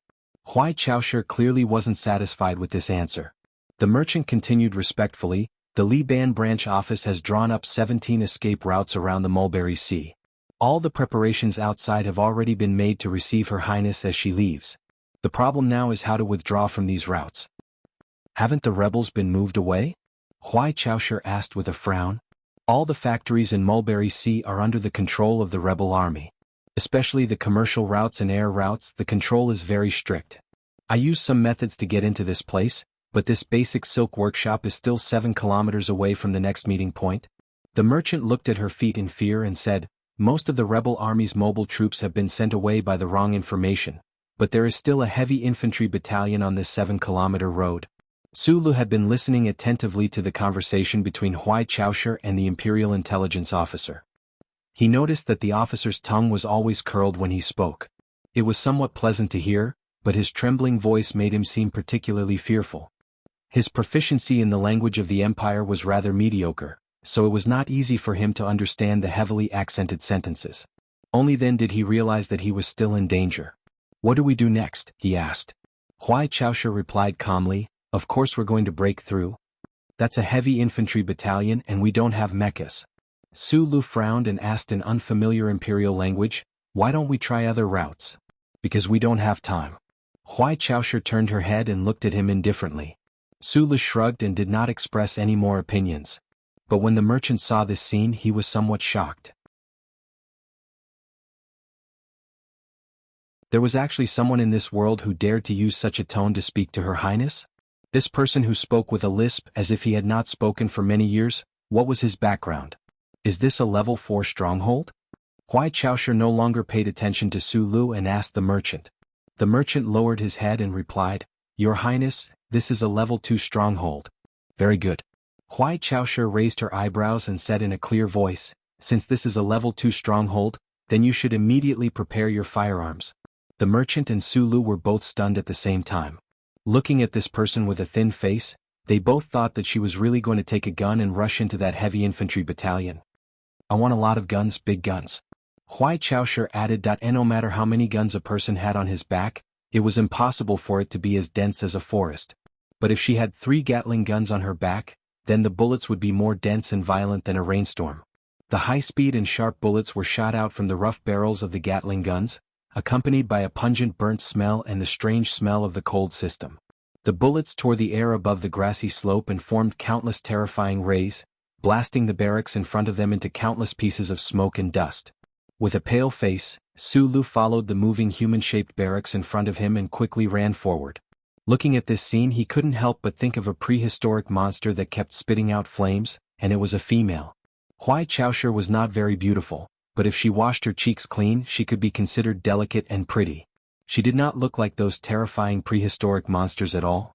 Huai Chaoshi clearly wasn't satisfied with this answer. The merchant continued respectfully, "The Liban branch office has drawn up 17 escape routes around the Mulberry Sea. All the preparations outside have already been made to receive Her Highness as she leaves. The problem now is how to withdraw from these routes." "Haven't the rebels been moved away?" Huai Chaoshi asked with a frown. "All the factories in Mulberry Sea are under the control of the rebel army. Especially the commercial routes and air routes, the control is very strict. I used some methods to get into this place, but this basic silk workshop is still 7 kilometers away from the next meeting point." The merchant looked at her feet in fear and said, "Most of the rebel army's mobile troops have been sent away by the wrong information, but there is still a heavy infantry battalion on this 7-kilometer road." Sulu had been listening attentively to the conversation between Huai Chaoshi and the Imperial Intelligence officer. He noticed that the officer's tongue was always curled when he spoke. It was somewhat pleasant to hear, but his trembling voice made him seem particularly fearful. His proficiency in the language of the Empire was rather mediocre, so it was not easy for him to understand the heavily accented sentences. Only then did he realize that he was still in danger. "What do we do next?" he asked. Huai Chaoshi replied calmly, "Of course we're going to break through. That's a heavy infantry battalion and we don't have mechas." Sulu frowned and asked in unfamiliar Imperial language, "Why don't we try other routes?" "Because we don't have time." Huai Chaoshi turned her head and looked at him indifferently. Sulu shrugged and did not express any more opinions. But when the merchant saw this scene he was somewhat shocked. There was actually someone in this world who dared to use such a tone to speak to Her Highness? This person who spoke with a lisp as if he had not spoken for many years, what was his background? Is this a level 4 stronghold? Huai Chaoshi no longer paid attention to Sulu and asked the merchant. The merchant lowered his head and replied, "Your Highness, this is a level 2 stronghold." "Very good." Huai Chaoshi raised her eyebrows and said in a clear voice, "Since this is a level 2 stronghold, then you should immediately prepare your firearms." The merchant and Sulu were both stunned at the same time. Looking at this person with a thin face, they both thought that she was really going to take a gun and rush into that heavy infantry battalion. "I want a lot of guns, big guns." Huai Chaoshi added that no matter how many guns a person had on his back, it was impossible for it to be as dense as a forest. But if she had 3 Gatling guns on her back, then the bullets would be more dense and violent than a rainstorm. The high-speed and sharp bullets were shot out from the rough barrels of the Gatling guns, accompanied by a pungent burnt smell and the strange smell of the cold system. The bullets tore the air above the grassy slope and formed countless terrifying rays, blasting the barracks in front of them into countless pieces of smoke and dust. With a pale face, Sulu followed the moving human-shaped barracks in front of him and quickly ran forward. Looking at this scene he couldn't help but think of a prehistoric monster that kept spitting out flames, and it was a female. Huai Chaoshi was not very beautiful, but if she washed her cheeks clean she could be considered delicate and pretty. She did not look like those terrifying prehistoric monsters at all.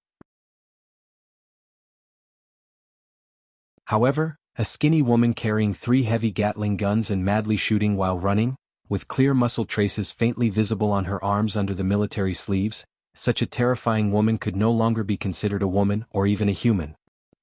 However, a skinny woman carrying 3 heavy Gatling guns and madly shooting while running, with clear muscle traces faintly visible on her arms under the military sleeves, such a terrifying woman could no longer be considered a woman or even a human.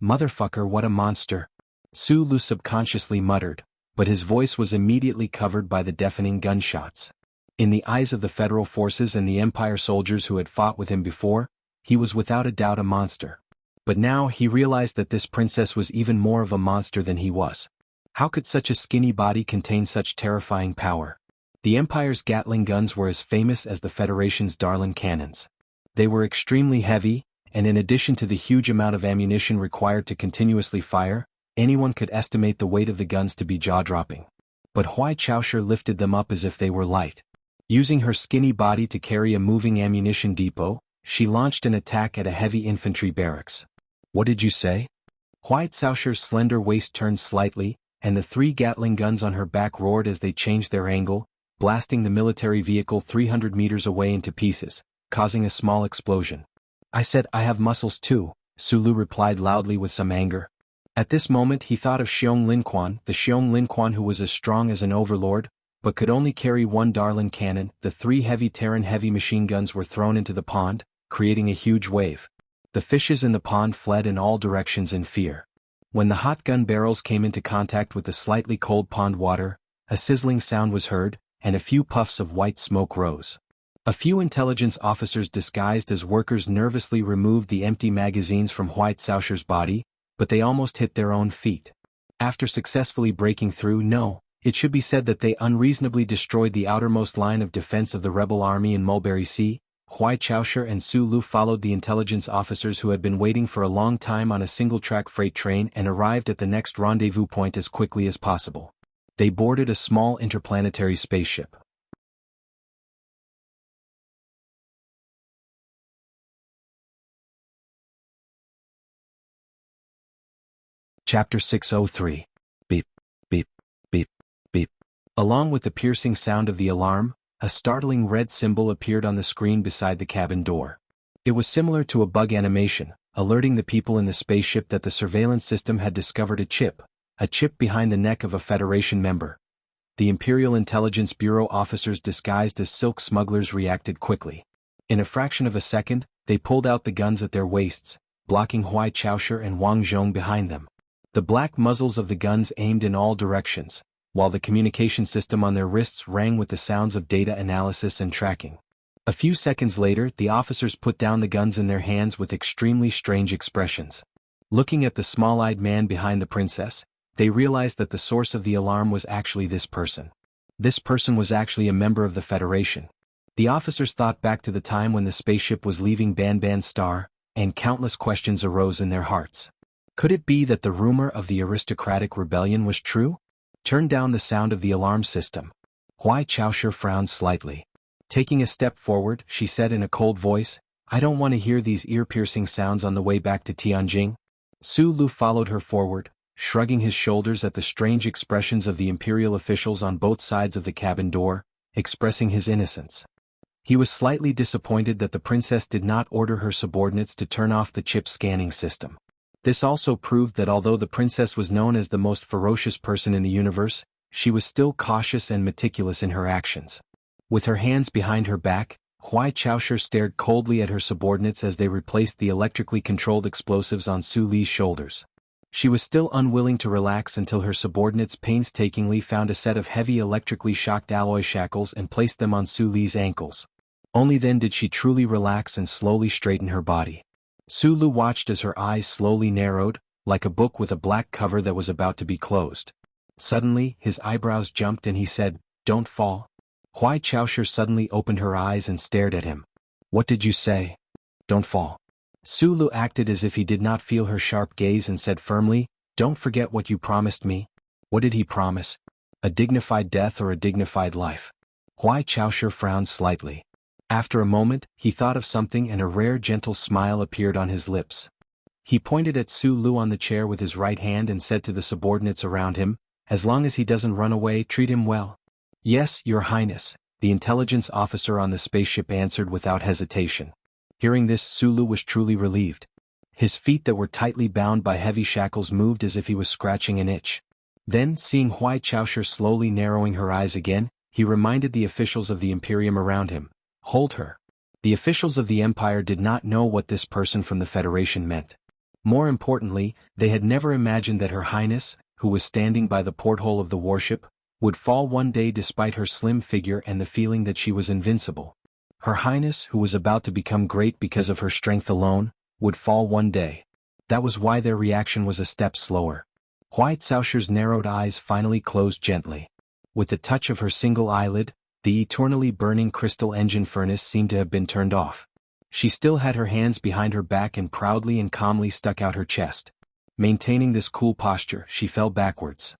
Motherfucker, what a monster! Sulu subconsciously muttered, but his voice was immediately covered by the deafening gunshots. In the eyes of the Federal forces and the Empire soldiers who had fought with him before, he was without a doubt a monster. But now he realized that this princess was even more of a monster than he was. How could such a skinny body contain such terrifying power? The Empire's Gatling guns were as famous as the Federation's Darlin cannons. They were extremely heavy, and in addition to the huge amount of ammunition required to continuously fire, anyone could estimate the weight of the guns to be jaw-dropping. But Huai Chaoshi lifted them up as if they were light. Using her skinny body to carry a moving ammunition depot, she launched an attack at a heavy infantry barracks. What did you say? Huai Chaoshi's slender waist turned slightly, and the 3 Gatling guns on her back roared as they changed their angle, blasting the military vehicle 300 meters away into pieces, causing a small explosion. I said I have muscles too, Sulu replied loudly with some anger. At this moment he thought of Xiong Linquan, the Xiong Linquan who was as strong as an overlord, but could only carry 1 Darlin cannon. The 3 heavy Terran heavy machine guns were thrown into the pond, creating a huge wave. The fishes in the pond fled in all directions in fear. When the hot gun barrels came into contact with the slightly cold pond water, a sizzling sound was heard, and a few puffs of white smoke rose. A few intelligence officers disguised as workers nervously removed the empty magazines from Huai Chaoshi's body, but they almost hit their own feet. After successfully breaking through, it should be said that they unreasonably destroyed the outermost line of defense of the rebel army in Mulberry Sea. Huai Chaoshi and Sulu followed the intelligence officers who had been waiting for a long time on a single-track freight train and arrived at the next rendezvous point as quickly as possible. They boarded a small interplanetary spaceship. Chapter 603. Beep, beep, beep, beep. Along with the piercing sound of the alarm, a startling red symbol appeared on the screen beside the cabin door. It was similar to a bug animation, alerting the people in the spaceship that the surveillance system had discovered a chip behind the neck of a Federation member. The Imperial Intelligence Bureau officers disguised as silk smugglers reacted quickly. In a fraction of a second, they pulled out the guns at their waists, blocking Huai Chaoshi and Wang Zhong behind them. The black muzzles of the guns aimed in all directions, while the communication system on their wrists rang with the sounds of data analysis and tracking. A few seconds later, the officers put down the guns in their hands with extremely strange expressions. Looking at the small-eyed man behind the princess, they realized that the source of the alarm was actually this person. This person was actually a member of the Federation. The officers thought back to the time when the spaceship was leaving Banban Star, and countless questions arose in their hearts. Could it be that the rumor of the aristocratic rebellion was true? Turn down the sound of the alarm system. Huai Chaoshi frowned slightly. Taking a step forward, she said in a cold voice, I don't want to hear these ear-piercing sounds on the way back to Tianjin. Sulu followed her forward, shrugging his shoulders at the strange expressions of the Imperial officials on both sides of the cabin door, expressing his innocence. He was slightly disappointed that the princess did not order her subordinates to turn off the chip scanning system. This also proved that although the princess was known as the most ferocious person in the universe, she was still cautious and meticulous in her actions. With her hands behind her back, Huai Chaoshi stared coldly at her subordinates as they replaced the electrically controlled explosives on Su Li's shoulders. She was still unwilling to relax until her subordinates painstakingly found a set of heavy electrically shocked alloy shackles and placed them on Su Li's ankles. Only then did she truly relax and slowly straighten her body. Sulu watched as her eyes slowly narrowed, like a book with a black cover that was about to be closed. Suddenly, his eyebrows jumped and he said, Don't fall. Huai Chaoshi suddenly opened her eyes and stared at him. What did you say? Don't fall. Sulu acted as if he did not feel her sharp gaze and said firmly, Don't forget what you promised me. What did he promise? A dignified death or a dignified life? Huai Chaoshi frowned slightly. After a moment, he thought of something and a rare gentle smile appeared on his lips. He pointed at Sulu on the chair with his right hand and said to the subordinates around him, As long as he doesn't run away, treat him well. Yes, Your Highness, the intelligence officer on the spaceship answered without hesitation. Hearing this, Sulu was truly relieved. His feet that were tightly bound by heavy shackles moved as if he was scratching an itch. Then, seeing Huai Chaoshi slowly narrowing her eyes again, he reminded the officials of the Imperium around him, "Hold her." The officials of the Empire did not know what this person from the Federation meant. More importantly, they had never imagined that Her Highness, who was standing by the porthole of the warship, would fall one day despite her slim figure and the feeling that she was invincible. Her Highness, who was about to become great because of her strength alone, would fall one day. That was why their reaction was a step slower. Huai Caoshi's narrowed eyes finally closed gently. With the touch of her single eyelid, the eternally burning crystal engine furnace seemed to have been turned off. She still had her hands behind her back and proudly and calmly stuck out her chest. Maintaining this cool posture, she fell backwards.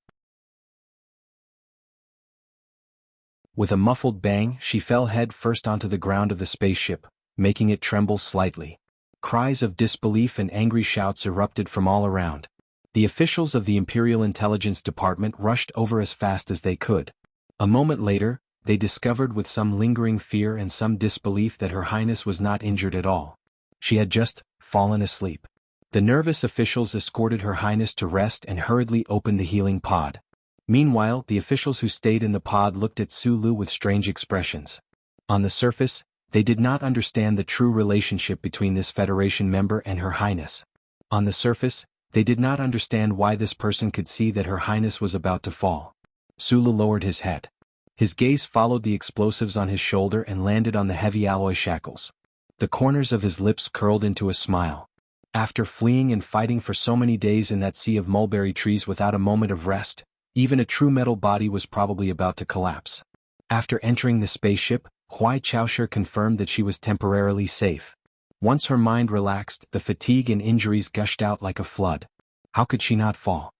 With a muffled bang, she fell head first onto the ground of the spaceship, making it tremble slightly. Cries of disbelief and angry shouts erupted from all around. The officials of the Imperial Intelligence Department rushed over as fast as they could. A moment later, they discovered with some lingering fear and some disbelief that Her Highness was not injured at all. She had just fallen asleep. The nervous officials escorted Her Highness to rest and hurriedly opened the healing pod. Meanwhile, the officials who stayed in the pod looked at Sulu with strange expressions. On the surface, they did not understand the true relationship between this Federation member and Her Highness. On the surface, they did not understand why this person could see that Her Highness was about to fall. Sulu lowered his head. His gaze followed the explosives on his shoulder and landed on the heavy alloy shackles. The corners of his lips curled into a smile. After fleeing and fighting for so many days in that sea of mulberry trees without a moment of rest, even a true metal body was probably about to collapse. After entering the spaceship, Huai Chaoshi confirmed that she was temporarily safe. Once her mind relaxed, the fatigue and injuries gushed out like a flood. How could she not fall?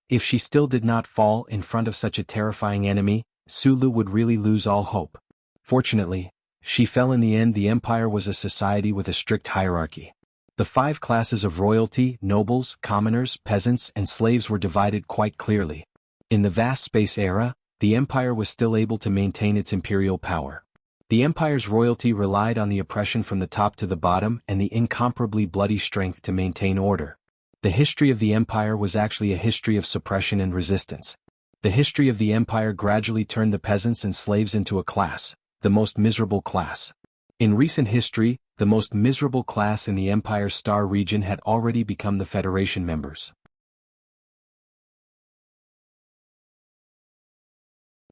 If she still did not fall in front of such a terrifying enemy, Sulu would really lose all hope. Fortunately, she fell in the end. The Empire was a society with a strict hierarchy. The 5 classes of royalty, nobles, commoners, peasants, and slaves were divided quite clearly. In the vast space era, the Empire was still able to maintain its imperial power. The Empire's royalty relied on the oppression from the top to the bottom and the incomparably bloody strength to maintain order. The history of the Empire was actually a history of suppression and resistance. The history of the Empire gradually turned the peasants and slaves into a class, the most miserable class. In recent history, the most miserable class in the Empire's Star region had already become the Federation members.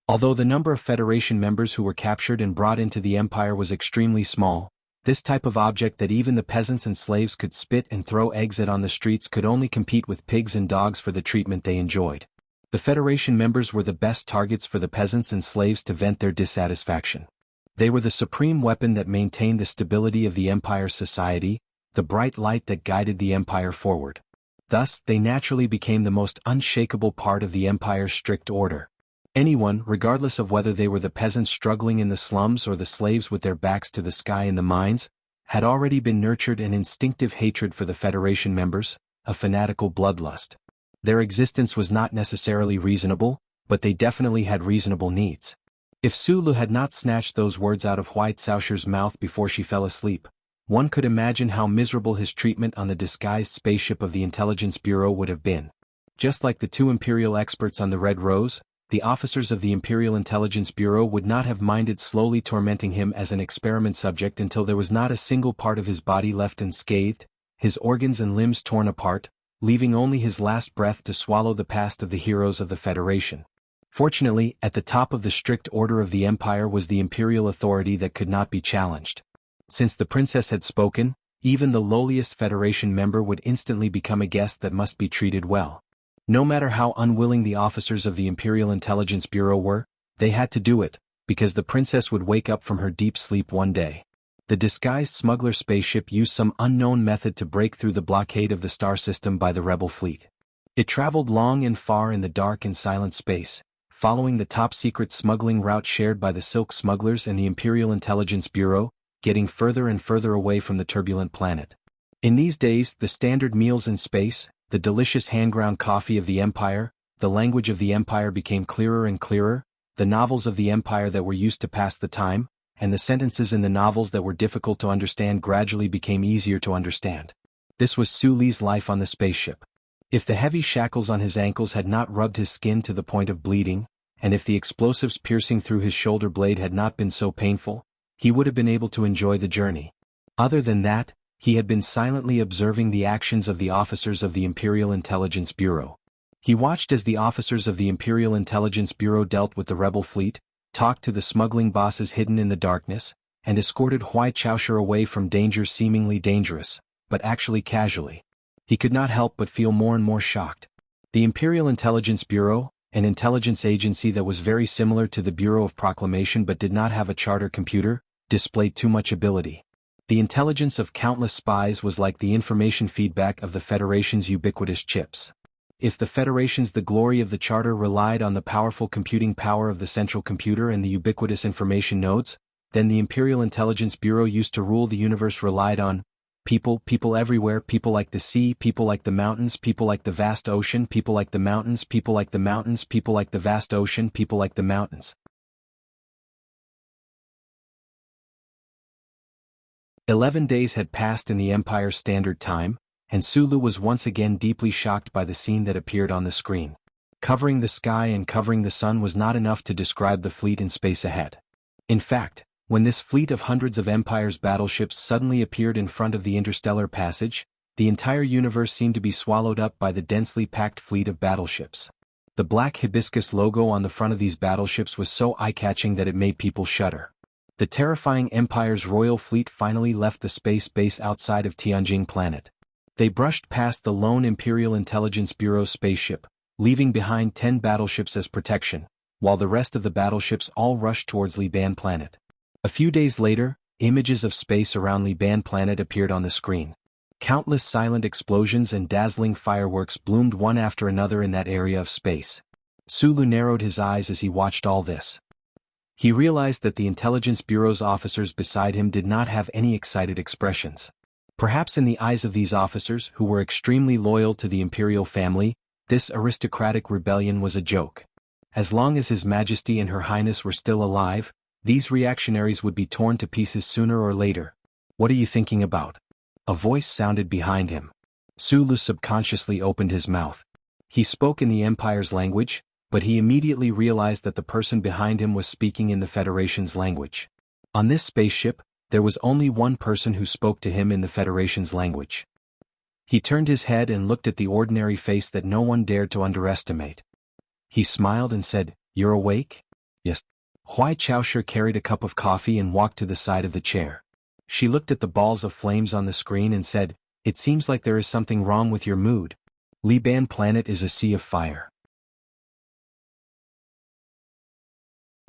Although the number of Federation members who were captured and brought into the Empire was extremely small, this type of object that even the peasants and slaves could spit and throw eggs at on the streets could only compete with pigs and dogs for the treatment they enjoyed. The Federation members were the best targets for the peasants and slaves to vent their dissatisfaction. They were the supreme weapon that maintained the stability of the Empire's society, the bright light that guided the Empire forward. Thus, they naturally became the most unshakable part of the Empire's strict order. Anyone, regardless of whether they were the peasants struggling in the slums or the slaves with their backs to the sky in the mines, had already been nurtured an instinctive hatred for the Federation members, a fanatical bloodlust. Their existence was not necessarily reasonable, but they definitely had reasonable needs. If Sulu had not snatched those words out of Huai Caoshi's mouth before she fell asleep, one could imagine how miserable his treatment on the disguised spaceship of the Intelligence Bureau would have been. Just like the 2 Imperial experts on the Red Rose, the officers of the Imperial Intelligence Bureau would not have minded slowly tormenting him as an experiment subject until there was not a single part of his body left unscathed, his organs and limbs torn apart, leaving only his last breath to swallow the past of the heroes of the Federation. Fortunately, at the top of the strict order of the Empire was the Imperial authority that could not be challenged. Since the princess had spoken, even the lowliest Federation member would instantly become a guest that must be treated well. No matter how unwilling the officers of the Imperial Intelligence Bureau were, they had to do it, because the princess would wake up from her deep sleep one day. The disguised smuggler spaceship used some unknown method to break through the blockade of the star system by the rebel fleet. It traveled long and far in the dark and silent space, following the top-secret smuggling route shared by the Silk Smugglers and the Imperial Intelligence Bureau, getting further and further away from the turbulent planet. In these days, the standard meals in space, the delicious hand-ground coffee of the Empire, the language of the Empire became clearer and clearer, the novels of the Empire that were used to pass the time, and the sentences in the novels that were difficult to understand gradually became easier to understand. This was Su Li's life on the spaceship. If the heavy shackles on his ankles had not rubbed his skin to the point of bleeding, and if the explosives piercing through his shoulder blade had not been so painful, he would have been able to enjoy the journey. Other than that, he had been silently observing the actions of the officers of the Imperial Intelligence Bureau. He watched as the officers of the Imperial Intelligence Bureau dealt with the rebel fleet, talked to the smuggling bosses hidden in the darkness, and escorted Huai Chaoshi away from dangers seemingly dangerous, but actually casually. He could not help but feel more and more shocked. The Imperial Intelligence Bureau, an intelligence agency that was very similar to the Bureau of Proclamation but did not have a charter computer, displayed too much ability. The intelligence of countless spies was like the information feedback of the Federation's ubiquitous chips. If the Federation's the glory of the charter relied on the powerful computing power of the central computer and the ubiquitous information nodes, then the Imperial Intelligence Bureau used to rule the universe relied on people everywhere, people like the sea, people like the mountains, people like the vast ocean, people like the mountains, people like the mountains, people like the vast ocean, people like the mountains. 11 days had passed in the Empire's Standard Time, and Sulu was once again deeply shocked by the scene that appeared on the screen. Covering the sky and covering the sun was not enough to describe the fleet in space ahead. In fact, when this fleet of hundreds of Empire's battleships suddenly appeared in front of the interstellar passage, the entire universe seemed to be swallowed up by the densely packed fleet of battleships. The black hibiscus logo on the front of these battleships was so eye-catching that it made people shudder. The terrifying Empire's royal fleet finally left the space base outside of Tianjing planet. They brushed past the lone Imperial Intelligence Bureau spaceship, leaving behind 10 battleships as protection, while the rest of the battleships all rushed towards Liban planet. A few days later, images of space around Liban planet appeared on the screen. Countless silent explosions and dazzling fireworks bloomed one after another in that area of space. Sulu narrowed his eyes as he watched all this. He realized that the Intelligence Bureau's officers beside him did not have any excited expressions. Perhaps in the eyes of these officers, who were extremely loyal to the imperial family, this aristocratic rebellion was a joke. As long as His Majesty and Her Highness were still alive, these reactionaries would be torn to pieces sooner or later. What are you thinking about? A voice sounded behind him. Sulu subconsciously opened his mouth. He spoke in the Empire's language, but he immediately realized that the person behind him was speaking in the Federation's language. On this spaceship, there was only one person who spoke to him in the Federation's language. He turned his head and looked at the ordinary face that no one dared to underestimate. He smiled and said, "You're awake?" "Yes." Huai Chaoshi carried a cup of coffee and walked to the side of the chair. She looked at the balls of flames on the screen and said, "It seems like there is something wrong with your mood. Liban planet is a sea of fire.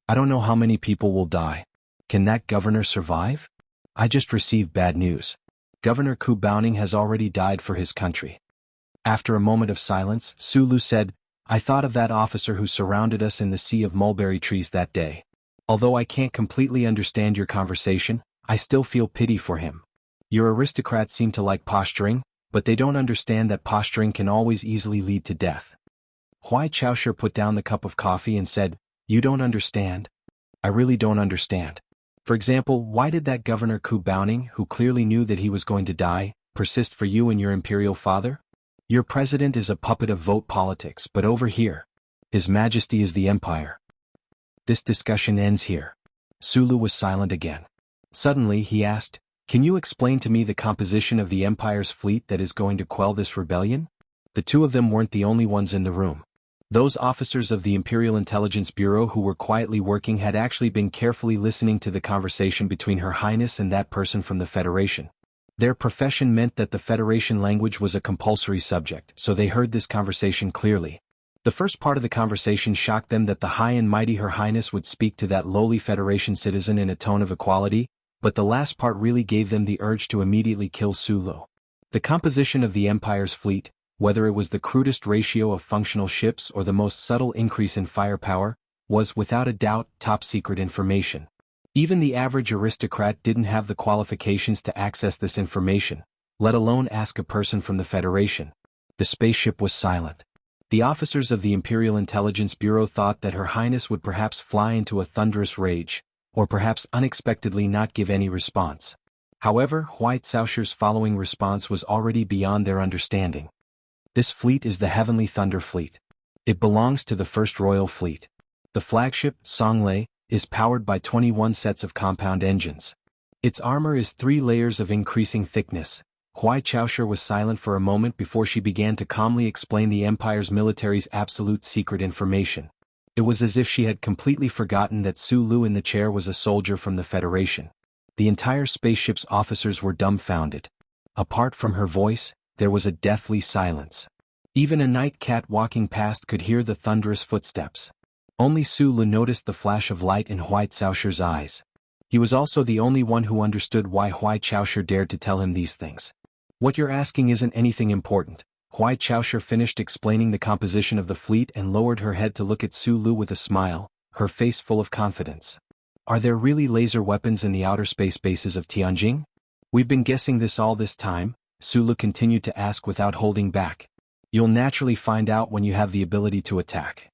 I don't know how many people will die. Can that governor survive? I just received bad news. Governor Ku Baoning has already died for his country." After a moment of silence, Sulu said, "I thought of that officer who surrounded us in the sea of mulberry trees that day. Although I can't completely understand your conversation, I still feel pity for him. Your aristocrats seem to like posturing, but they don't understand that posturing can always easily lead to death." Huai Chaoshi put down the cup of coffee and said, "You don't understand? I really don't understand. For example, why did that Governor Ku Baoning, who clearly knew that he was going to die, persist for you and your imperial father? Your president is a puppet of vote politics, but over here, His Majesty is the Empire." This discussion ends here. Sulu was silent again. Suddenly he asked, "Can you explain to me the composition of the Empire's fleet that is going to quell this rebellion?" The two of them weren't the only ones in the room. Those officers of the Imperial Intelligence Bureau who were quietly working had actually been carefully listening to the conversation between Her Highness and that person from the Federation. Their profession meant that the Federation language was a compulsory subject, so they heard this conversation clearly. The first part of the conversation shocked them that the high and mighty Her Highness would speak to that lowly Federation citizen in a tone of equality, but the last part really gave them the urge to immediately kill Sulu. The composition of the Empire's fleet, whether it was the crudest ratio of functional ships or the most subtle increase in firepower, was without a doubt top-secret information. Even the average aristocrat didn't have the qualifications to access this information, let alone ask a person from the Federation. The spaceship was silent. The officers of the Imperial Intelligence Bureau thought that Her Highness would perhaps fly into a thunderous rage, or perhaps unexpectedly not give any response. However, White Sausher's following response was already beyond their understanding. This fleet is the Heavenly Thunder Fleet. It belongs to the First Royal Fleet. The flagship, Songlei, is powered by 21 sets of compound engines. Its armor is 3 layers of increasing thickness. Huai Chaosher was silent for a moment before she began to calmly explain the Empire's military's absolute secret information. It was as if she had completely forgotten that Su Lu in the chair was a soldier from the Federation. The entire spaceship's officers were dumbfounded. Apart from her voice, there was a deathly silence. Even a night cat walking past could hear the thunderous footsteps. Only Su Lu noticed the flash of light in Huai Caosher's eyes. He was also the only one who understood why Huai Caosher dared to tell him these things. What you're asking isn't anything important. Huai Caosher finished explaining the composition of the fleet and lowered her head to look at Su Lu with a smile, her face full of confidence. Are there really laser weapons in the outer space bases of Tianjin? We've been guessing this all this time, Su Lu continued to ask without holding back. You'll naturally find out when you have the ability to attack.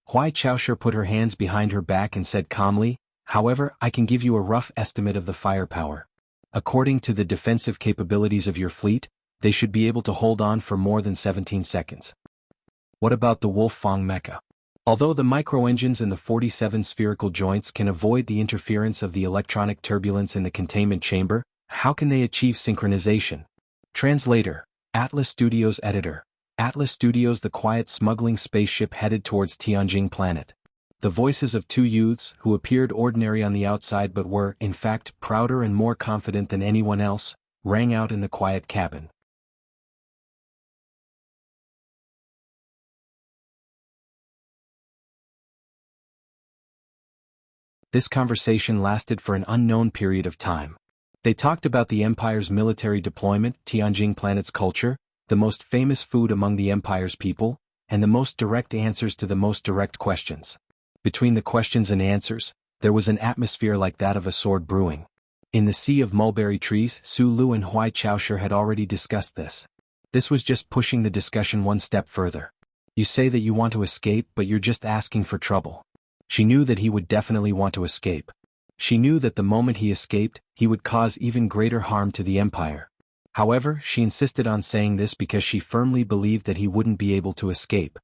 Huai Caosher put her hands behind her back and said calmly, however, I can give you a rough estimate of the firepower. According to the defensive capabilities of your fleet, they should be able to hold on for more than 17 seconds. What about the Wolf-Fong mecha? Although the microengines in the 47 spherical joints can avoid the interference of the electronic turbulence in the containment chamber, how can they achieve synchronization? Translator, Atlas Studios Editor. Atlas Studios. The quiet smuggling spaceship headed towards Tianjin planet. The voices of 2 youths, who appeared ordinary on the outside but were, in fact, prouder and more confident than anyone else, rang out in the quiet cabin. This conversation lasted for an unknown period of time. They talked about the Empire's military deployment, Tianjin planet's culture, the most famous food among the Empire's people, and the most direct answers to the most direct questions. Between the questions and answers, there was an atmosphere like that of a sword brewing. In the sea of mulberry trees, Su Lu and Huai Caosher had already discussed this. This was just pushing the discussion one step further. You say that you want to escape, but you're just asking for trouble. She knew that he would definitely want to escape. She knew that the moment he escaped, he would cause even greater harm to the Empire. However, she insisted on saying this because she firmly believed that he wouldn't be able to escape.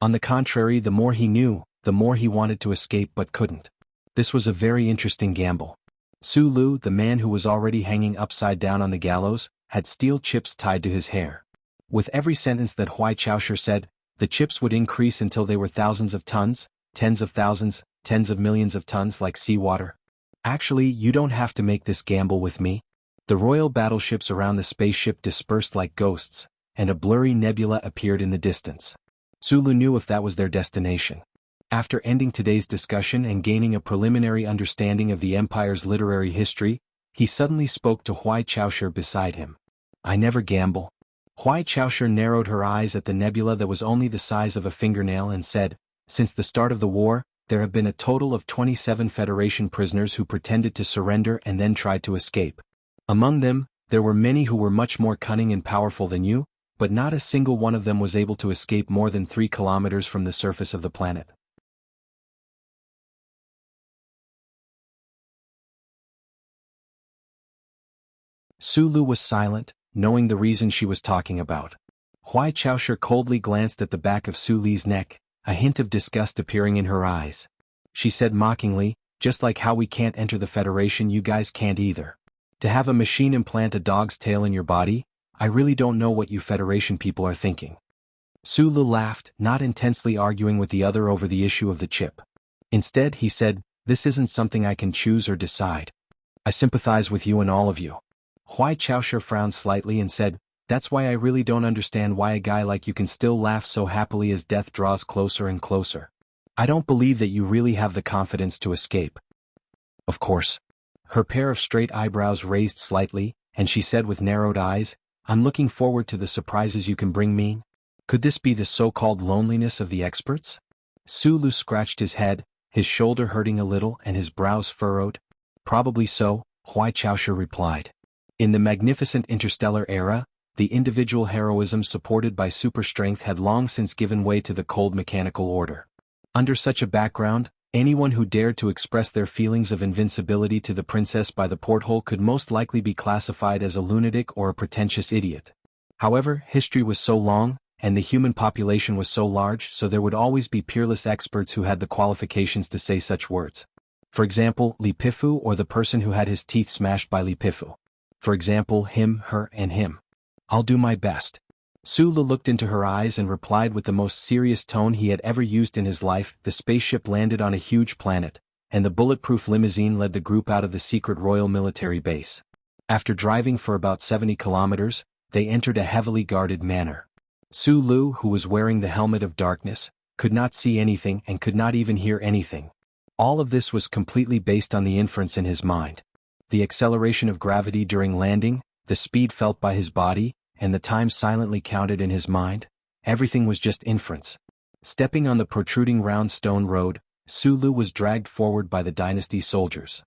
On the contrary, the more he knew, the more he wanted to escape but couldn't. This was a very interesting gamble. Su Lu, the man who was already hanging upside down on the gallows, had steel chips tied to his hair. With every sentence that Huai Caosher said, the chips would increase until they were thousands of tons, tens of thousands, tens of millions of tons like seawater. Actually, you don't have to make this gamble with me. The royal battleships around the spaceship dispersed like ghosts, and a blurry nebula appeared in the distance. Su Lu knew if that was their destination. After ending today's discussion and gaining a preliminary understanding of the Empire's literary history, he suddenly spoke to Huai Caosher beside him. I never gamble. Huai Caosher narrowed her eyes at the nebula that was only the size of a fingernail and said, since the start of the war, there have been a total of 27 Federation prisoners who pretended to surrender and then tried to escape. Among them, there were many who were much more cunning and powerful than you, but not a single one of them was able to escape more than 3 kilometers from the surface of the planet. Su Lu was silent, knowing the reason she was talking about. Huai Caosher coldly glanced at the back of Su Li's neck, a hint of disgust appearing in her eyes. She said mockingly, just like how we can't enter the Federation, you guys can't either. To have a machine implant a dog's tail in your body, I really don't know what you Federation people are thinking. Su Lu laughed, not intensely arguing with the other over the issue of the chip. Instead, he said, this isn't something I can choose or decide. I sympathize with you and all of you. Huai Caosher frowned slightly and said, that's why I really don't understand why a guy like you can still laugh so happily as death draws closer and closer. I don't believe that you really have the confidence to escape. Of course. Her pair of straight eyebrows raised slightly, and she said with narrowed eyes, I'm looking forward to the surprises you can bring me. Could this be the so-called loneliness of the experts? Su Lu scratched his head, his shoulder hurting a little and his brows furrowed. Probably so, Huai Caosher replied. In the magnificent interstellar era, The individual heroism supported by super strength had long since given way to the cold mechanical order. Under such a background, anyone who dared to express their feelings of invincibility to the princess by the porthole could most likely be classified as a lunatic or a pretentious idiot. However, history was so long, and the human population was so large, so there would always be peerless experts who had the qualifications to say such words. For example, Lipifu, or the person who had his teeth smashed by Lipifu. For example, him, her, and him. I'll do my best. Sulu looked into her eyes and replied with the most serious tone he had ever used in his life. The spaceship landed on a huge planet, and the bulletproof limousine led the group out of the secret royal military base. After driving for about 70 kilometers, they entered a heavily guarded manor. Sulu, who was wearing the helmet of darkness, could not see anything and could not even hear anything. All of this was completely based on the inference in his mind. The acceleration of gravity during landing, the speed felt by his body, and the time silently counted in his mind, everything was just inference. Stepping on the protruding round stone road, Sulu was dragged forward by the dynasty soldiers.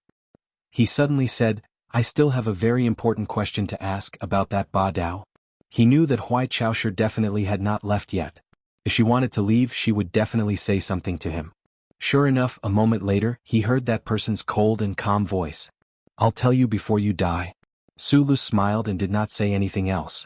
He suddenly said, "I still have a very important question to ask about that Ba Dao." He knew that Huai Chaosher definitely had not left yet. If she wanted to leave, she would definitely say something to him. Sure enough, a moment later, he heard that person's cold and calm voice. "I'll tell you before you die." Sulu smiled and did not say anything else.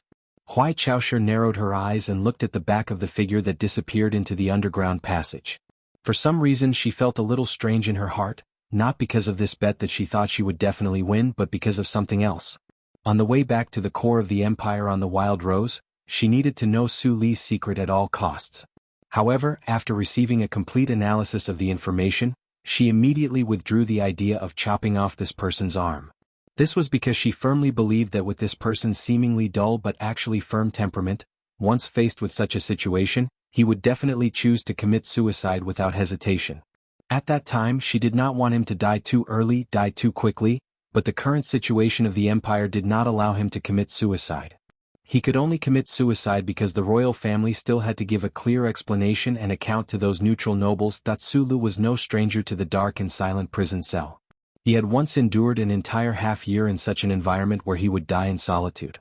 Huai Chaosher narrowed her eyes and looked at the back of the figure that disappeared into the underground passage. For some reason she felt a little strange in her heart, not because of this bet that she thought she would definitely win but because of something else. On the way back to the core of the empire on the Wild Rose, she needed to know Su Li's secret at all costs. However, after receiving a complete analysis of the information, she immediately withdrew the idea of chopping off this person's arm. This was because she firmly believed that with this person's seemingly dull but actually firm temperament, once faced with such a situation, he would definitely choose to commit suicide without hesitation. At that time she did not want him to die too early, die too quickly, but the current situation of the empire did not allow him to commit suicide. He could only commit suicide because the royal family still had to give a clear explanation and account to those neutral nobles. Sulu was no stranger to the dark and silent prison cell. He had once endured an entire half-year in such an environment where he would die in solitude.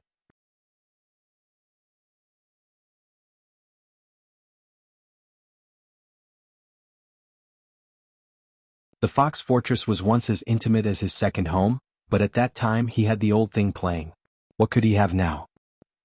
The Fox Fortress was once as intimate as his second home, but at that time he had the old thing playing. What could he have now?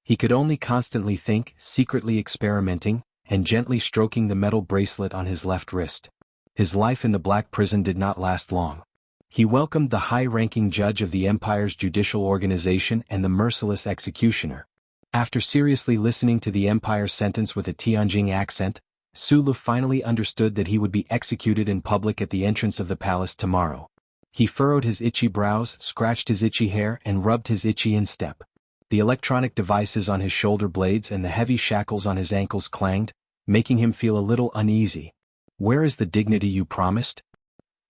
He could only constantly think, secretly experimenting, and gently stroking the metal bracelet on his left wrist. His life in the black prison did not last long. He welcomed the high-ranking judge of the empire's judicial organization and the merciless executioner. After seriously listening to the empire's sentence with a Tianjing accent, Sulu finally understood that he would be executed in public at the entrance of the palace tomorrow. He furrowed his itchy brows, scratched his itchy hair, and rubbed his itchy instep. The electronic devices on his shoulder blades and the heavy shackles on his ankles clanged, making him feel a little uneasy. "Where is the dignity you promised?"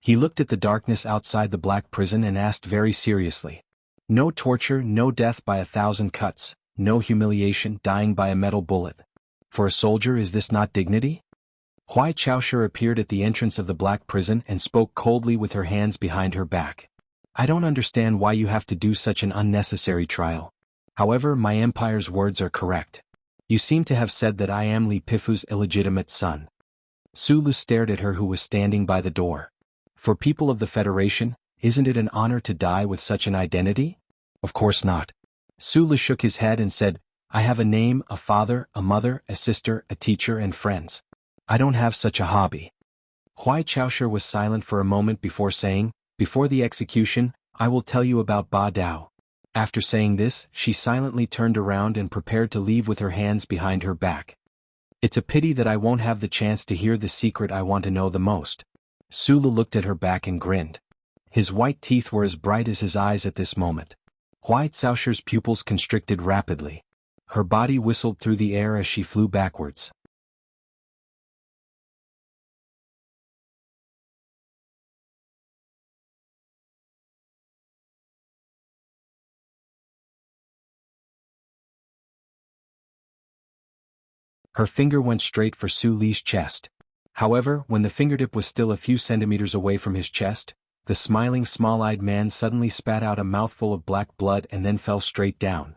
He looked at the darkness outside the black prison and asked very seriously. "No torture, no death by 1,000 cuts, no humiliation, dying by a metal bullet. For a soldier, is this not dignity?" Huai Chaosher appeared at the entrance of the black prison and spoke coldly with her hands behind her back. "I don't understand why you have to do such an unnecessary trial. However, my empire's words are correct. You seem to have said that I am Li Pifu's illegitimate son." Sulu stared at her who was standing by the door. "For people of the Federation, isn't it an honor to die with such an identity?" "Of course not." Sulu shook his head and said, "I have a name, a father, a mother, a sister, a teacher and friends. I don't have such a hobby." Huai Chaosher was silent for a moment before saying, "Before the execution, I will tell you about Ba Dao." After saying this, she silently turned around and prepared to leave with her hands behind her back. "It's a pity that I won't have the chance to hear the secret I want to know the most." Sulu looked at her back and grinned. His white teeth were as bright as his eyes at this moment. Huai Chaosher's pupils constricted rapidly. Her body whistled through the air as she flew backwards. Her finger went straight for Su Li's chest. However, when the fingertip was still a few centimeters away from his chest, the smiling small-eyed man suddenly spat out a mouthful of black blood and then fell straight down.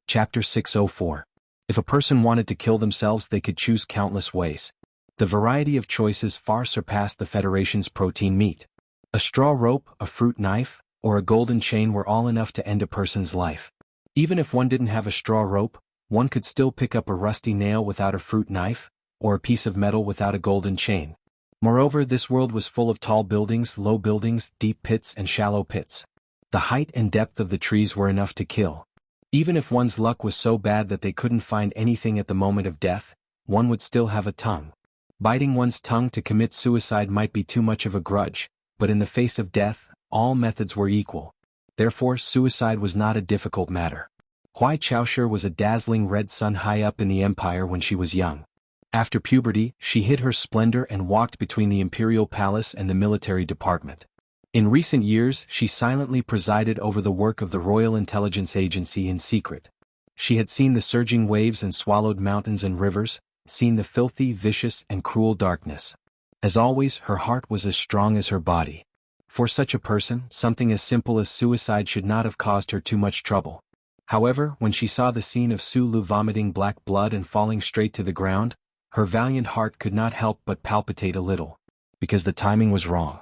Chapter 604. If a person wanted to kill themselves, they could choose countless ways. The variety of choices far surpassed the Federation's protein meat. A straw rope, a fruit knife, or a golden chain were all enough to end a person's life. Even if one didn't have a straw rope, one could still pick up a rusty nail without a fruit knife, or a piece of metal without a golden chain. Moreover, this world was full of tall buildings, low buildings, deep pits and shallow pits. The height and depth of the trees were enough to kill. Even if one's luck was so bad that they couldn't find anything at the moment of death, one would still have a tongue. Biting one's tongue to commit suicide might be too much of a grudge, but in the face of death, all methods were equal. Therefore, suicide was not a difficult matter. Huai Chaoshi was a dazzling red sun high up in the empire when she was young. After puberty, she hid her splendor and walked between the imperial palace and the military department. In recent years, she silently presided over the work of the Royal Intelligence Agency in secret. She had seen the surging waves and swallowed mountains and rivers, seen the filthy, vicious, and cruel darkness. As always, her heart was as strong as her body. For such a person, something as simple as suicide should not have caused her too much trouble. However, when she saw the scene of Su Lu vomiting black blood and falling straight to the ground, her valiant heart could not help but palpitate a little. Because the timing was wrong.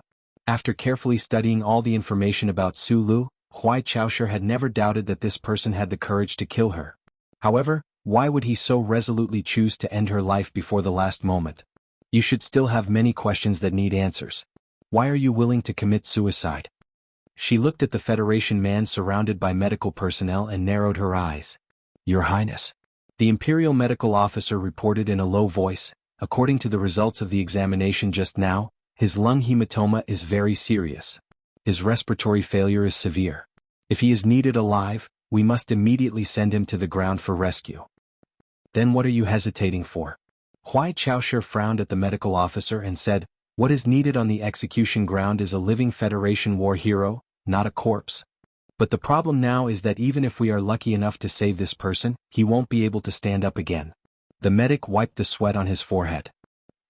After carefully studying all the information about Su Lu, Huai Chaoshi had never doubted that this person had the courage to kill her. However, why would he so resolutely choose to end her life before the last moment? You should still have many questions that need answers. Why are you willing to commit suicide? She looked at the Federation man surrounded by medical personnel and narrowed her eyes. Your Highness. The Imperial Medical Officer reported in a low voice, according to the results of the examination just now, his lung hematoma is very serious. His respiratory failure is severe. If he is needed alive, we must immediately send him to the ground for rescue. Then what are you hesitating for? Huai Chaoshi frowned at the medical officer and said, what is needed on the execution ground is a living Federation war hero, not a corpse. But the problem now is that even if we are lucky enough to save this person, he won't be able to stand up again. The medic wiped the sweat on his forehead.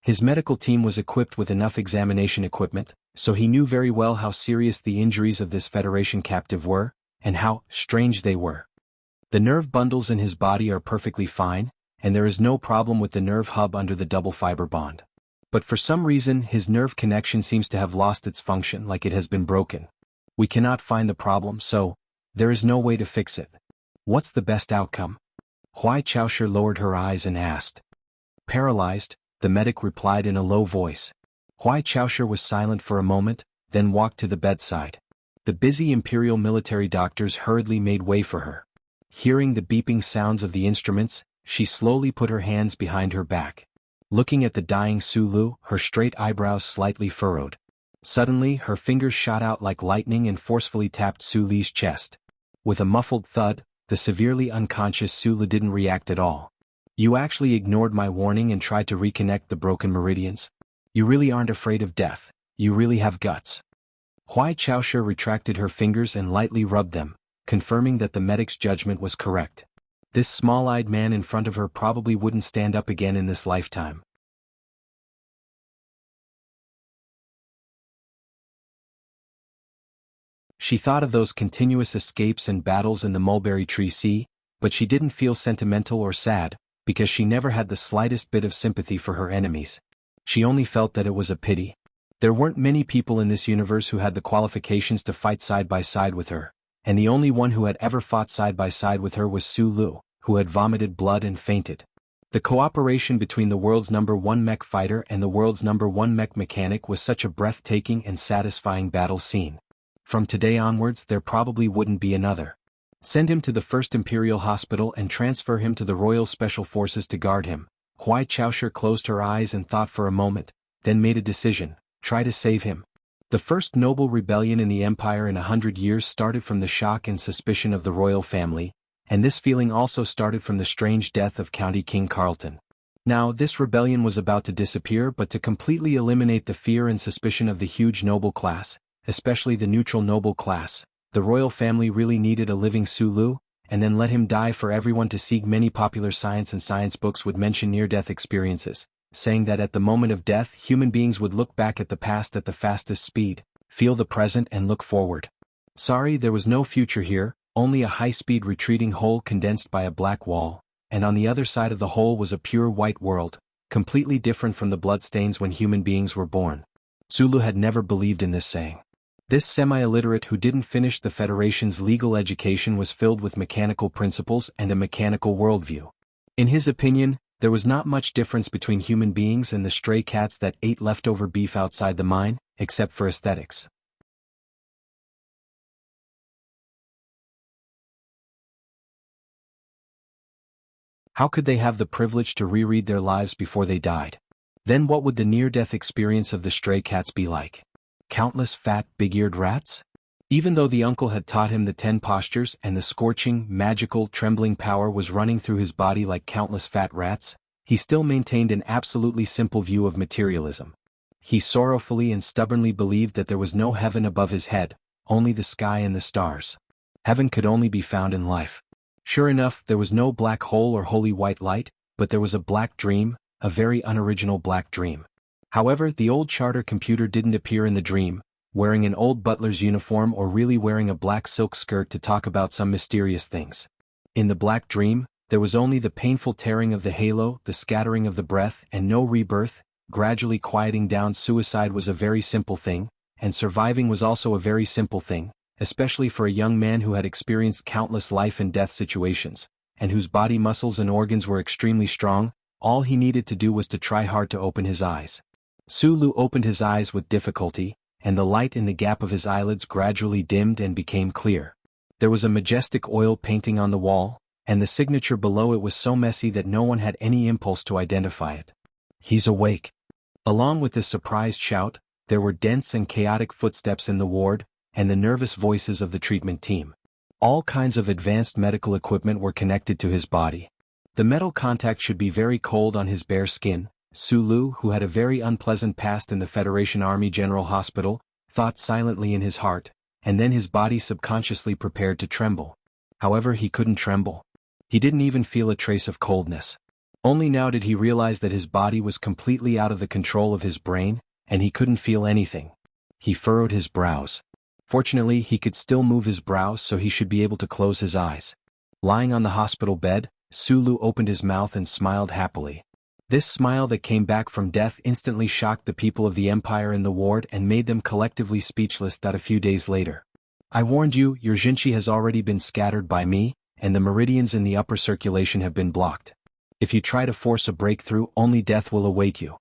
His medical team was equipped with enough examination equipment, so he knew very well how serious the injuries of this Federation captive were, and how strange they were. The nerve bundles in his body are perfectly fine, and there is no problem with the nerve hub under the double fiber bond. But for some reason his nerve connection seems to have lost its function, like it has been broken. We cannot find the problem, so there is no way to fix it. What's the best outcome? Huai Chaoshi lowered her eyes and asked. Paralyzed, the medic replied in a low voice. Huai Chaoshi was silent for a moment, then walked to the bedside. The busy imperial military doctors hurriedly made way for her. Hearing the beeping sounds of the instruments, she slowly put her hands behind her back. Looking at the dying Su Lu, her straight eyebrows slightly furrowed. Suddenly, her fingers shot out like lightning and forcefully tapped Su Li's chest. With a muffled thud, the severely unconscious Su Lu didn't react at all. You actually ignored my warning and tried to reconnect the broken meridians? You really aren't afraid of death. You really have guts. Huai Chaoshi retracted her fingers and lightly rubbed them, confirming that the medic's judgment was correct. This small-eyed man in front of her probably wouldn't stand up again in this lifetime. She thought of those continuous escapes and battles in the mulberry tree sea, but she didn't feel sentimental or sad, because she never had the slightest bit of sympathy for her enemies. She only felt that it was a pity. There weren't many people in this universe who had the qualifications to fight side by side with her, and the only one who had ever fought side by side with her was Su Lu, who had vomited blood and fainted. The cooperation between the world's #1 mech fighter and the world's #1 mech mechanic was such a breathtaking and satisfying battle scene. From today onwards there probably wouldn't be another. Send him to the First Imperial Hospital and transfer him to the Royal Special Forces to guard him. Huai Chaoshi closed her eyes and thought for a moment, then made a decision. Try to save him. The first noble rebellion in the Empire in 100 years started from the shock and suspicion of the royal family, and this feeling also started from the strange death of County King Carlton. Now this rebellion was about to disappear, but to completely eliminate the fear and suspicion of the huge noble class, especially the neutral noble class, the royal family really needed a living Su Lu, and then let him die for everyone to see. Many popular science and science books would mention near-death experiences, saying that at the moment of death human beings would look back at the past at the fastest speed, feel the present and look forward. Sorry, there was no future here, only a high-speed retreating hole condensed by a black wall, and on the other side of the hole was a pure white world, completely different from the bloodstains when human beings were born. Sulu had never believed in this saying. This semi-illiterate who didn't finish the Federation's legal education was filled with mechanical principles and a mechanical worldview. In his opinion, there was not much difference between human beings and the stray cats that ate leftover beef outside the mine, except for aesthetics. How could they have the privilege to reread their lives before they died? Then what would the near-death experience of the stray cats be like? Countless fat, big-eared rats? Even though the uncle had taught him the 10 postures and the scorching, magical, trembling power was running through his body like countless fat rats, he still maintained an absolutely simple view of materialism. He sorrowfully and stubbornly believed that there was no heaven above his head, only the sky and the stars. Heaven could only be found in life. Sure enough, there was no black hole or holy white light, but there was a black dream, a very unoriginal black dream. However, the old charter computer didn't appear in the dream, wearing an old butler's uniform or really wearing a black silk skirt to talk about some mysterious things. In the black dream, there was only the painful tearing of the halo, the scattering of the breath, and no rebirth. Gradually quieting down. Suicide was a very simple thing, and surviving was also a very simple thing, especially for a young man who had experienced countless life and death situations, and whose body muscles and organs were extremely strong. All he needed to do was to try hard to open his eyes. Sulu opened his eyes with difficulty, and the light in the gap of his eyelids gradually dimmed and became clear. There was a majestic oil painting on the wall, and the signature below it was so messy that no one had any impulse to identify it. "He's awake." Along with this surprised shout, there were dense and chaotic footsteps in the ward, and the nervous voices of the treatment team. All kinds of advanced medical equipment were connected to his body. The metal contact should be very cold on his bare skin. Sulu, who had a very unpleasant past in the Federation Army General Hospital, thought silently in his heart, and then his body subconsciously prepared to tremble. However, he couldn't tremble. He didn't even feel a trace of coldness. Only now did he realize that his body was completely out of the control of his brain, and he couldn't feel anything. He furrowed his brows. Fortunately, he could still move his brows, so he should be able to close his eyes. Lying on the hospital bed, Sulu opened his mouth and smiled happily. This smile that came back from death instantly shocked the people of the Empire in the ward and made them collectively speechless. A few days later. "I warned you, your Jinchi has already been scattered by me, and the meridians in the upper circulation have been blocked. If you try to force a breakthrough, only death will await you."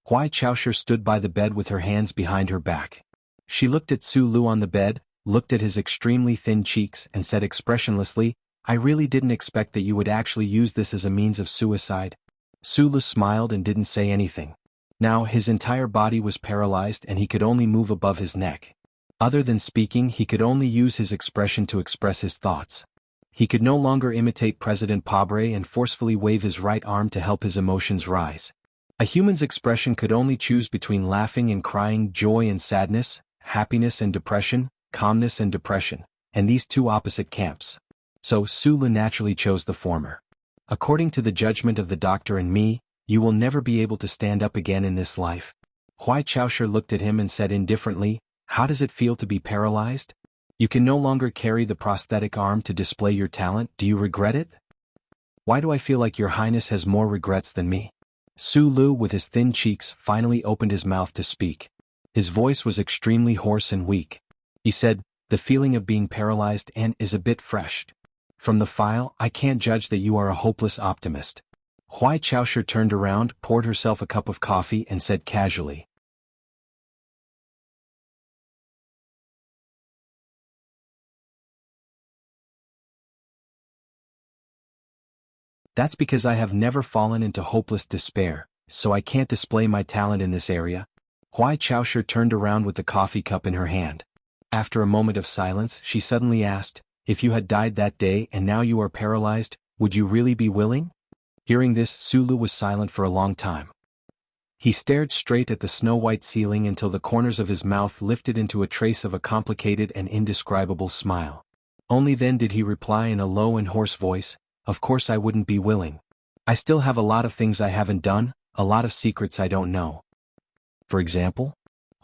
Huai Chaoshi stood by the bed with her hands behind her back. She looked at Sulu on the bed, looked at his extremely thin cheeks and said expressionlessly, "I really didn't expect that you would actually use this as a means of suicide." Sulu smiled and didn't say anything. Now his entire body was paralyzed and he could only move above his neck. Other than speaking, he could only use his expression to express his thoughts. He could no longer imitate President Pabre and forcefully wave his right arm to help his emotions rise. A human's expression could only choose between laughing and crying, joy and sadness, happiness and depression, calmness and depression, and these two opposite camps. So Sulu naturally chose the former. "According to the judgment of the doctor and me, you will never be able to stand up again in this life." Huai Chaoshi looked at him and said indifferently, "How does it feel to be paralyzed? You can no longer carry the prosthetic arm to display your talent. Do you regret it?" "Why do I feel like your highness has more regrets than me?" Sulu, with his thin cheeks, finally opened his mouth to speak. His voice was extremely hoarse and weak. He said, "The feeling of being paralyzed and is a bit fresh. From the file, I can't judge that you are a hopeless optimist." Huai Chaoshi turned around, poured herself a cup of coffee and said casually, "That's because I have never fallen into hopeless despair, so I can't display my talent in this area." Huai Chaoshi turned around with the coffee cup in her hand. After a moment of silence, she suddenly asked, "If you had died that day and now you are paralyzed, would you really be willing?" Hearing this, Sulu was silent for a long time. He stared straight at the snow-white ceiling until the corners of his mouth lifted into a trace of a complicated and indescribable smile. Only then did he reply in a low and hoarse voice, "Of course I wouldn't be willing. I still have a lot of things I haven't done, a lot of secrets I don't know." "For example?"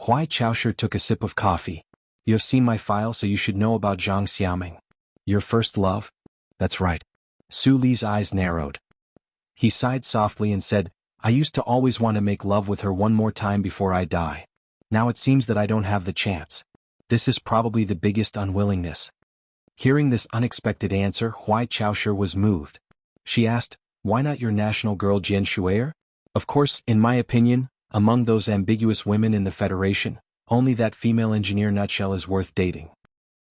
Huai Chaoshi took a sip of coffee. "You have seen my file, so you should know about Zhang Xiaoming." Your first love? That's right. Su Li's eyes narrowed. He sighed softly and said, I used to always want to make love with her one more time before I die. Now it seems that I don't have the chance. This is probably the biggest unwillingness. Hearing this unexpected answer, Huai Chaoshi was moved. She asked, why not your national girl Jian Shuier? Of course, in my opinion, among those ambiguous women in the Federation, only that female engineer nutshell is worth dating.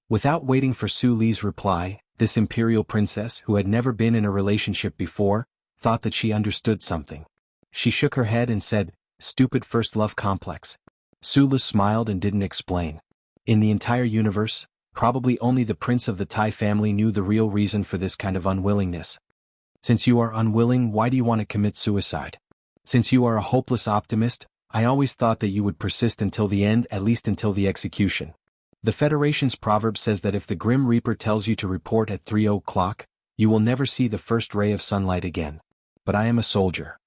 Without waiting for Su Li's reply, this imperial princess, who had never been in a relationship before, thought that she understood something. She shook her head and said, stupid first love complex. Su Li smiled and didn't explain. In the entire universe, probably only the prince of the Tai family knew the real reason for this kind of unwillingness. Since you are unwilling, why do you want to commit suicide? Since you are a hopeless optimist, I always thought that you would persist until the end, at least until the execution. The Federation's proverb says that if the Grim Reaper tells you to report at 3 o'clock, you will never see the first ray of sunlight again. But I am a soldier.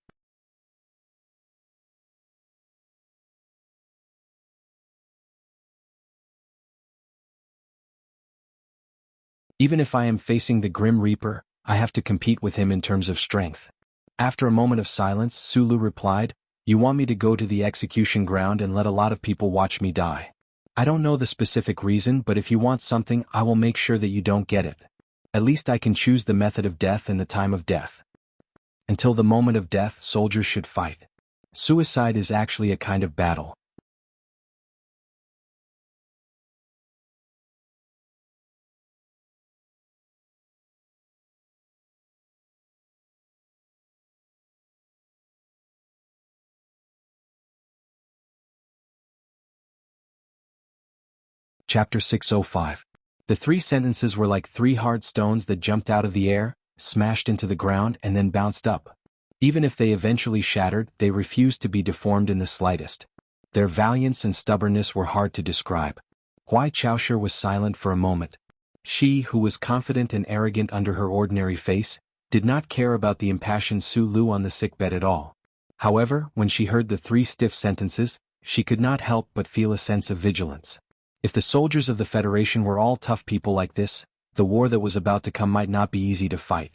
Even if I am facing the Grim Reaper, I have to compete with him in terms of strength. After a moment of silence, Su Li replied, you want me to go to the execution ground and let a lot of people watch me die. I don't know the specific reason, but if you want something, I will make sure that you don't get it. At least I can choose the method of death and the time of death. Until the moment of death, soldiers should fight. Suicide is actually a kind of battle. Chapter 605. The three sentences were like three hard stones that jumped out of the air, smashed into the ground and then bounced up. Even if they eventually shattered, they refused to be deformed in the slightest. Their valiance and stubbornness were hard to describe. Huai Chaoshi was silent for a moment. She, who was confident and arrogant under her ordinary face, did not care about the impassioned Su Lu on the sickbed at all. However, when she heard the three stiff sentences, she could not help but feel a sense of vigilance. If the soldiers of the Federation were all tough people like this, the war that was about to come might not be easy to fight.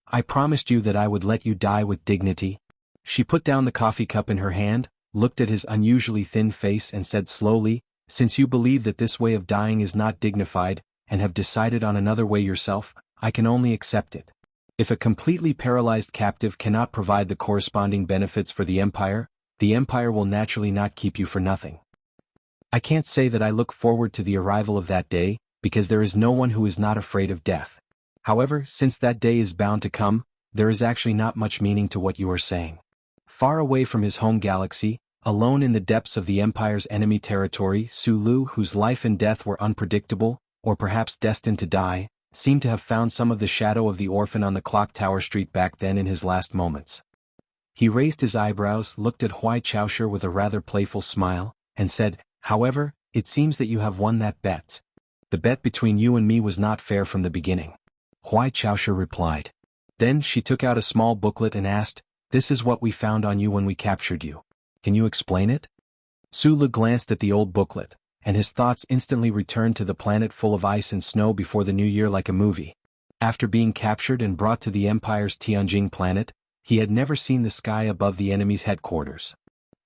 I promised you that I would let you die with dignity. She put down the coffee cup in her hand, looked at his unusually thin face and said slowly, since you believe that this way of dying is not dignified, and have decided on another way yourself, I can only accept it. If a completely paralyzed captive cannot provide the corresponding benefits for the Empire will naturally not keep you for nothing. I can't say that I look forward to the arrival of that day, because there is no one who is not afraid of death. However, since that day is bound to come, there is actually not much meaning to what you are saying. Far away from his home galaxy, alone in the depths of the Empire's enemy territory, Su Lu, whose life and death were unpredictable, or perhaps destined to die, seemed to have found some of the shadow of the orphan on the clock tower street back then in his last moments. He raised his eyebrows, looked at Huai Chaoshi with a rather playful smile, and said, however, it seems that you have won that bet. The bet between you and me was not fair from the beginning. Huai Chaoshi replied. Then she took out a small booklet and asked, this is what we found on you when we captured you. Can you explain it? Su Li glanced at the old booklet, and his thoughts instantly returned to the planet full of ice and snow before the new year like a movie. After being captured and brought to the Empire's Tianjing planet, he had never seen the sky above the enemy's headquarters.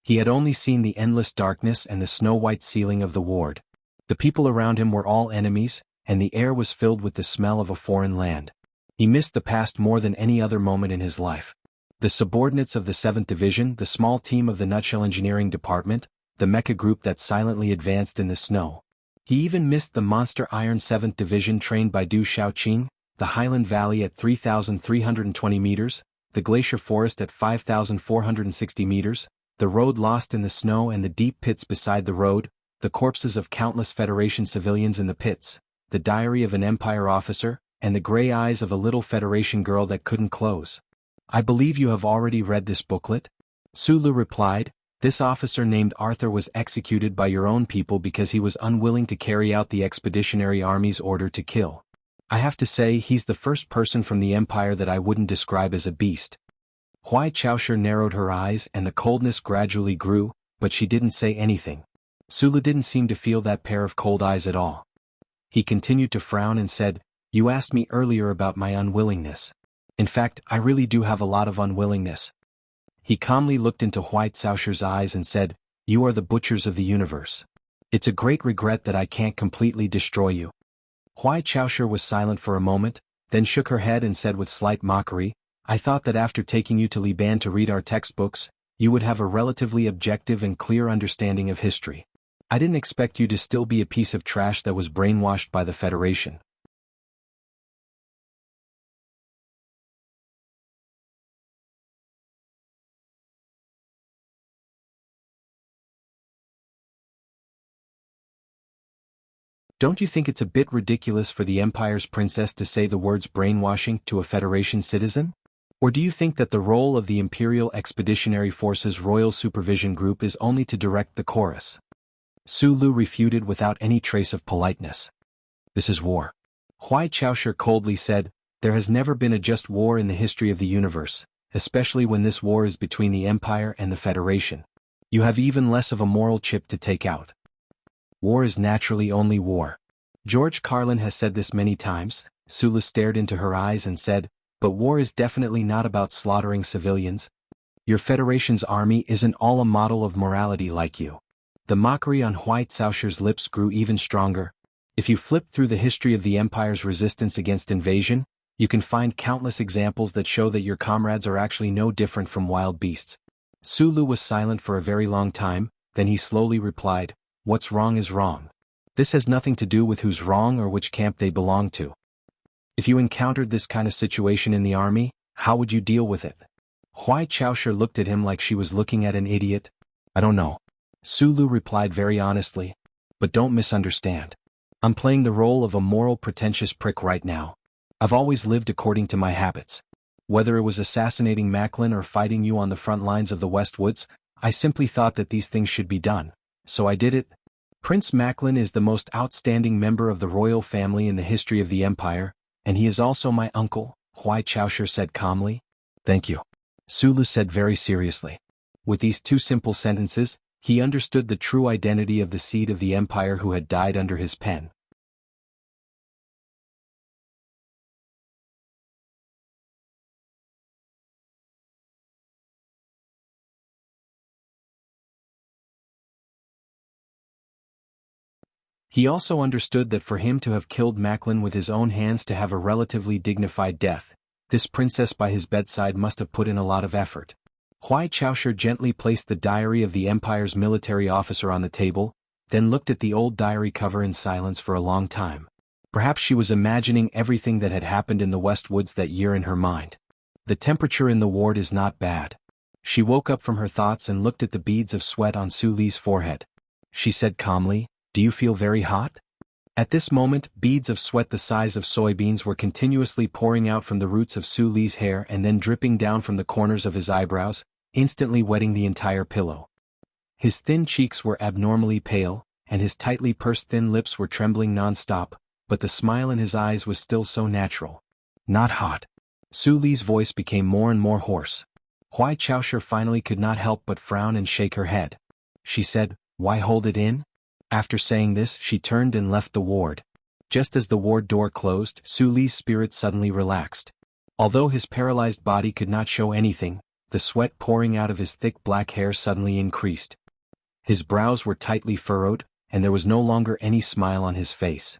He had only seen the endless darkness and the snow-white ceiling of the ward. The people around him were all enemies, and the air was filled with the smell of a foreign land. He missed the past more than any other moment in his life. The subordinates of the 7th Division, the small team of the Nutshell Engineering Department, the mecha group that silently advanced in the snow. He even missed the monster Iron 7th Division trained by Du Shaoqing, the Highland Valley at 3,320 meters, the Glacier Forest at 5,460 meters, the road lost in the snow and the deep pits beside the road, the corpses of countless Federation civilians in the pits, the diary of an Empire officer, and the gray eyes of a little Federation girl that couldn't close. I believe you have already read this booklet? Su Lu replied, this officer named Arthur was executed by your own people because he was unwilling to carry out the Expeditionary Army's order to kill. I have to say he's the first person from the Empire that I wouldn't describe as a beast. Huai Chaoshi narrowed her eyes and the coldness gradually grew, but she didn't say anything. Su Lu didn't seem to feel that pair of cold eyes at all. He continued to frown and said, You asked me earlier about my unwillingness. In fact, I really do have a lot of unwillingness. He calmly looked into White Sausher's eyes and said, "You are the butchers of the universe. It's a great regret that I can't completely destroy you." White Sausher was silent for a moment, then shook her head and said with slight mockery, "I thought that after taking you to Liban to read our textbooks, you would have a relatively objective and clear understanding of history. I didn't expect you to still be a piece of trash that was brainwashed by the Federation." Don't you think it's a bit ridiculous for the Empire's princess to say the words brainwashing to a Federation citizen? Or do you think that the role of the Imperial Expeditionary Force's Royal Supervision Group is only to direct the chorus? Sulu refuted without any trace of politeness. "This is war." Huai Chaosher coldly said, "There has never been a just war in the history of the universe, especially when this war is between the Empire and the Federation. You have even less of a moral chip to take out. War is naturally only war. George Carlin has said this many times." Sulu stared into her eyes and said, "But war is definitely not about slaughtering civilians. Your Federation's army isn't all a model of morality like you." The mockery on White Sausher's lips grew even stronger. If you flip through the history of the Empire's resistance against invasion, you can find countless examples that show that your comrades are actually no different from wild beasts. Sulu was silent for a very long time, then he slowly replied, "What's wrong is wrong. This has nothing to do with who's wrong or which camp they belong to. If you encountered this kind of situation in the army, how would you deal with it?" Huai Chaosher looked at him like she was looking at an idiot. "I don't know." Sulu replied very honestly. "But don't misunderstand. I'm playing the role of a moral pretentious prick right now. I've always lived according to my habits. Whether it was assassinating Macklin or fighting you on the front lines of the West Woods, I simply thought that these things should be done. So I did it. Prince Macklin is the most outstanding member of the royal family in the history of the Empire, and he is also my uncle," Huai Chaosher said calmly. "Thank you," Sulu said very seriously. With these two simple sentences, he understood the true identity of the seed of the Empire who had died under his pen. He also understood that for him to have killed Macklin with his own hands to have a relatively dignified death, this princess by his bedside must have put in a lot of effort. Huai Chaosher gently placed the diary of the Empire's military officer on the table, then looked at the old diary cover in silence for a long time. Perhaps she was imagining everything that had happened in the West Woods that year in her mind. "The temperature in the ward is not bad." She woke up from her thoughts and looked at the beads of sweat on Su Li's forehead. She said calmly, "Do you feel very hot?" At this moment, beads of sweat the size of soybeans were continuously pouring out from the roots of Su Li's hair and then dripping down from the corners of his eyebrows, instantly wetting the entire pillow. His thin cheeks were abnormally pale, and his tightly pursed thin lips were trembling non-stop, but the smile in his eyes was still so natural. "Not hot." Su Li's voice became more and more hoarse. Huai Chaosher finally could not help but frown and shake her head. She said, "Why hold it in?" After saying this, she turned and left the ward. Just as the ward door closed, Su Li's spirit suddenly relaxed. Although his paralyzed body could not show anything, the sweat pouring out of his thick black hair suddenly increased. His brows were tightly furrowed, and there was no longer any smile on his face.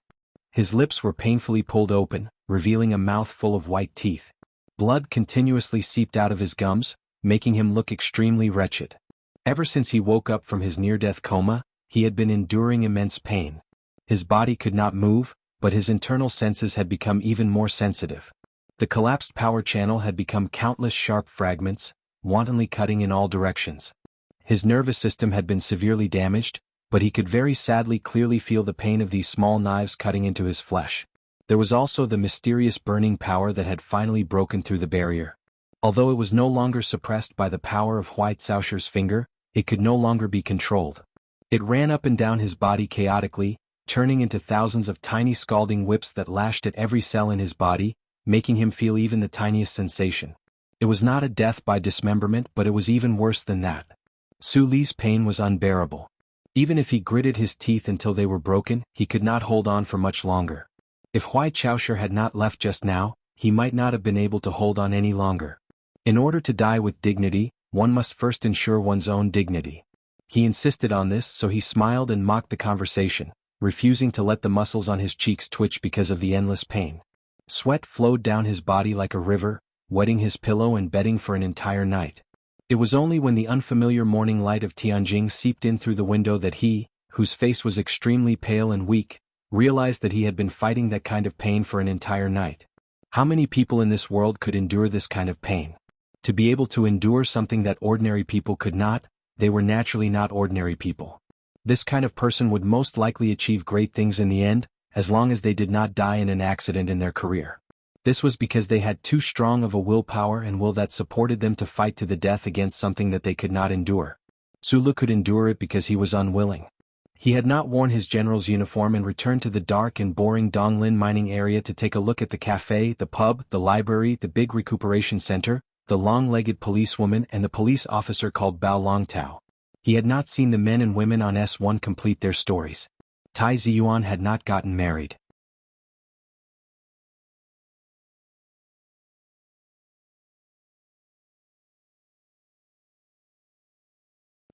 His lips were painfully pulled open, revealing a mouth full of white teeth. Blood continuously seeped out of his gums, making him look extremely wretched. Ever since he woke up from his near-death coma, he had been enduring immense pain. His body could not move, but his internal senses had become even more sensitive. The collapsed power channel had become countless sharp fragments, wantonly cutting in all directions. His nervous system had been severely damaged, but he could very sadly clearly feel the pain of these small knives cutting into his flesh. There was also the mysterious burning power that had finally broken through the barrier. Although it was no longer suppressed by the power of White Sausher's finger, it could no longer be controlled. It ran up and down his body chaotically, turning into thousands of tiny scalding whips that lashed at every cell in his body, making him feel even the tiniest sensation. It was not a death by dismemberment, but it was even worse than that. Su Li's pain was unbearable. Even if he gritted his teeth until they were broken, he could not hold on for much longer. If Hui Chaosher had not left just now, he might not have been able to hold on any longer. In order to die with dignity, one must first ensure one's own dignity. He insisted on this, so he smiled and mocked the conversation, refusing to let the muscles on his cheeks twitch because of the endless pain. Sweat flowed down his body like a river, wetting his pillow and bedding for an entire night. It was only when the unfamiliar morning light of Tianjin seeped in through the window that he, whose face was extremely pale and weak, realized that he had been fighting that kind of pain for an entire night. How many people in this world could endure this kind of pain? To be able to endure something that ordinary people could not, they were naturally not ordinary people. This kind of person would most likely achieve great things in the end, as long as they did not die in an accident in their career. This was because they had too strong of a willpower and will that supported them to fight to the death against something that they could not endure. Sulu could endure it because he was unwilling. He had not worn his general's uniform and returned to the dark and boring Donglin mining area to take a look at the cafe, the pub, the library, the big recuperation center, the long-legged policewoman and the police officer called Bao Longtao. He had not seen the men and women on S1 complete their stories. Tai Ziyuan had not gotten married.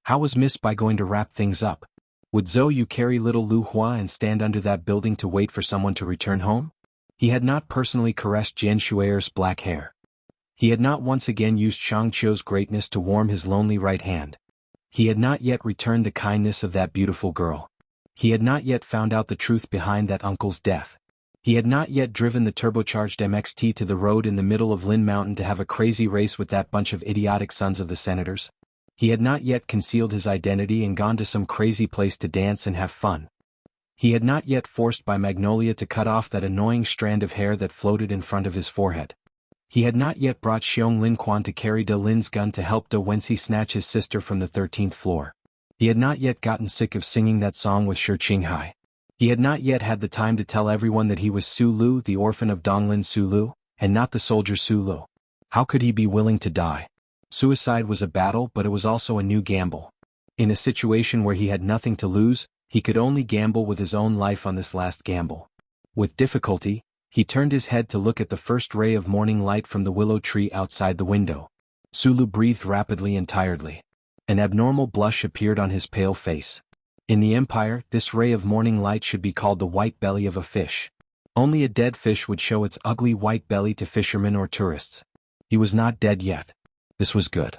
How was Miss Bai going to wrap things up? Would Zhou Yu carry little Lu Hua and stand under that building to wait for someone to return home? He had not personally caressed Jian Shuer's black hair. He had not once again used Shang Qiu's greatness to warm his lonely right hand. He had not yet returned the kindness of that beautiful girl. He had not yet found out the truth behind that uncle's death. He had not yet driven the turbocharged MXT to the road in the middle of Lin Mountain to have a crazy race with that bunch of idiotic sons of the senators. He had not yet concealed his identity and gone to some crazy place to dance and have fun. He had not yet forced by Magnolia to cut off that annoying strand of hair that floated in front of his forehead. He had not yet brought Xiong Lin Quan to carry De Lin's gun to help De Wenxi snatch his sister from the 13th floor. He had not yet gotten sick of singing that song with Shi Qinghai. He had not yet had the time to tell everyone that he was Su Lu, the orphan of Donglin Su Lu, and not the soldier Su Lu. How could he be willing to die? Suicide was a battle, but it was also a new gamble. In a situation where he had nothing to lose, he could only gamble with his own life on this last gamble. With difficulty, he turned his head to look at the first ray of morning light from the willow tree outside the window. Sulu breathed rapidly and tiredly. An abnormal blush appeared on his pale face. In the Empire, this ray of morning light should be called the white belly of a fish. Only a dead fish would show its ugly white belly to fishermen or tourists. He was not dead yet. This was good.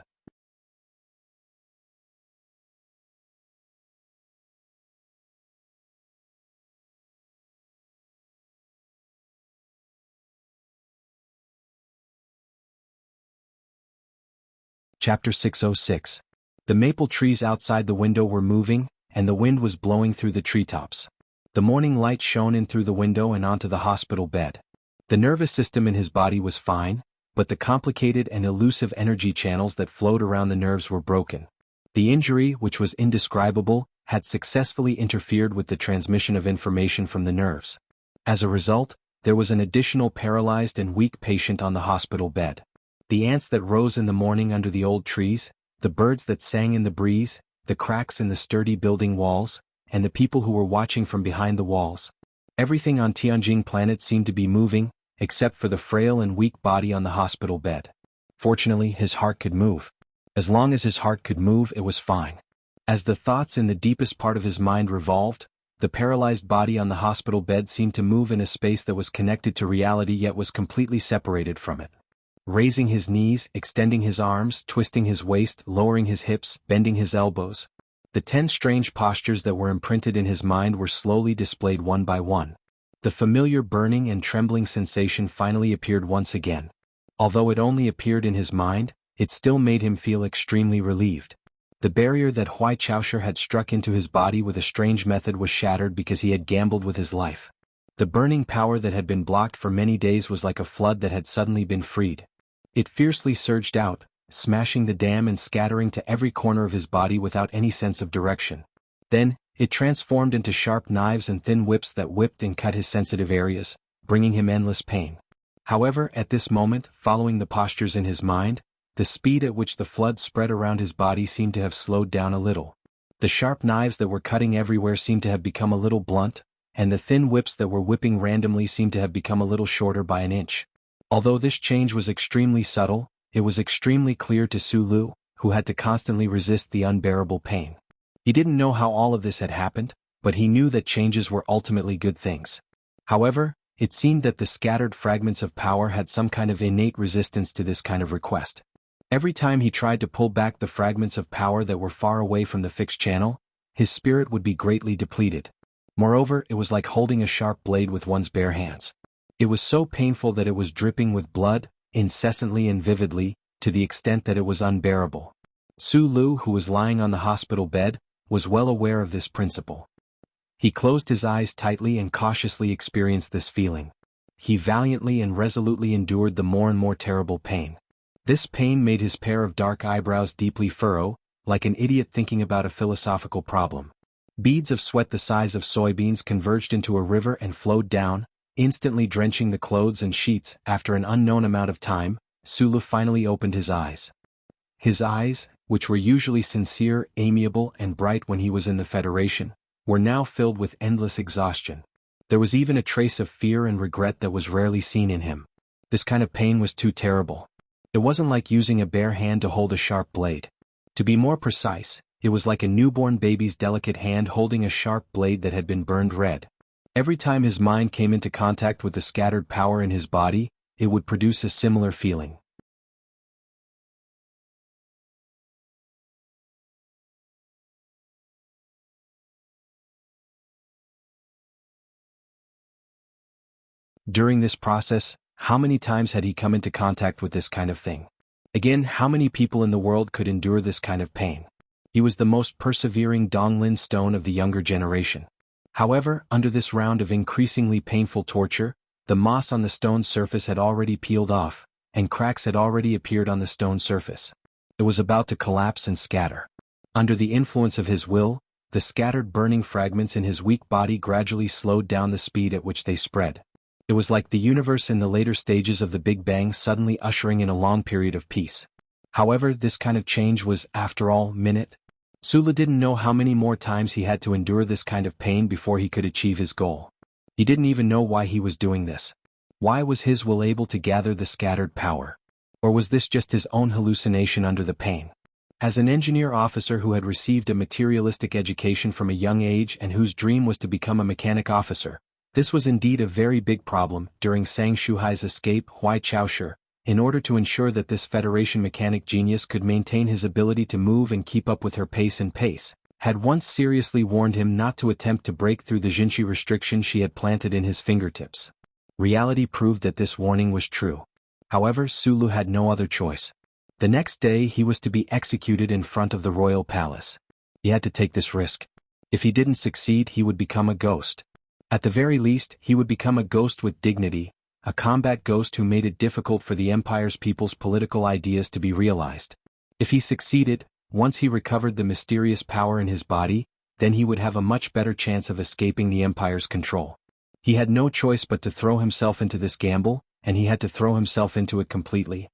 Chapter 606. The maple trees outside the window were moving, and the wind was blowing through the treetops. The morning light shone in through the window and onto the hospital bed. The nervous system in his body was fine, but the complicated and elusive energy channels that flowed around the nerves were broken. The injury, which was indescribable, had successfully interfered with the transmission of information from the nerves. As a result, there was an additional paralyzed and weak patient on the hospital bed. The ants that rose in the morning under the old trees, the birds that sang in the breeze, the cracks in the sturdy building walls, and the people who were watching from behind the walls. Everything on Tianjin planet seemed to be moving, except for the frail and weak body on the hospital bed. Fortunately, his heart could move. As long as his heart could move, it was fine. As the thoughts in the deepest part of his mind revolved, the paralyzed body on the hospital bed seemed to move in a space that was connected to reality yet was completely separated from it. Raising his knees, extending his arms, twisting his waist, lowering his hips, bending his elbows. The 10 strange postures that were imprinted in his mind were slowly displayed one by one. The familiar burning and trembling sensation finally appeared once again. Although it only appeared in his mind, it still made him feel extremely relieved. The barrier that Hui Chaosher had struck into his body with a strange method was shattered because he had gambled with his life. The burning power that had been blocked for many days was like a flood that had suddenly been freed. It fiercely surged out, smashing the dam and scattering to every corner of his body without any sense of direction. Then, it transformed into sharp knives and thin whips that whipped and cut his sensitive areas, bringing him endless pain. However, at this moment, following the postures in his mind, the speed at which the flood spread around his body seemed to have slowed down a little. The sharp knives that were cutting everywhere seemed to have become a little blunt, and the thin whips that were whipping randomly seemed to have become a little shorter by an inch. Although this change was extremely subtle, it was extremely clear to Sulu, who had to constantly resist the unbearable pain. He didn't know how all of this had happened, but he knew that changes were ultimately good things. However, it seemed that the scattered fragments of power had some kind of innate resistance to this kind of request. Every time he tried to pull back the fragments of power that were far away from the fixed channel, his spirit would be greatly depleted. Moreover, it was like holding a sharp blade with one's bare hands. It was so painful that it was dripping with blood, incessantly and vividly, to the extent that it was unbearable. Sulu, who was lying on the hospital bed, was well aware of this principle. He closed his eyes tightly and cautiously experienced this feeling. He valiantly and resolutely endured the more and more terrible pain. This pain made his pair of dark eyebrows deeply furrow, like an idiot thinking about a philosophical problem. Beads of sweat the size of soybeans converged into a river and flowed down, instantly drenching the clothes and sheets. After an unknown amount of time, Sulu finally opened his eyes. His eyes, which were usually sincere, amiable, and bright when he was in the Federation, were now filled with endless exhaustion. There was even a trace of fear and regret that was rarely seen in him. This kind of pain was too terrible. It wasn't like using a bare hand to hold a sharp blade. To be more precise, it was like a newborn baby's delicate hand holding a sharp blade that had been burned red. Every time his mind came into contact with the scattered power in his body, it would produce a similar feeling. During this process, how many times had he come into contact with this kind of thing? Again, how many people in the world could endure this kind of pain? He was the most persevering Donglin stone of the younger generation. However, under this round of increasingly painful torture, the moss on the stone's surface had already peeled off, and cracks had already appeared on the stone surface. It was about to collapse and scatter. Under the influence of his will, the scattered burning fragments in his weak body gradually slowed down the speed at which they spread. It was like the universe in the later stages of the Big Bang suddenly ushering in a long period of peace. However, this kind of change was, after all, minute. Sulu didn't know how many more times he had to endure this kind of pain before he could achieve his goal. He didn't even know why he was doing this. Why was his will able to gather the scattered power? Or was this just his own hallucination under the pain? As an engineer officer who had received a materialistic education from a young age and whose dream was to become a mechanic officer, this was indeed a very big problem. During Sang Shuhai's escape, Hui Chaoshi, in order to ensure that this Federation mechanic genius could maintain his ability to move and keep up with her pace, had once seriously warned him not to attempt to break through the Jinchi restriction she had planted in his fingertips. Reality proved that this warning was true. However, Sulu had no other choice. The next day he was to be executed in front of the royal palace. He had to take this risk. If he didn't succeed, he would become a ghost. At the very least, he would become a ghost with dignity, a combat ghost who made it difficult for the Empire's people's political ideas to be realized. If he succeeded, once he recovered the mysterious power in his body, then he would have a much better chance of escaping the Empire's control. He had no choice but to throw himself into this gamble, and he had to throw himself into it completely.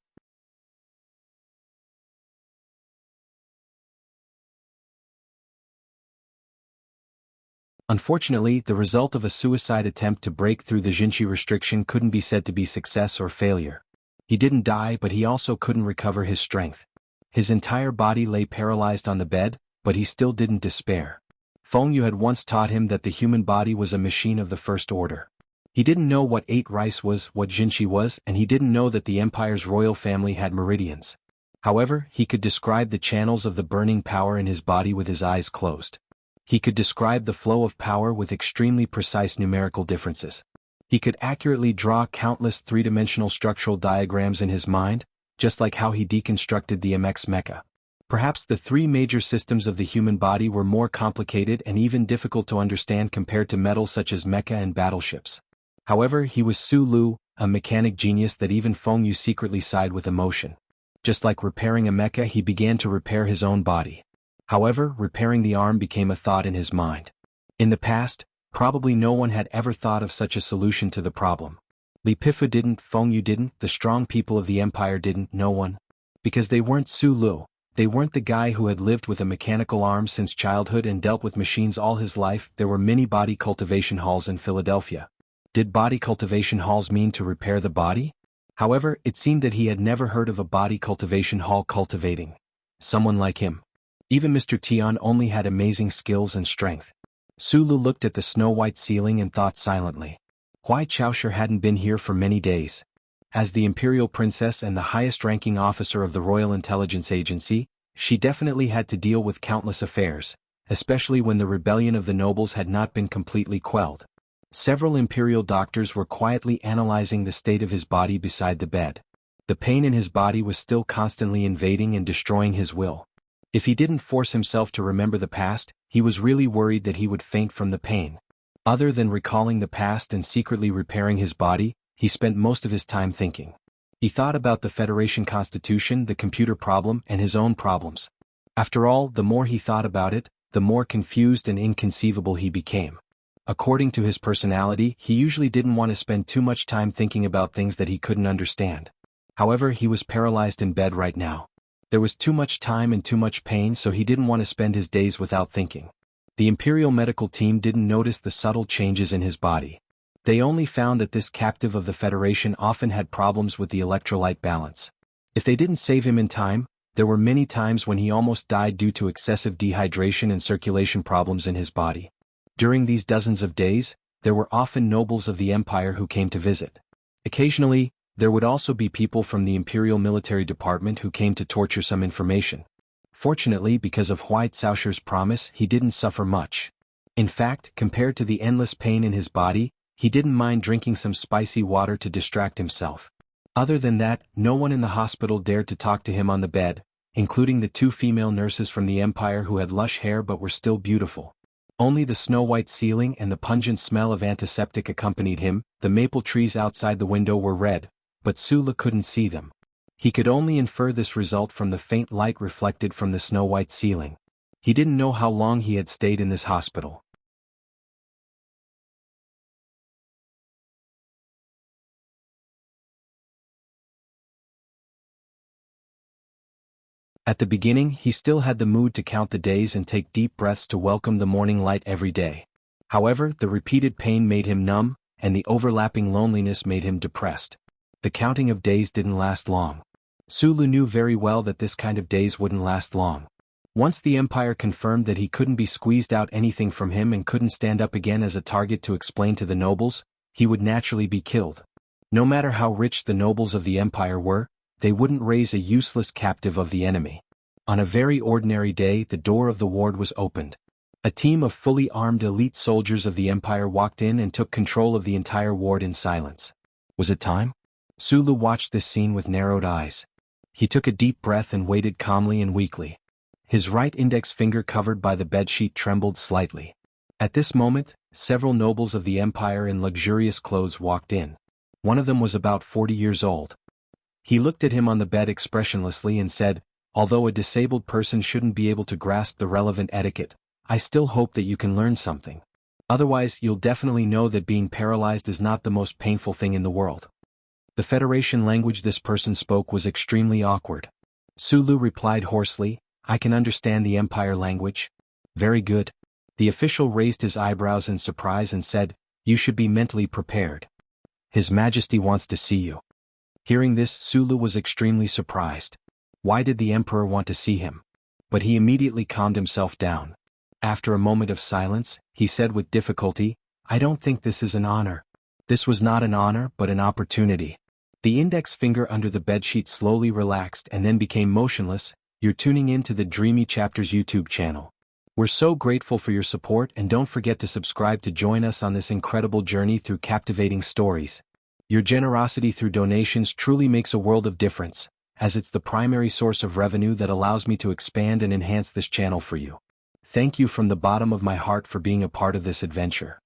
Unfortunately, the result of a suicide attempt to break through the Jinchi restriction couldn't be said to be success or failure. He didn't die, but he also couldn't recover his strength. His entire body lay paralyzed on the bed, but he still didn't despair. Feng Yu had once taught him that the human body was a machine of the first order. He didn't know what ate rice was, what Jinchi was, and he didn't know that the Empire's royal family had meridians. However, he could describe the channels of the burning power in his body with his eyes closed. He could describe the flow of power with extremely precise numerical differences. He could accurately draw countless three-dimensional structural diagrams in his mind, just like how he deconstructed the MX mecha. Perhaps the three major systems of the human body were more complicated and even difficult to understand compared to metals such as mecha and battleships. However, he was Sulu, a mechanic genius that even Feng Yu secretly sighed with emotion. Just like repairing a mecha, he began to repair his own body. However, repairing the arm became a thought in his mind. In the past, probably no one had ever thought of such a solution to the problem. Li Pifu didn't, Feng Yu didn't, the strong people of the Empire didn't, no one. Because they weren't Sulu, They weren't the guy who had lived with a mechanical arm since childhood and dealt with machines all his life. There were many body cultivation halls in Philadelphia. Did body cultivation halls mean to repair the body? However, it seemed that he had never heard of a body cultivation hall cultivating someone like him. Even Mr. Tion only had amazing skills and strength. Sulu looked at the snow-white ceiling and thought silently. Why Chaosher hadn't been here for many days. As the imperial princess and the highest-ranking officer of the Royal Intelligence Agency, she definitely had to deal with countless affairs, especially when the rebellion of the nobles had not been completely quelled. Several imperial doctors were quietly analyzing the state of his body beside the bed. The pain in his body was still constantly invading and destroying his will. If he didn't force himself to remember the past, he was really worried that he would faint from the pain. Other than recalling the past and secretly repairing his body, he spent most of his time thinking. He thought about the Federation Constitution, the computer problem, and his own problems. After all, the more he thought about it, the more confused and inconceivable he became. According to his personality, he usually didn't want to spend too much time thinking about things that he couldn't understand. However, he was paralyzed in bed right now. There was too much time and too much pain, so he didn't want to spend his days without thinking. The Imperial medical team didn't notice the subtle changes in his body. They only found that this captive of the Federation often had problems with the electrolyte balance. If they didn't save him in time, there were many times when he almost died due to excessive dehydration and circulation problems in his body. During these dozens of days, there were often nobles of the Empire who came to visit. Occasionally, there would also be people from the Imperial Military Department who came to torture some information. Fortunately, because of White Chaosher's promise, he didn't suffer much. In fact, compared to the endless pain in his body, he didn't mind drinking some spicy water to distract himself. Other than that, no one in the hospital dared to talk to him on the bed, including the two female nurses from the Empire who had lush hair but were still beautiful. Only the snow-white ceiling and the pungent smell of antiseptic accompanied him. The maple trees outside the window were red, but Sulu couldn't see them. He could only infer this result from the faint light reflected from the snow-white ceiling. He didn't know how long he had stayed in this hospital. At the beginning, he still had the mood to count the days and take deep breaths to welcome the morning light every day. However, the repeated pain made him numb, and the overlapping loneliness made him depressed. The counting of days didn't last long. Sulu knew very well that this kind of days wouldn't last long. Once the Empire confirmed that he couldn't be squeezed out anything from him and couldn't stand up again as a target to explain to the nobles, he would naturally be killed. No matter how rich the nobles of the Empire were, they wouldn't raise a useless captive of the enemy. On a very ordinary day, the door of the ward was opened. A team of fully armed elite soldiers of the Empire walked in and took control of the entire ward in silence. Was it time? Sulu watched this scene with narrowed eyes. He took a deep breath and waited calmly and weakly. His right index finger covered by the bedsheet trembled slightly. At this moment, several nobles of the Empire in luxurious clothes walked in. One of them was about 40 years old. He looked at him on the bed expressionlessly and said, "Although a disabled person shouldn't be able to grasp the relevant etiquette, I still hope that you can learn something. Otherwise, you'll definitely know that being paralyzed is not the most painful thing in the world." The Federation language this person spoke was extremely awkward. Sulu replied hoarsely, "I can understand the Empire language." "Very good." The official raised his eyebrows in surprise and said, "You should be mentally prepared. His Majesty wants to see you." Hearing this, Sulu was extremely surprised. Why did the Emperor want to see him? But he immediately calmed himself down. After a moment of silence, he said with difficulty, "I don't think this is an honor." This was not an honor but an opportunity. The index finger under the bedsheet slowly relaxed and then became motionless. "You're tuning in to the Dreamy Chapters YouTube channel. We're so grateful for your support, and don't forget to subscribe to join us on this incredible journey through captivating stories. Your generosity through donations truly makes a world of difference, as it's the primary source of revenue that allows me to expand and enhance this channel for you. Thank you from the bottom of my heart for being a part of this adventure.